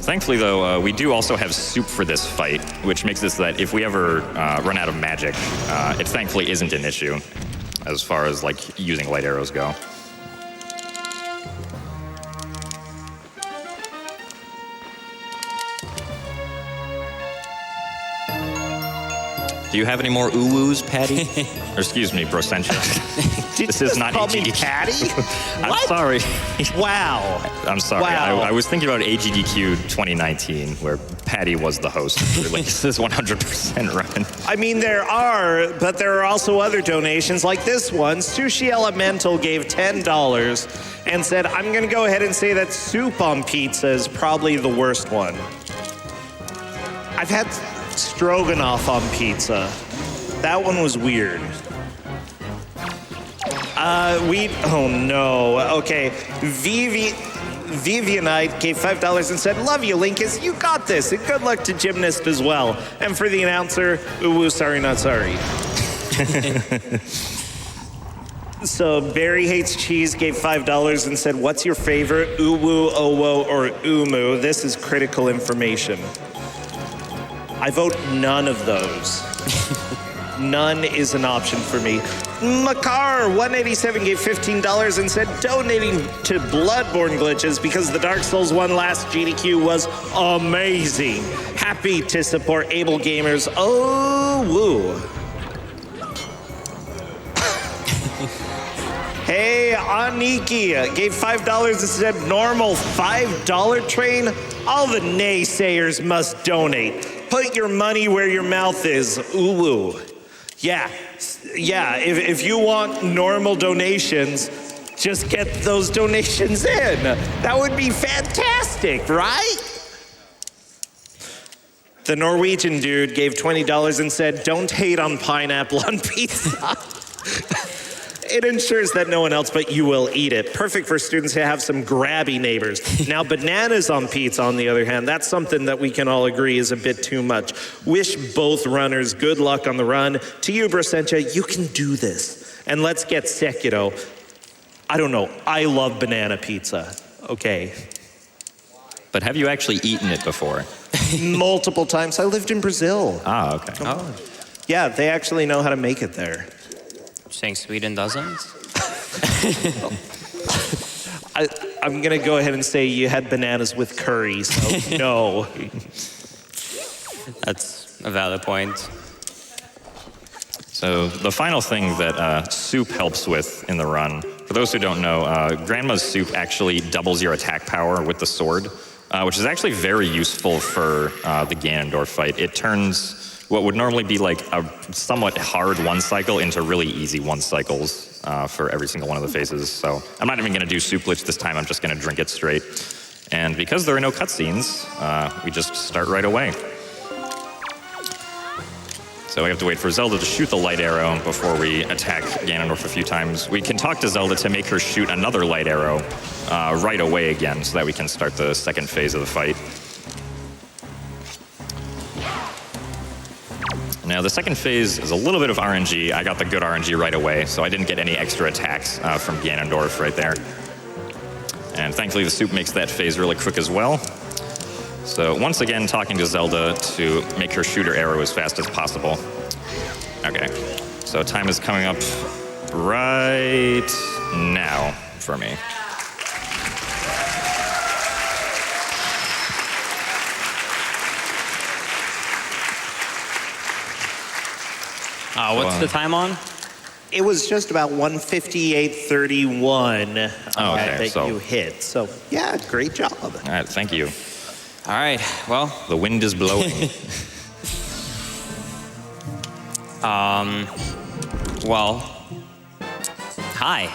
[SPEAKER 2] Thankfully though, we do also have soup for this fight, which makes it so that if we ever run out of magic, it thankfully isn't an issue as far as like using light arrows go. Do you have any more uwus, Patty? Or excuse me, Brosentia. This is not AGDQ.
[SPEAKER 1] Patty?
[SPEAKER 2] I'm sorry.
[SPEAKER 1] Wow.
[SPEAKER 2] I'm sorry.
[SPEAKER 1] Wow.
[SPEAKER 2] I was thinking about AGDQ 2019, where Patty was the host. This is 100% run.
[SPEAKER 1] I mean, there are also other donations like this one. Sushi Elemental gave $10 and said, I'm going to go ahead and say that soup on pizza is probably the worst one. I've had stroganoff on pizza. That one was weird. Oh no. Okay. Vivianite gave $5 and said, love you, Linkus. You got this. And good luck to Gymnast as well. And for the announcer, ooh, sorry, not sorry. So Barry Hates Cheese gave $5 and said, what's your favorite? Uwu, Owo, or Umu? This is critical information. I vote none of those. None is an option for me. Makar187 gave $15 and said donating to Bloodborne glitches because the Dark Souls 1 last GDQ was amazing. Happy to support able gamers. Oh, woo. Hey, Aniki gave $5 and said normal $5 train. All the naysayers must donate. Put your money where your mouth is. Ooh. Yeah. If you want normal donations, just get those donations in. That would be fantastic, right? The Norwegian dude gave $20 and said, don't hate on pineapple on pizza. It ensures that no one else but you will eat it. Perfect for students who have some grabby neighbors. Now, bananas on pizza, on the other hand, that's something that we can all agree is a bit too much. Wish both runners good luck on the run. To you, Brosentia, you can do this. And let's get Sekiro. I don't know. I love banana pizza. Okay.
[SPEAKER 2] But have you actually eaten it before?
[SPEAKER 1] Multiple times. I lived in Brazil.
[SPEAKER 2] Ah, okay.
[SPEAKER 3] Oh,
[SPEAKER 1] Yeah, they actually know how to make it there.
[SPEAKER 3] you're saying Sweden doesn't?
[SPEAKER 1] I'm going to go ahead and say you had bananas with curry, so no.
[SPEAKER 3] That's a valid point.
[SPEAKER 2] So the final thing that soup helps with in the run, for those who don't know, Grandma's soup actually doubles your attack power with the sword, which is actually very useful for the Ganondorf fight. It turns what would normally be like a somewhat hard one cycle into really easy one cycles for every single one of the phases. So I'm not even going to do soup lich this time, I'm just going to drink it straight. And because there are no cutscenes, we just start right away. So we have to wait for Zelda to shoot the light arrow before we attack Ganondorf a few times. We can talk to Zelda to make her shoot another light arrow right away again so that we can start the second phase of the fight. Now the second phase is a little bit of RNG. I got the good RNG right away, so I didn't get any extra attacks from Ganondorf right there. And thankfully the soup makes that phase really quick as well. So once again, talking to Zelda to make her shoot her arrow as fast as possible. Okay, so time is coming up right now for me.
[SPEAKER 3] What's the time on?
[SPEAKER 1] It was just about 158.31 that
[SPEAKER 2] so
[SPEAKER 1] you hit. So, yeah, great job.
[SPEAKER 2] All right, thank you.
[SPEAKER 3] All right, well.
[SPEAKER 2] The wind is blowing.
[SPEAKER 3] Well, hi.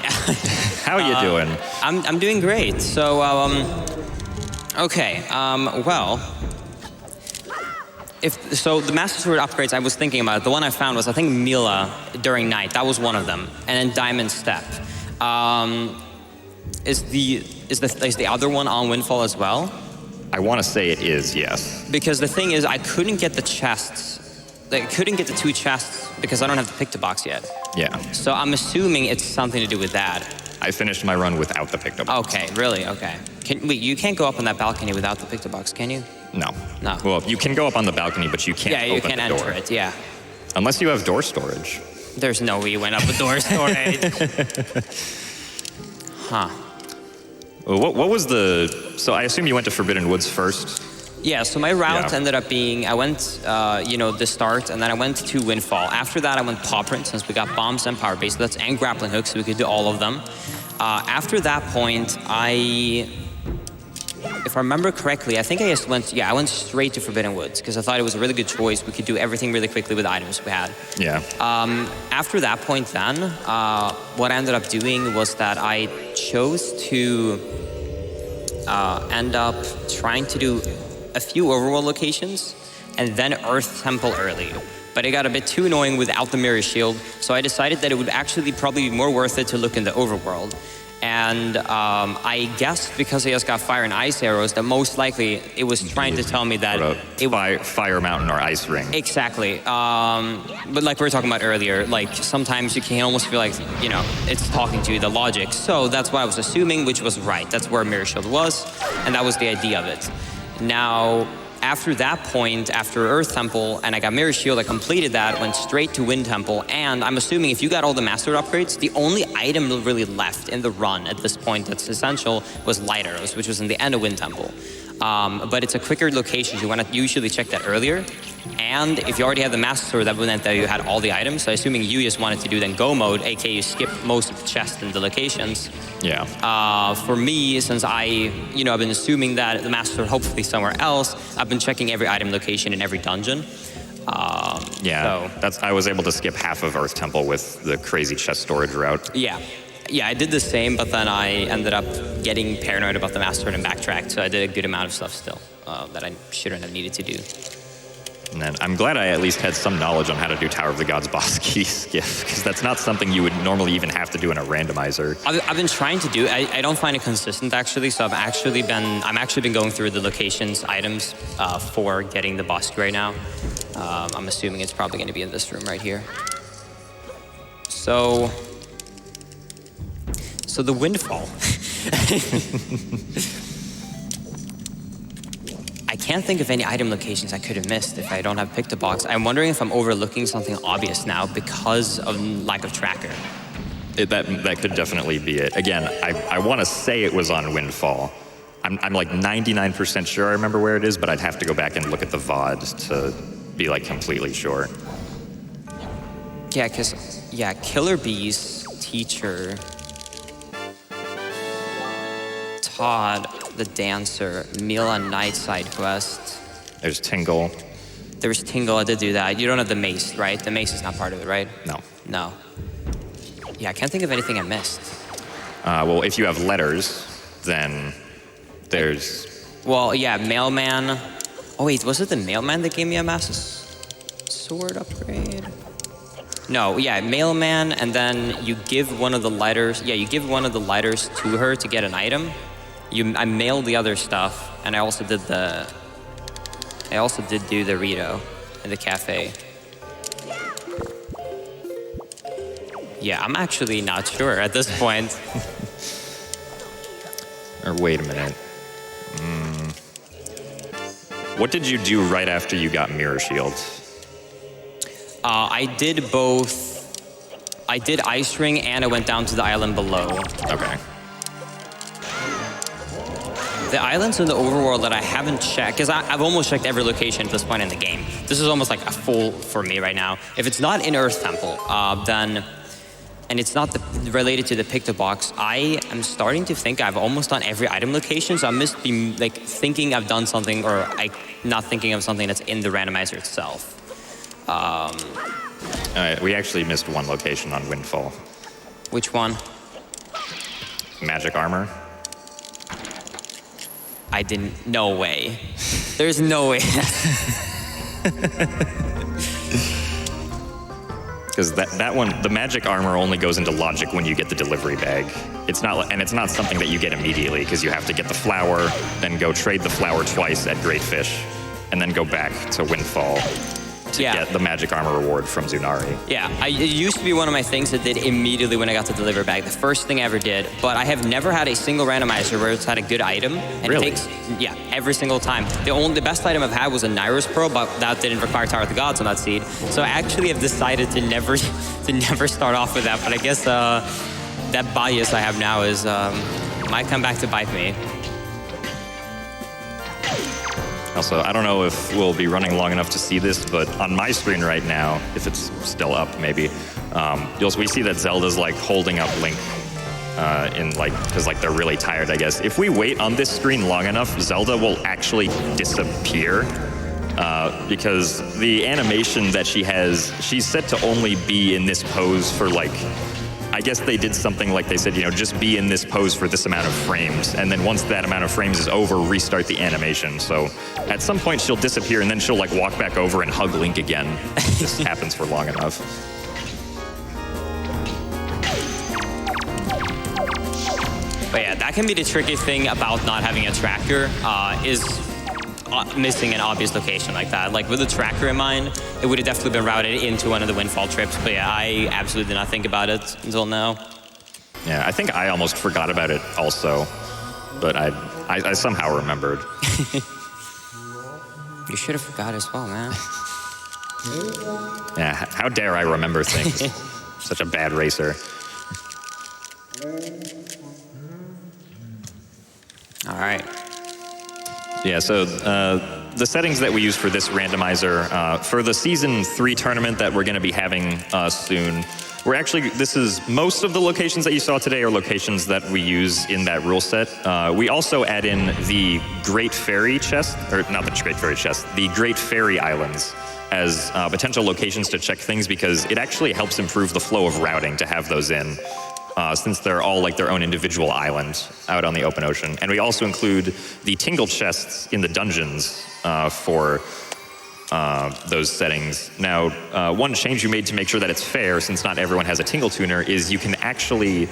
[SPEAKER 2] How are you doing?
[SPEAKER 3] I'm doing great. So, okay, well, so the Master Sword upgrades I was thinking about, the one I found was, I think, Mila during night. That was one of them. And then Diamond Step. Is the other one on Windfall as well?
[SPEAKER 2] I want to say it is, yes.
[SPEAKER 3] Because the thing is, I couldn't get the chests. I couldn't get the 2 chests because I don't have the pick-to-box yet.
[SPEAKER 2] Yeah.
[SPEAKER 3] So I'm assuming it's something to do with that.
[SPEAKER 2] I finished my run without the pick-to-box.
[SPEAKER 3] Okay, really? Okay. Wait, you can't go up on that balcony without the pick-to-box, can you?
[SPEAKER 2] No.
[SPEAKER 3] No.
[SPEAKER 2] Well, you can go up on the balcony, but you can't
[SPEAKER 3] Yeah, you
[SPEAKER 2] open
[SPEAKER 3] can't
[SPEAKER 2] the door.
[SPEAKER 3] enter it, yeah.
[SPEAKER 2] Unless you have door storage.
[SPEAKER 3] There's no way you went up the door storage. Huh.
[SPEAKER 2] Well, what was the... So I assume you went to Forbidden Woods first?
[SPEAKER 3] Yeah, so my route
[SPEAKER 2] Yeah.
[SPEAKER 3] ended up being, I went, the start, and then I went to Windfall. After that, I went Paw Print, since we got bombs and power base, and grappling hooks, so we could do all of them. After that point, if I remember correctly, I think I just went, I went straight to Forbidden Woods, because I thought it was a really good choice. We could do everything really quickly with the items we had.
[SPEAKER 2] Yeah.
[SPEAKER 3] After that point then, what I ended up doing was that I chose to end up trying to do a few overworld locations and then Earth Temple early. But it got a bit too annoying without the Mirror Shield, so I decided that it would actually probably be more worth it to look in the overworld. And I guessed because I just got fire and ice arrows that most likely it was trying to tell me that it was
[SPEAKER 2] Fire Mountain or Ice Ring.
[SPEAKER 3] Exactly. But like we were talking about earlier, like sometimes you can almost feel like, it's talking to you, the logic. So that's what I was assuming, which was right. That's where Mirror Shield was, and that was the idea of it. Now, after that point, after Earth Temple, and I got Mirror Shield, I completed that, went straight to Wind Temple, and I'm assuming if you got all the Master upgrades, the only item really left in the run at this point that's essential was Light Arrows, which was in the end of Wind Temple. But it's a quicker location, so you want to usually check that earlier. And if you already had the Master Sword, that meant that you had all the items, so assuming you just wanted to do then Go mode, aka you skip most of the chests and the locations.
[SPEAKER 2] Yeah.
[SPEAKER 3] For me, since I've been assuming that the Master Sword hopefully somewhere else, I've been checking every item location in every dungeon.
[SPEAKER 2] I was able to skip half of Earth Temple with the crazy chest storage route.
[SPEAKER 3] Yeah, I did the same, but then I ended up getting paranoid about the Master Sword and backtracked, so I did a good amount of stuff still that I shouldn't have needed to do.
[SPEAKER 2] And then I'm glad I at least had some knowledge on how to do Tower of the Gods boss key skip, because that's not something you would normally even have to do in a randomizer.
[SPEAKER 3] I've been trying to do. I don't find it consistent actually, so I'm actually been going through the locations items for getting the boss key right now. I'm assuming it's probably going to be in this room right here. So So the windfall. I can't think of any item locations I could have missed if I don't have picked a box. I'm wondering if I'm overlooking something obvious now because of lack of tracker.
[SPEAKER 2] That could definitely be it. Again, I want to say it was on Windfall. I'm like 99% sure I remember where it is, but I'd have to go back and look at the VOD to be like completely sure.
[SPEAKER 3] Yeah, Killer Bees, Teacher, Todd, the Dancer, Mila Nightside Quest.
[SPEAKER 2] There's Tingle.
[SPEAKER 3] There's Tingle, I did do that. You don't have the Mace, right? The Mace is not part of it, right?
[SPEAKER 2] No.
[SPEAKER 3] No. Yeah, I can't think of anything I missed.
[SPEAKER 2] Well, if you have letters, then there's...
[SPEAKER 3] Well, yeah, Mailman. Oh wait, was it the Mailman that gave me a Master Sword upgrade? No, yeah, Mailman, and then you give one of the letters. Yeah, you give one of the letters to her to get an item. I mailed the other stuff, and I also did do the Rito in the cafe. Yeah, I'm actually not sure at this point.
[SPEAKER 2] Or wait a minute. What did you do right after you got Mirror Shield?
[SPEAKER 3] I did both. I did Ice Ring, and I went down to the island below.
[SPEAKER 2] Okay.
[SPEAKER 3] The islands in the overworld that I haven't checked, because I've almost checked every location at this point in the game. This is almost like a full for me right now. If it's not in Earth Temple, then, and it's not related to the Picto Box, I am starting to think I've almost done every item location, so I must be like thinking I've done something, or not thinking of something that's in the randomizer itself.
[SPEAKER 2] We actually missed one location on Windfall.
[SPEAKER 3] Which one?
[SPEAKER 2] Magic Armor.
[SPEAKER 3] I didn't. No way. There's no way.
[SPEAKER 2] Because that one, the Magic Armor only goes into logic when you get the delivery bag. It's not something that you get immediately, because you have to get the flower, then go trade the flower twice at Great Fish, and then go back to Windfall to get the Magic Armor reward from Zunari.
[SPEAKER 3] Yeah, it used to be one of my things that did immediately when I got the delivery bag. The first thing I ever did, but I have never had a single randomizer where it's had a good item. And
[SPEAKER 2] really?
[SPEAKER 3] It takes, every single time. The best item I've had was a Nyrus Pearl, but that didn't require Tower of the Gods on that seed. So I actually have decided to never start off with that, but I guess that bias I have now is might come back to bite me.
[SPEAKER 2] Also, I don't know if we'll be running long enough to see this, but on my screen right now, if it's still up maybe, we see that Zelda's like holding up Link because like they're really tired, I guess. If we wait on this screen long enough, Zelda will actually disappear because the animation that she has, she's set to only be in this pose for like, I guess they did something like they said, just be in this pose for this amount of frames. And then once that amount of frames is over, restart the animation. So at some point she'll disappear and then she'll like walk back over and hug Link again. This happens for long enough.
[SPEAKER 3] But yeah, that can be the tricky thing about not having a tracker, is missing an obvious location like that. Like with a tracker in mind, it would have definitely been routed into one of the Windfall trips. But yeah, I absolutely did not think about it until now.
[SPEAKER 2] Yeah, I think I almost forgot about it also, but I somehow remembered.
[SPEAKER 3] You should have forgot as well, man.
[SPEAKER 2] Yeah, how dare I remember things? Such a bad racer.
[SPEAKER 3] All right.
[SPEAKER 2] Yeah, so the settings that we use for this randomizer, for the Season 3 tournament that we're going to be having soon, most of the locations that you saw today are locations that we use in that rule set. We also add in the Great Fairy chest, or not the Great Fairy chest, the Great Fairy Islands as potential locations to check things, because it actually helps improve the flow of routing to have those in. Since they're all like their own individual island out on the open ocean. And we also include the Tingle chests in the dungeons for those settings. Now, one change you made to make sure that it's fair, since not everyone has a Tingle tuner, is you can actually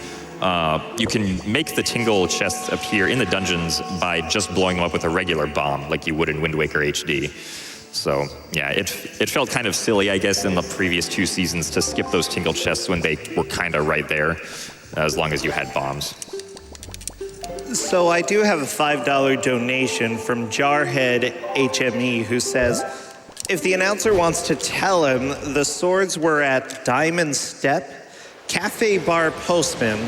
[SPEAKER 2] you can make the Tingle chests appear in the dungeons by just blowing them up with a regular bomb, like you would in Wind Waker HD. So yeah, it felt kind of silly, I guess, in the previous 2 seasons to skip those Tingle chests when they were kind of right there. as long as you had bombs.
[SPEAKER 1] So I do have a $5 donation from Jarhead HME who says, if the announcer wants to tell him the swords were at Diamond Step, Cafe Bar Postman,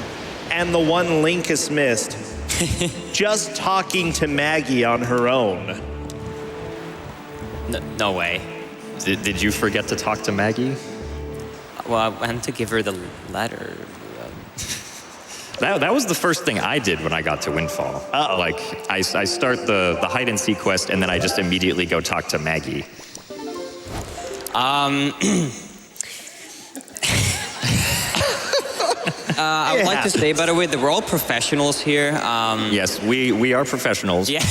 [SPEAKER 1] and the one Linkus missed, just talking to Maggie on her own.
[SPEAKER 3] No way.
[SPEAKER 2] Did you forget to talk to Maggie?
[SPEAKER 3] Well, I went to give her the letter.
[SPEAKER 2] That was the first thing I did when I got to Windfall.
[SPEAKER 1] Uh-oh.
[SPEAKER 2] Like, I start the hide and seek quest, and then I just immediately go talk to Maggie.
[SPEAKER 3] I would like to say, by the way, that we're all professionals here.
[SPEAKER 2] Yes, we are professionals.
[SPEAKER 3] Yeah.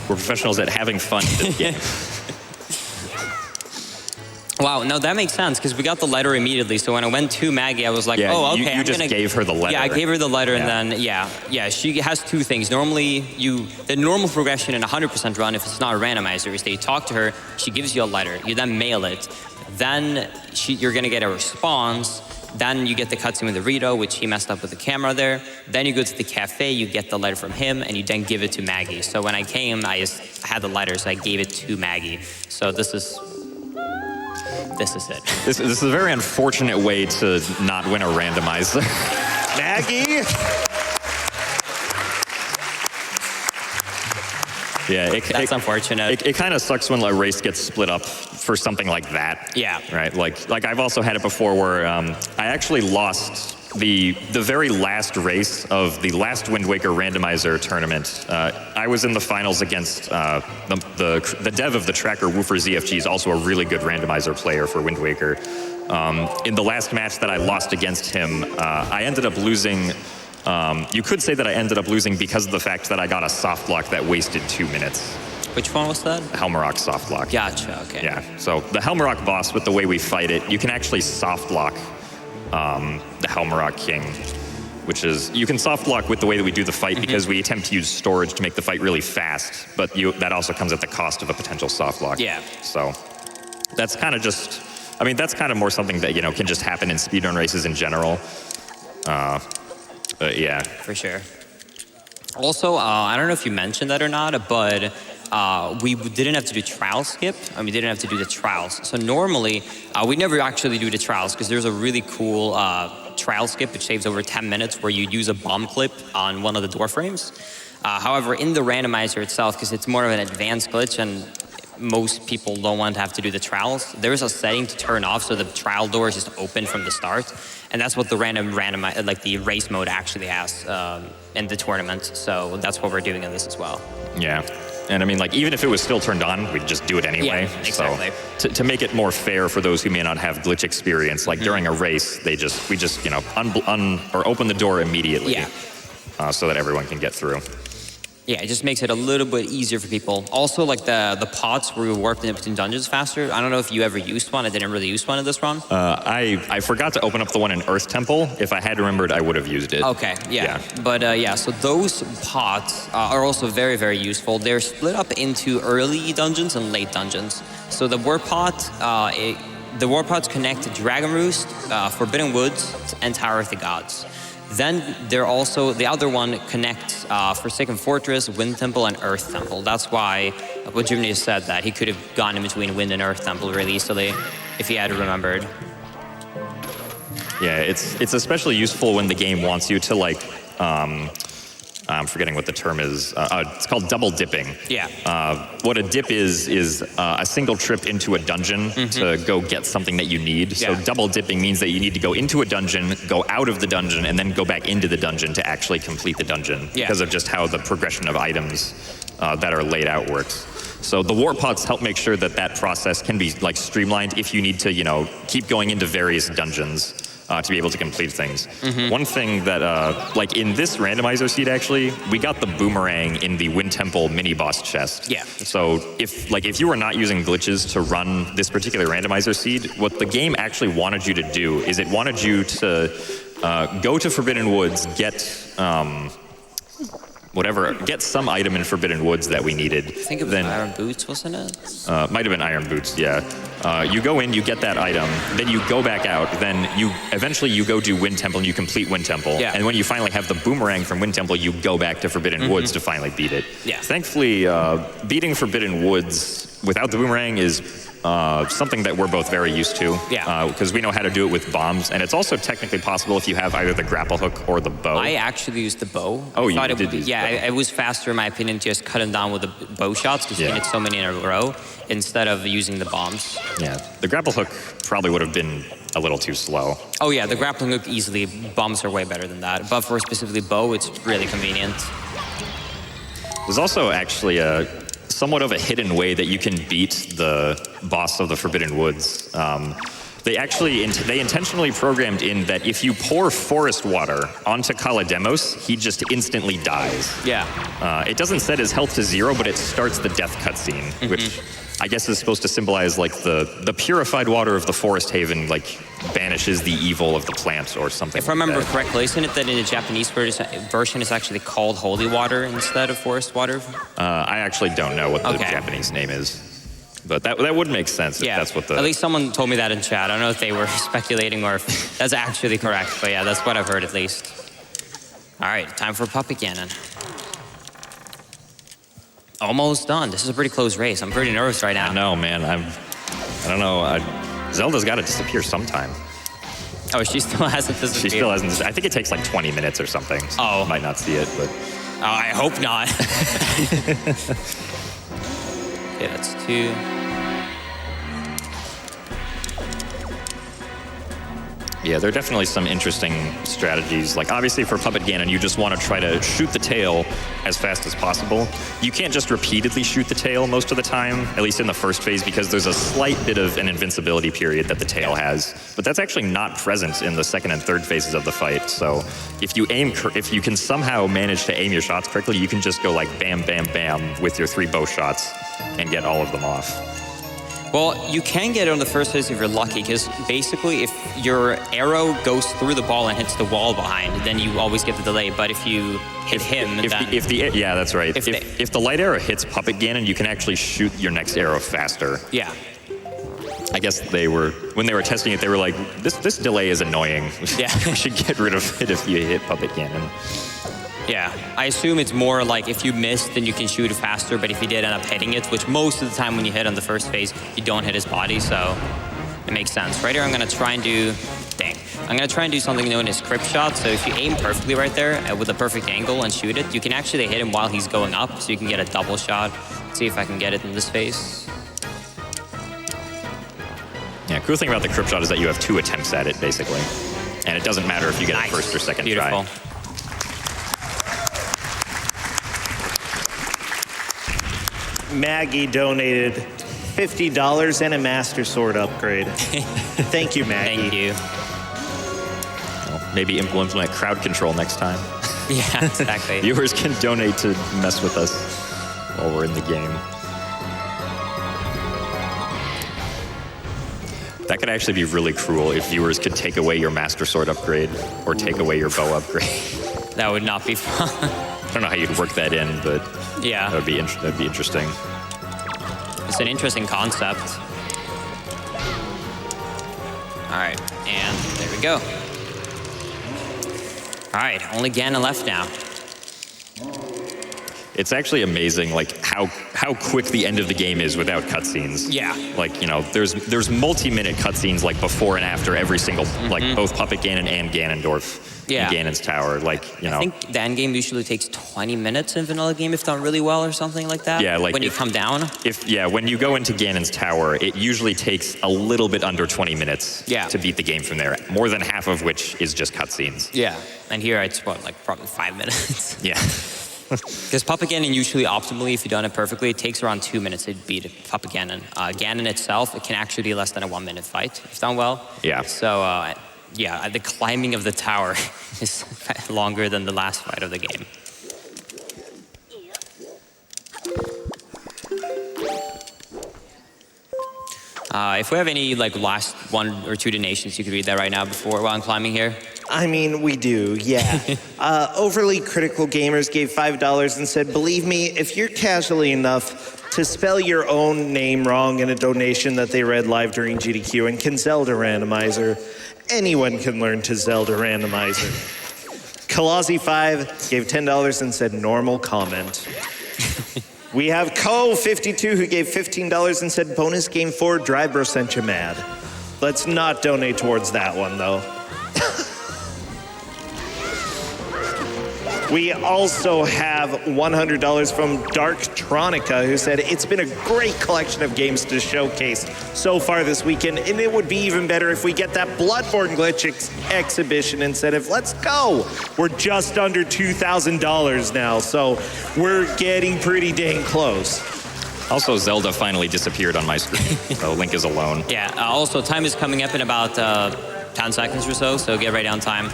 [SPEAKER 2] We're professionals at having fun in this game.
[SPEAKER 3] Wow, no, that makes sense, because we got the letter immediately. So when I went to Maggie, I was like,
[SPEAKER 2] Yeah,
[SPEAKER 3] oh, okay.
[SPEAKER 2] you just gave her the letter.
[SPEAKER 3] Yeah, I gave her the letter,
[SPEAKER 2] Yeah.
[SPEAKER 3] and then, yeah, she has two things. Normally, the normal progression in a 100% run, if it's not a randomizer, is that you talk to her, she gives you a letter, you then mail it, then you're going to get a response, then you get the cutscene with the Rito, which he messed up with the camera there, then you go to the cafe, you get the letter from him, and you then give it to Maggie. So when I came, I had the letter, so I gave it to Maggie. So this is it.
[SPEAKER 2] This is a very unfortunate way to not win a randomizer.
[SPEAKER 1] Maggie?
[SPEAKER 2] Yeah,
[SPEAKER 3] That's unfortunate.
[SPEAKER 2] It kind of sucks when a race gets split up for something like that.
[SPEAKER 3] Yeah.
[SPEAKER 2] Right. Like I've also had it before where I actually lost the very last race of the last Wind Waker randomizer tournament. I was in the finals against the dev of the tracker, Woofer ZFG, is also a really good randomizer player for Wind Waker. In the last match that I lost against him, I ended up losing. You could say that I ended up losing because of the fact that I got a soft lock that wasted 2 minutes.
[SPEAKER 3] Which one was that?
[SPEAKER 2] Helmarok soft lock.
[SPEAKER 3] Gotcha, okay.
[SPEAKER 2] Yeah, so the Helmarok boss, with the way we fight it, you can actually soft lock the Helmarok King, which is, you can soft lock with the way that we do the fight because we attempt to use storage to make the fight really fast, but that also comes at the cost of a potential soft lock.
[SPEAKER 3] Yeah.
[SPEAKER 2] So that's kind of just, I mean, that's kind of more something that, can just happen in speedrun races in general. But yeah.
[SPEAKER 3] For sure. Also, I don't know if you mentioned that or not, but we didn't have to do trial skip, and we didn't have to do the trials. So normally, we never actually do the trials, because there's a really cool trial skip which saves over 10 minutes where you use a bomb clip on one of the door frames. However, in the randomizer itself, because it's more of an advanced glitch and most people don't want to have to do the trials, there's a setting to turn off so the trial door is just open from the start. And that's what the the race mode actually has in the tournament. So that's what we're doing in this as well.
[SPEAKER 2] Yeah. And I mean, like, even if it was still turned on, we'd just do it anyway.
[SPEAKER 3] Yeah, exactly.
[SPEAKER 2] So to make it more fair for those who may not have glitch experience, like during a race, we just or open the door immediately.
[SPEAKER 3] Yeah.
[SPEAKER 2] So that everyone can get through.
[SPEAKER 3] Yeah, it just makes it a little bit easier for people. Also, like the pods where we warped in between dungeons faster. I don't know if you ever used one. I didn't really use one in this run.
[SPEAKER 2] I forgot to open up the one in Earth Temple. If I had remembered, I would have used it.
[SPEAKER 3] Okay, yeah. But so those pods are also very, very useful. They're split up into early dungeons and late dungeons. So the warp pods connect to Dragon Roost, Forbidden Woods, and Tower of the Gods. Then the other one connects Forsaken Fortress, Wind Temple, and Earth Temple. That's why what Gymnast said, that he could have gone in between Wind and Earth Temple really easily if he had remembered.
[SPEAKER 2] Yeah, it's especially useful when the game wants you to, like, I'm forgetting what the term is. It's called double dipping.
[SPEAKER 3] Yeah.
[SPEAKER 2] What a dip is a single trip into a dungeon to go get something that you need.
[SPEAKER 3] Yeah.
[SPEAKER 2] So double dipping means that you need to go into a dungeon, go out of the dungeon, and then go back into the dungeon to actually complete the dungeon.
[SPEAKER 3] Yeah.
[SPEAKER 2] Because of just how the progression of items that are laid out works. So the warp pods help make sure that process can be, like, streamlined if you need to, keep going into various dungeons. To be able to complete things. One thing that, like in this randomizer seed, actually, we got the boomerang in the Wind Temple mini boss chest.
[SPEAKER 3] Yeah.
[SPEAKER 2] So if you were not using glitches to run this particular randomizer seed, what the game actually wanted you to do is it wanted you to go to Forbidden Woods, get some item in Forbidden Woods that we needed.
[SPEAKER 3] I think it was Iron Boots, wasn't it?
[SPEAKER 2] Might have been Iron Boots, yeah. You go in, you get that item, then you go back out, then eventually you go do Wind Temple and you complete Wind Temple.
[SPEAKER 3] Yeah.
[SPEAKER 2] And when you finally have the boomerang from Wind Temple, you go back to Forbidden Woods to finally beat it.
[SPEAKER 3] Yeah.
[SPEAKER 2] Thankfully, beating Forbidden Woods without the boomerang is something that we're both very used to.
[SPEAKER 3] Yeah.
[SPEAKER 2] Because we know how to do it with bombs, and it's also technically possible if you have either the grapple hook or the bow.
[SPEAKER 3] I actually used the bow.
[SPEAKER 2] Oh,
[SPEAKER 3] I
[SPEAKER 2] you
[SPEAKER 3] thought
[SPEAKER 2] did use the bow.
[SPEAKER 3] it was faster in my opinion to just cut him down with the bow shots because you can hit so many in a row instead of using the bombs.
[SPEAKER 2] Yeah, the grapple hook probably would have been a little too slow.
[SPEAKER 3] Oh yeah, the grappling hook easily. Bombs are way better than that. But for specifically bow, it's really convenient.
[SPEAKER 2] There's also actually somewhat of a hidden way that you can beat the boss of the Forbidden Woods. They intentionally programmed in that if you pour forest water onto Kalademos, he just instantly dies.
[SPEAKER 3] Yeah.
[SPEAKER 2] It doesn't set his health to 0, but it starts the death cutscene, which I guess is supposed to symbolize like the purified water of the forest haven, like banishes the evil of the plants or something.
[SPEAKER 3] If I remember correctly, isn't it that in the Japanese version it's actually called holy water instead of forest water?
[SPEAKER 2] I actually don't know what the Japanese name is. But that would make sense if that's what the...
[SPEAKER 3] At least someone told me that in chat. I don't know if they were speculating or if that's actually correct. But yeah, that's what I've heard at least. All right, time for Puppet Cannon. Almost done. This is a pretty close race. I'm pretty nervous right now.
[SPEAKER 2] I know, man. I don't know. Zelda's got to disappear sometime.
[SPEAKER 3] Oh, she still hasn't disappeared?
[SPEAKER 2] She still hasn't. I think it takes like 20 minutes or something. So you might not see it, but...
[SPEAKER 3] Oh, I hope not. Okay, that's 2.
[SPEAKER 2] Yeah, there are definitely some interesting strategies. Like, obviously, for Puppet Ganon, you just want to try to shoot the tail as fast as possible. You can't just repeatedly shoot the tail most of the time, at least in the first phase, because there's a slight bit of an invincibility period that the tail has. But that's actually not present in the second and third phases of the fight. So if you can somehow manage to aim your shots correctly, you can just go like bam, bam, bam with your 3 bow shots and get all of them off.
[SPEAKER 3] Well, you can get it on the first phase if you're lucky, because basically if your arrow goes through the ball and hits the wall behind, then you always get the delay. But if you hit him,
[SPEAKER 2] yeah, that's right. If the light arrow hits Puppet Ganon, you can actually shoot your next arrow faster.
[SPEAKER 3] Yeah.
[SPEAKER 2] I guess when they were testing it, they were like, this delay is annoying.
[SPEAKER 3] Yeah.
[SPEAKER 2] We should get rid of it if you hit Puppet Ganon.
[SPEAKER 3] Yeah, I assume it's more like if you miss, then you can shoot it faster, but if you did end up hitting it, which most of the time when you hit on the first phase, you don't hit his body, so it makes sense. Right here, I'm gonna try and do something known as crypt shot. So if you aim perfectly right there with a perfect angle and shoot it, you can actually hit him while he's going up, so you can get a double shot. Let's see if I can get it in this phase.
[SPEAKER 2] Yeah, cool thing about the crypt shot is that you have 2 attempts at it, basically. And it doesn't matter if you get it first or second try.
[SPEAKER 1] Maggie donated $50 and a Master Sword upgrade. Thank you, Maggie.
[SPEAKER 3] Thank you.
[SPEAKER 2] Well, maybe implement crowd control next time.
[SPEAKER 3] Yeah, exactly.
[SPEAKER 2] Viewers can donate to mess with us while we're in the game. That could actually be really cruel if viewers could take away your Master Sword upgrade or take away your bow upgrade.
[SPEAKER 3] That would not be fun.
[SPEAKER 2] I don't know how you'd work that in, but
[SPEAKER 3] yeah,
[SPEAKER 2] that'd be interesting.
[SPEAKER 3] It's an interesting concept. All right, and there we go. All right, only Ganon left now.
[SPEAKER 2] It's actually amazing, like how quick the end of the game is without cutscenes.
[SPEAKER 3] Yeah.
[SPEAKER 2] Like, you know, there's multi-minute cutscenes like before and after every single, like both Puppet Ganon and Ganondorf.
[SPEAKER 3] Yeah.
[SPEAKER 2] In Ganon's Tower, like, you know.
[SPEAKER 3] I think the end game usually takes 20 minutes in vanilla game if done really well or something like that.
[SPEAKER 2] Yeah, like
[SPEAKER 3] when you come down.
[SPEAKER 2] When you go into Ganon's Tower, it usually takes a little bit under 20 minutes to beat the game from there. More than half of which is just cutscenes.
[SPEAKER 3] Yeah, and here it's what, like probably 5 minutes.
[SPEAKER 2] Yeah.
[SPEAKER 3] Because Puppet Ganon usually optimally, if you've done it perfectly, it takes around 2 minutes to beat Puppet Ganon. Ganon itself, it can actually be less than a 1-minute fight if done well.
[SPEAKER 2] Yeah.
[SPEAKER 3] So yeah, the climbing of the tower is longer than the last fight of the game. If we have any like last 1 or 2 donations, you could read that right now while I'm climbing here.
[SPEAKER 1] I mean, we do, yeah. Overly critical gamers gave $5 and said, believe me, if you're casually enough to spell your own name wrong in a donation that they read live during GDQ and can Zelda Randomizer, anyone can learn to Zelda Randomizer. Colossi5 gave $10 and said, normal comment. We have Co52 who gave $15 and said, bonus game 4, drive UWUssentia mad. Let's not donate towards that one, though. We also have $100 from Darktronica, who said, it's been a great collection of games to showcase so far this weekend, and it would be even better if we get that Bloodborne glitch exhibition incentive. Let's go! We're just under $2,000 now, so we're getting pretty dang close.
[SPEAKER 2] Also, Zelda finally disappeared on my screen, so Link is alone.
[SPEAKER 3] Yeah, also time is coming up in about 10 seconds or so get right on time.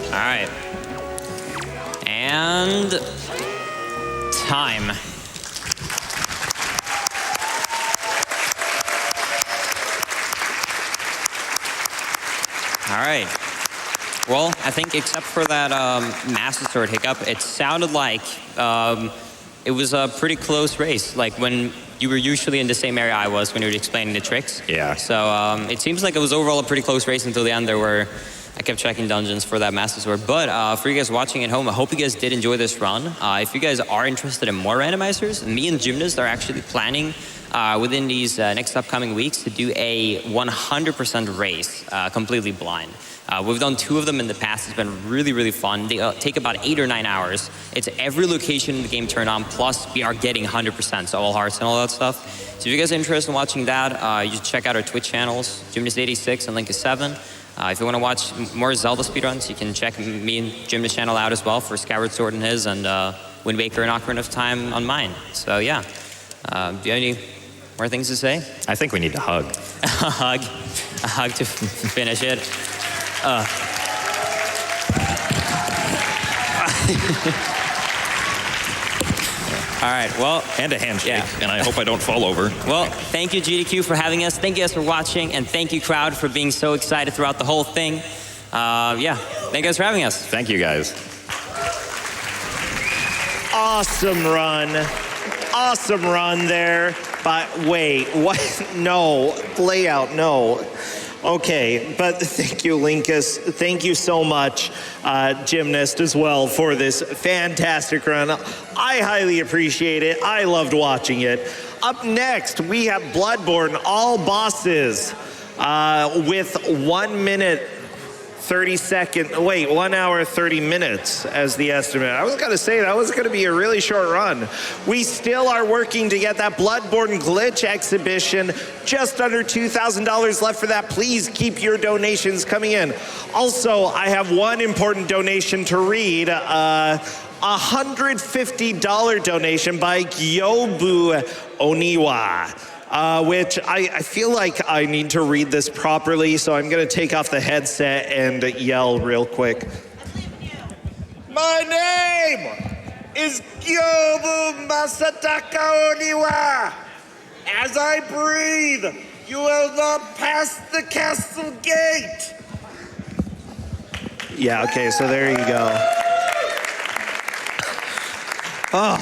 [SPEAKER 3] All right. And time. All right. Well, I think except for that Master Sword hiccup, it sounded like it was a pretty close race. Like when you were usually in the same area I was when you were explaining the tricks.
[SPEAKER 2] Yeah.
[SPEAKER 3] So it seems like it was overall a pretty close race until the end. I kept checking dungeons for that Master Sword. But for you guys watching at home, I hope you guys did enjoy this run. If you guys are interested in more randomizers, me and Gymnast are actually planning within these next upcoming weeks to do a 100% race, completely blind. We've done 2 of them in the past. It's been really, really fun. They take about 8 or 9 hours. It's every location in the game turned on, plus we are getting 100%, so all hearts and all that stuff. So if you guys are interested in watching that, you should check out our Twitch channels, gymnast86 and Linkus7. If you want to watch more Zelda speedruns, you can check me and Gymnast channel out as well for Skyward Sword and his, and Wind Waker and Ocarina of Time on mine. So yeah, do you have any more things to say?
[SPEAKER 2] I think we need a hug.
[SPEAKER 3] A hug to finish it. All right, well.
[SPEAKER 2] And a handshake,
[SPEAKER 3] yeah.
[SPEAKER 2] And I hope I don't fall over.
[SPEAKER 3] Well, thank you, GDQ, for having us. Thank you guys for watching, and thank you, crowd, for being so excited throughout the whole thing. Yeah, thank you guys for having us.
[SPEAKER 2] Thank you, guys.
[SPEAKER 1] Awesome run. Awesome run there. But wait, what? No, layout, no. Okay, but thank you, Linkus. Thank you so much, Gymnast, as well, for this fantastic run. I highly appreciate it. I loved watching it. Up next, we have Bloodborne All Bosses with 1 minute 30 second, wait, 1 hour 30 minutes as the estimate. I was gonna say that was gonna be a really short run. We still are working to get that Bloodborne glitch exhibition. Just under $2,000 left for that. Please keep your donations coming in. Also, I have one important donation to read. $150 donation by UWUssentia. Which I feel like I need to read this properly, so I'm gonna take off the headset and yell real quick. My name is UWUssentia. As I breathe, you will not pass the castle gate. Yeah, okay, so there you go. Oh.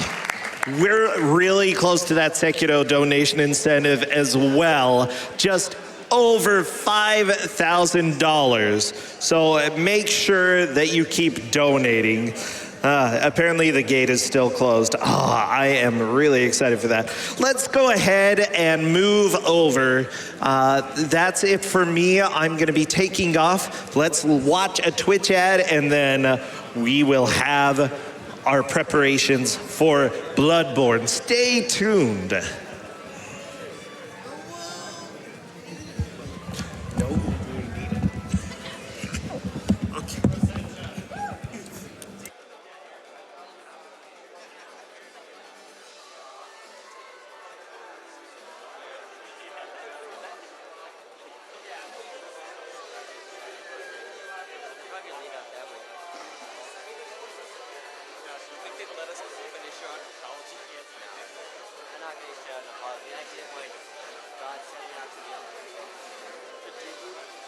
[SPEAKER 1] We're really close to that Sekiro donation incentive as well, just over $5,000. So make sure that you keep donating. Apparently the gate is still closed. I am really excited for that. Let's go ahead and move over. That's it for me. I'm gonna be taking off. Let's watch a Twitch ad and then we will have our preparations for Bloodborne. Stay tuned.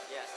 [SPEAKER 4] Yes.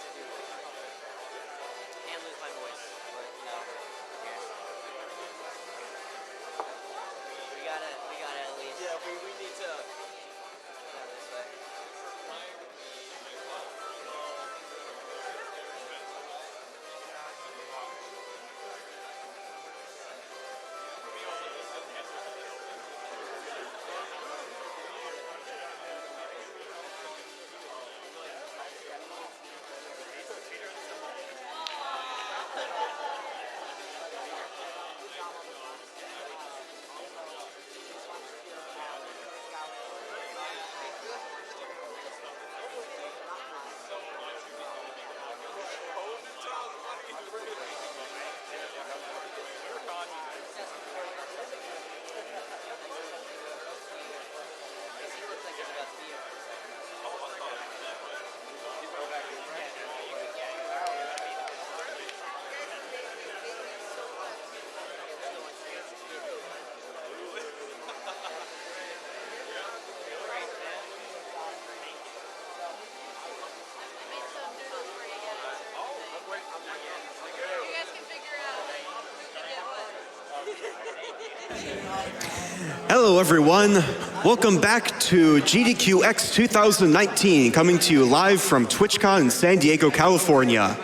[SPEAKER 5] Hello, everyone. Welcome back to GDQx 2019, coming to you live from TwitchCon in San Diego, California.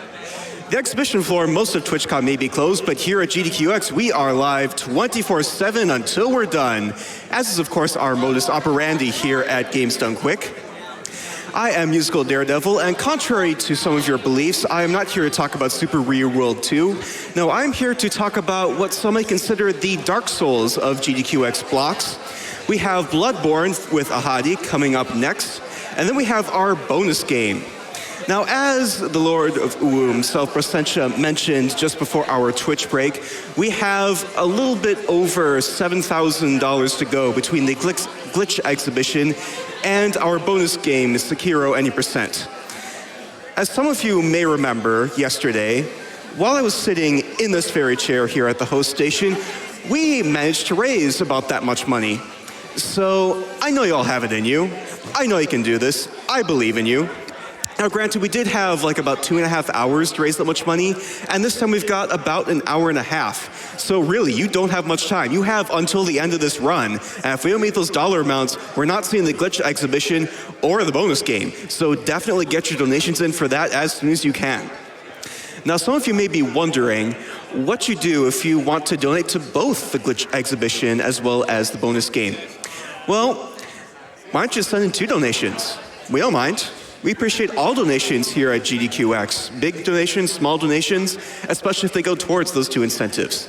[SPEAKER 5] The exhibition floor, most of TwitchCon may be closed, but here at GDQx, we are live 24/7 until we're done, as is, of course, our modus operandi here at Games Done Quick. I am Musical Daredevil, and contrary to some of your beliefs, I am not here to talk about Super Mario World 2. No, I'm here to talk about what some may consider the Dark Souls of GDQx blocks. We have Bloodborne with Ahadi coming up next, and then we have our bonus game. Now, as the Lord of UWUssentia mentioned just before our Twitch break, we have a little bit over $7,000 to go between the glitch exhibition and our bonus game, Sekiro Any Percent. As some of you may remember, yesterday, while I was sitting in this very chair here at the host station, we managed to raise about that much money. So I know you all have it in you. I know you can do this. I believe in you. Now, granted, we did have like about 2.5 hours to raise that much money, and this time we've got about an hour and a half. So really, you don't have much time. You have until the end of this run, and if we don't meet those dollar amounts, we're not seeing the glitch exhibition or the bonus game. So definitely get your donations in for that as soon as you can. Now, some of you may be wondering what you do if you want to donate to both the glitch exhibition as well as the bonus game. Well, why don't you send in 2 donations? We don't mind. We appreciate all donations here at GDQx. Big donations, small donations, especially if they go towards those 2 incentives.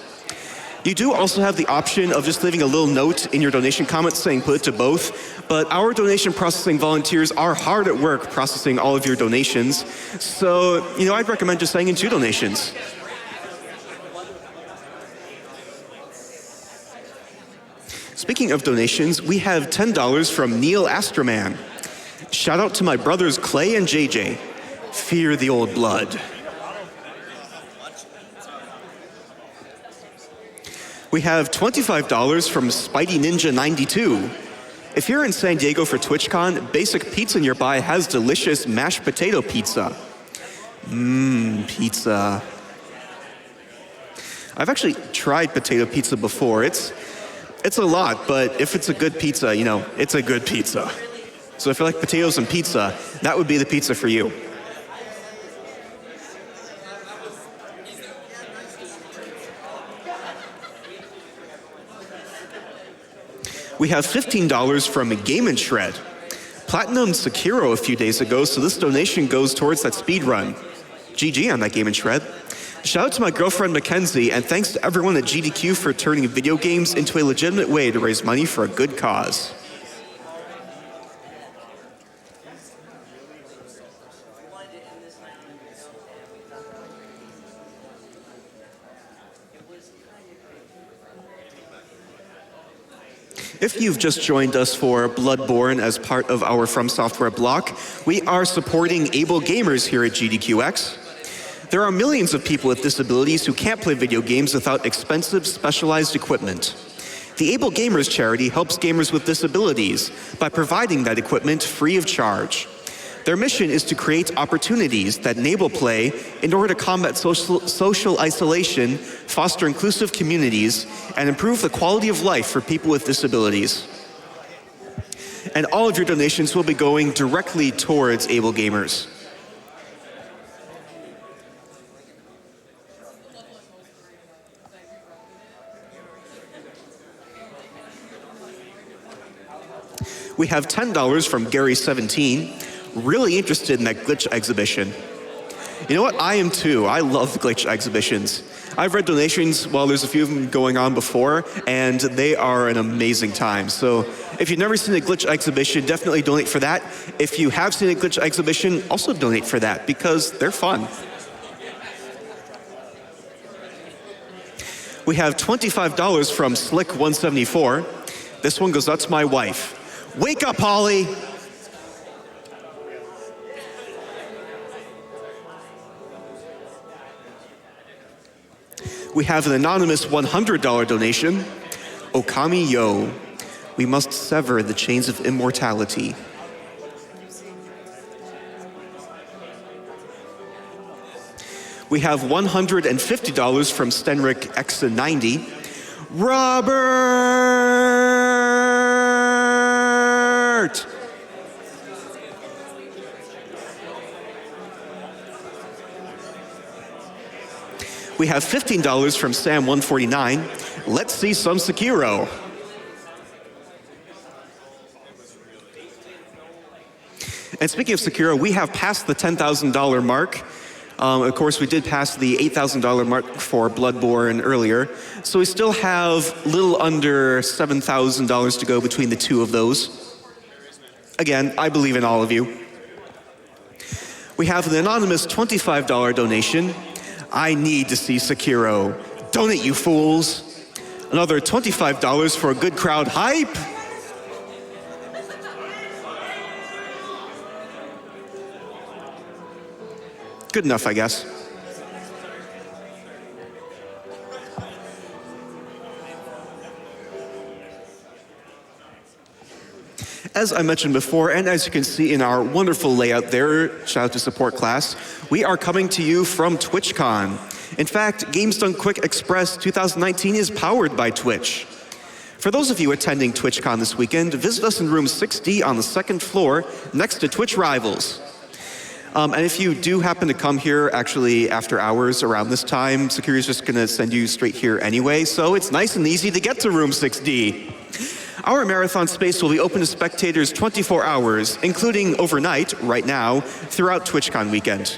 [SPEAKER 5] You do also have the option of just leaving a little note in your donation comments saying put it to both, but our donation processing volunteers are hard at work processing all of your donations. So, I'd recommend just sending in 2 donations. Speaking of donations, we have $10 from Neil Astroman. Shout out to my brothers Clay and JJ. Fear the old blood. We have $25 from Spidey Ninja 92. If you're in San Diego for TwitchCon, Basic Pizza nearby has delicious mashed potato pizza. Pizza. I've actually tried potato pizza before. It's a lot, but if it's a good pizza, it's a good pizza. So if you like potatoes and pizza, that would be the pizza for you. We have $15 from Game & Shred. Platinum Sekiro a few days ago, so this donation goes towards that speed run. GG on that Game & Shred. Shout out to my girlfriend Mackenzie, and thanks to everyone at GDQ for turning video games into a legitimate way to raise money for a good cause. If you've just joined us for Bloodborne as part of our From Software block, we are supporting able gamers here at GDQx. There are millions of people with disabilities who can't play video games without expensive, specialized equipment. The Able Gamers charity helps gamers with disabilities by providing that equipment free of charge. Their mission is to create opportunities that enable play in order to combat social isolation, foster inclusive communities, and improve the quality of life for people with disabilities. And all of your donations will be going directly towards Able Gamers. We have $10 from Gary17. Really interested in that glitch exhibition. You know what? I am too. I love glitch exhibitions. I've read donations while there's a few of them going on before, and they are an amazing time. So if you've never seen a glitch exhibition, definitely donate for that. If you have seen a glitch exhibition, also donate for that because they're fun. We have $25 from Slick174. This one goes out to my wife. Wake up, Holly! We have an anonymous $100 donation. Okami Yo, we must sever the chains of immortality. We have $150 from Stenrick X90. Robert! We have $15 from Sam149. Let's see some Sekiro. And speaking of Sekiro, we have passed the $10,000 mark. Of course, we did pass the $8,000 mark for Bloodborne earlier. So we still have a little under $7,000 to go between the two of those. Again, I believe in all of you. We have an anonymous $25 donation. I need to see Sekiro. Donate, you fools. Another $25 for a good crowd hype. Good enough, I guess. As I mentioned before, and as you can see in our wonderful layout there, shout out to support class, we are coming to you from TwitchCon. In fact, Games Done Quick Express 2019 is powered by Twitch. For those of you attending TwitchCon this weekend, visit us in room 6D on the second floor next to Twitch Rivals. And if you do happen to come here actually after hours around this time, security is just going to send you straight here anyway, so it's nice and easy to get to room 6D. Our marathon space will be open to spectators 24 hours, including overnight, right now, throughout TwitchCon weekend.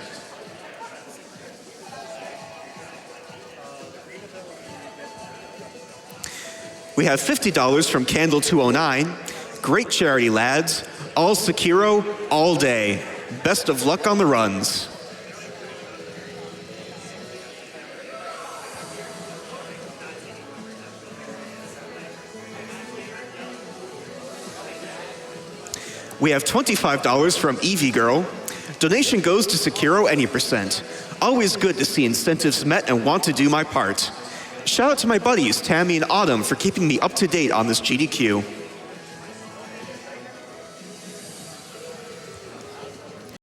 [SPEAKER 5] We have $50 from Candle209. Great charity, lads. All Sekiro, all day. Best of luck on the runs. We have $25 from Evie Girl. Donation goes to Sekiro any %. Always good to see incentives met and want to do my part. Shout out to my buddies, Tammy and Autumn, for keeping me up to date on this GDQ.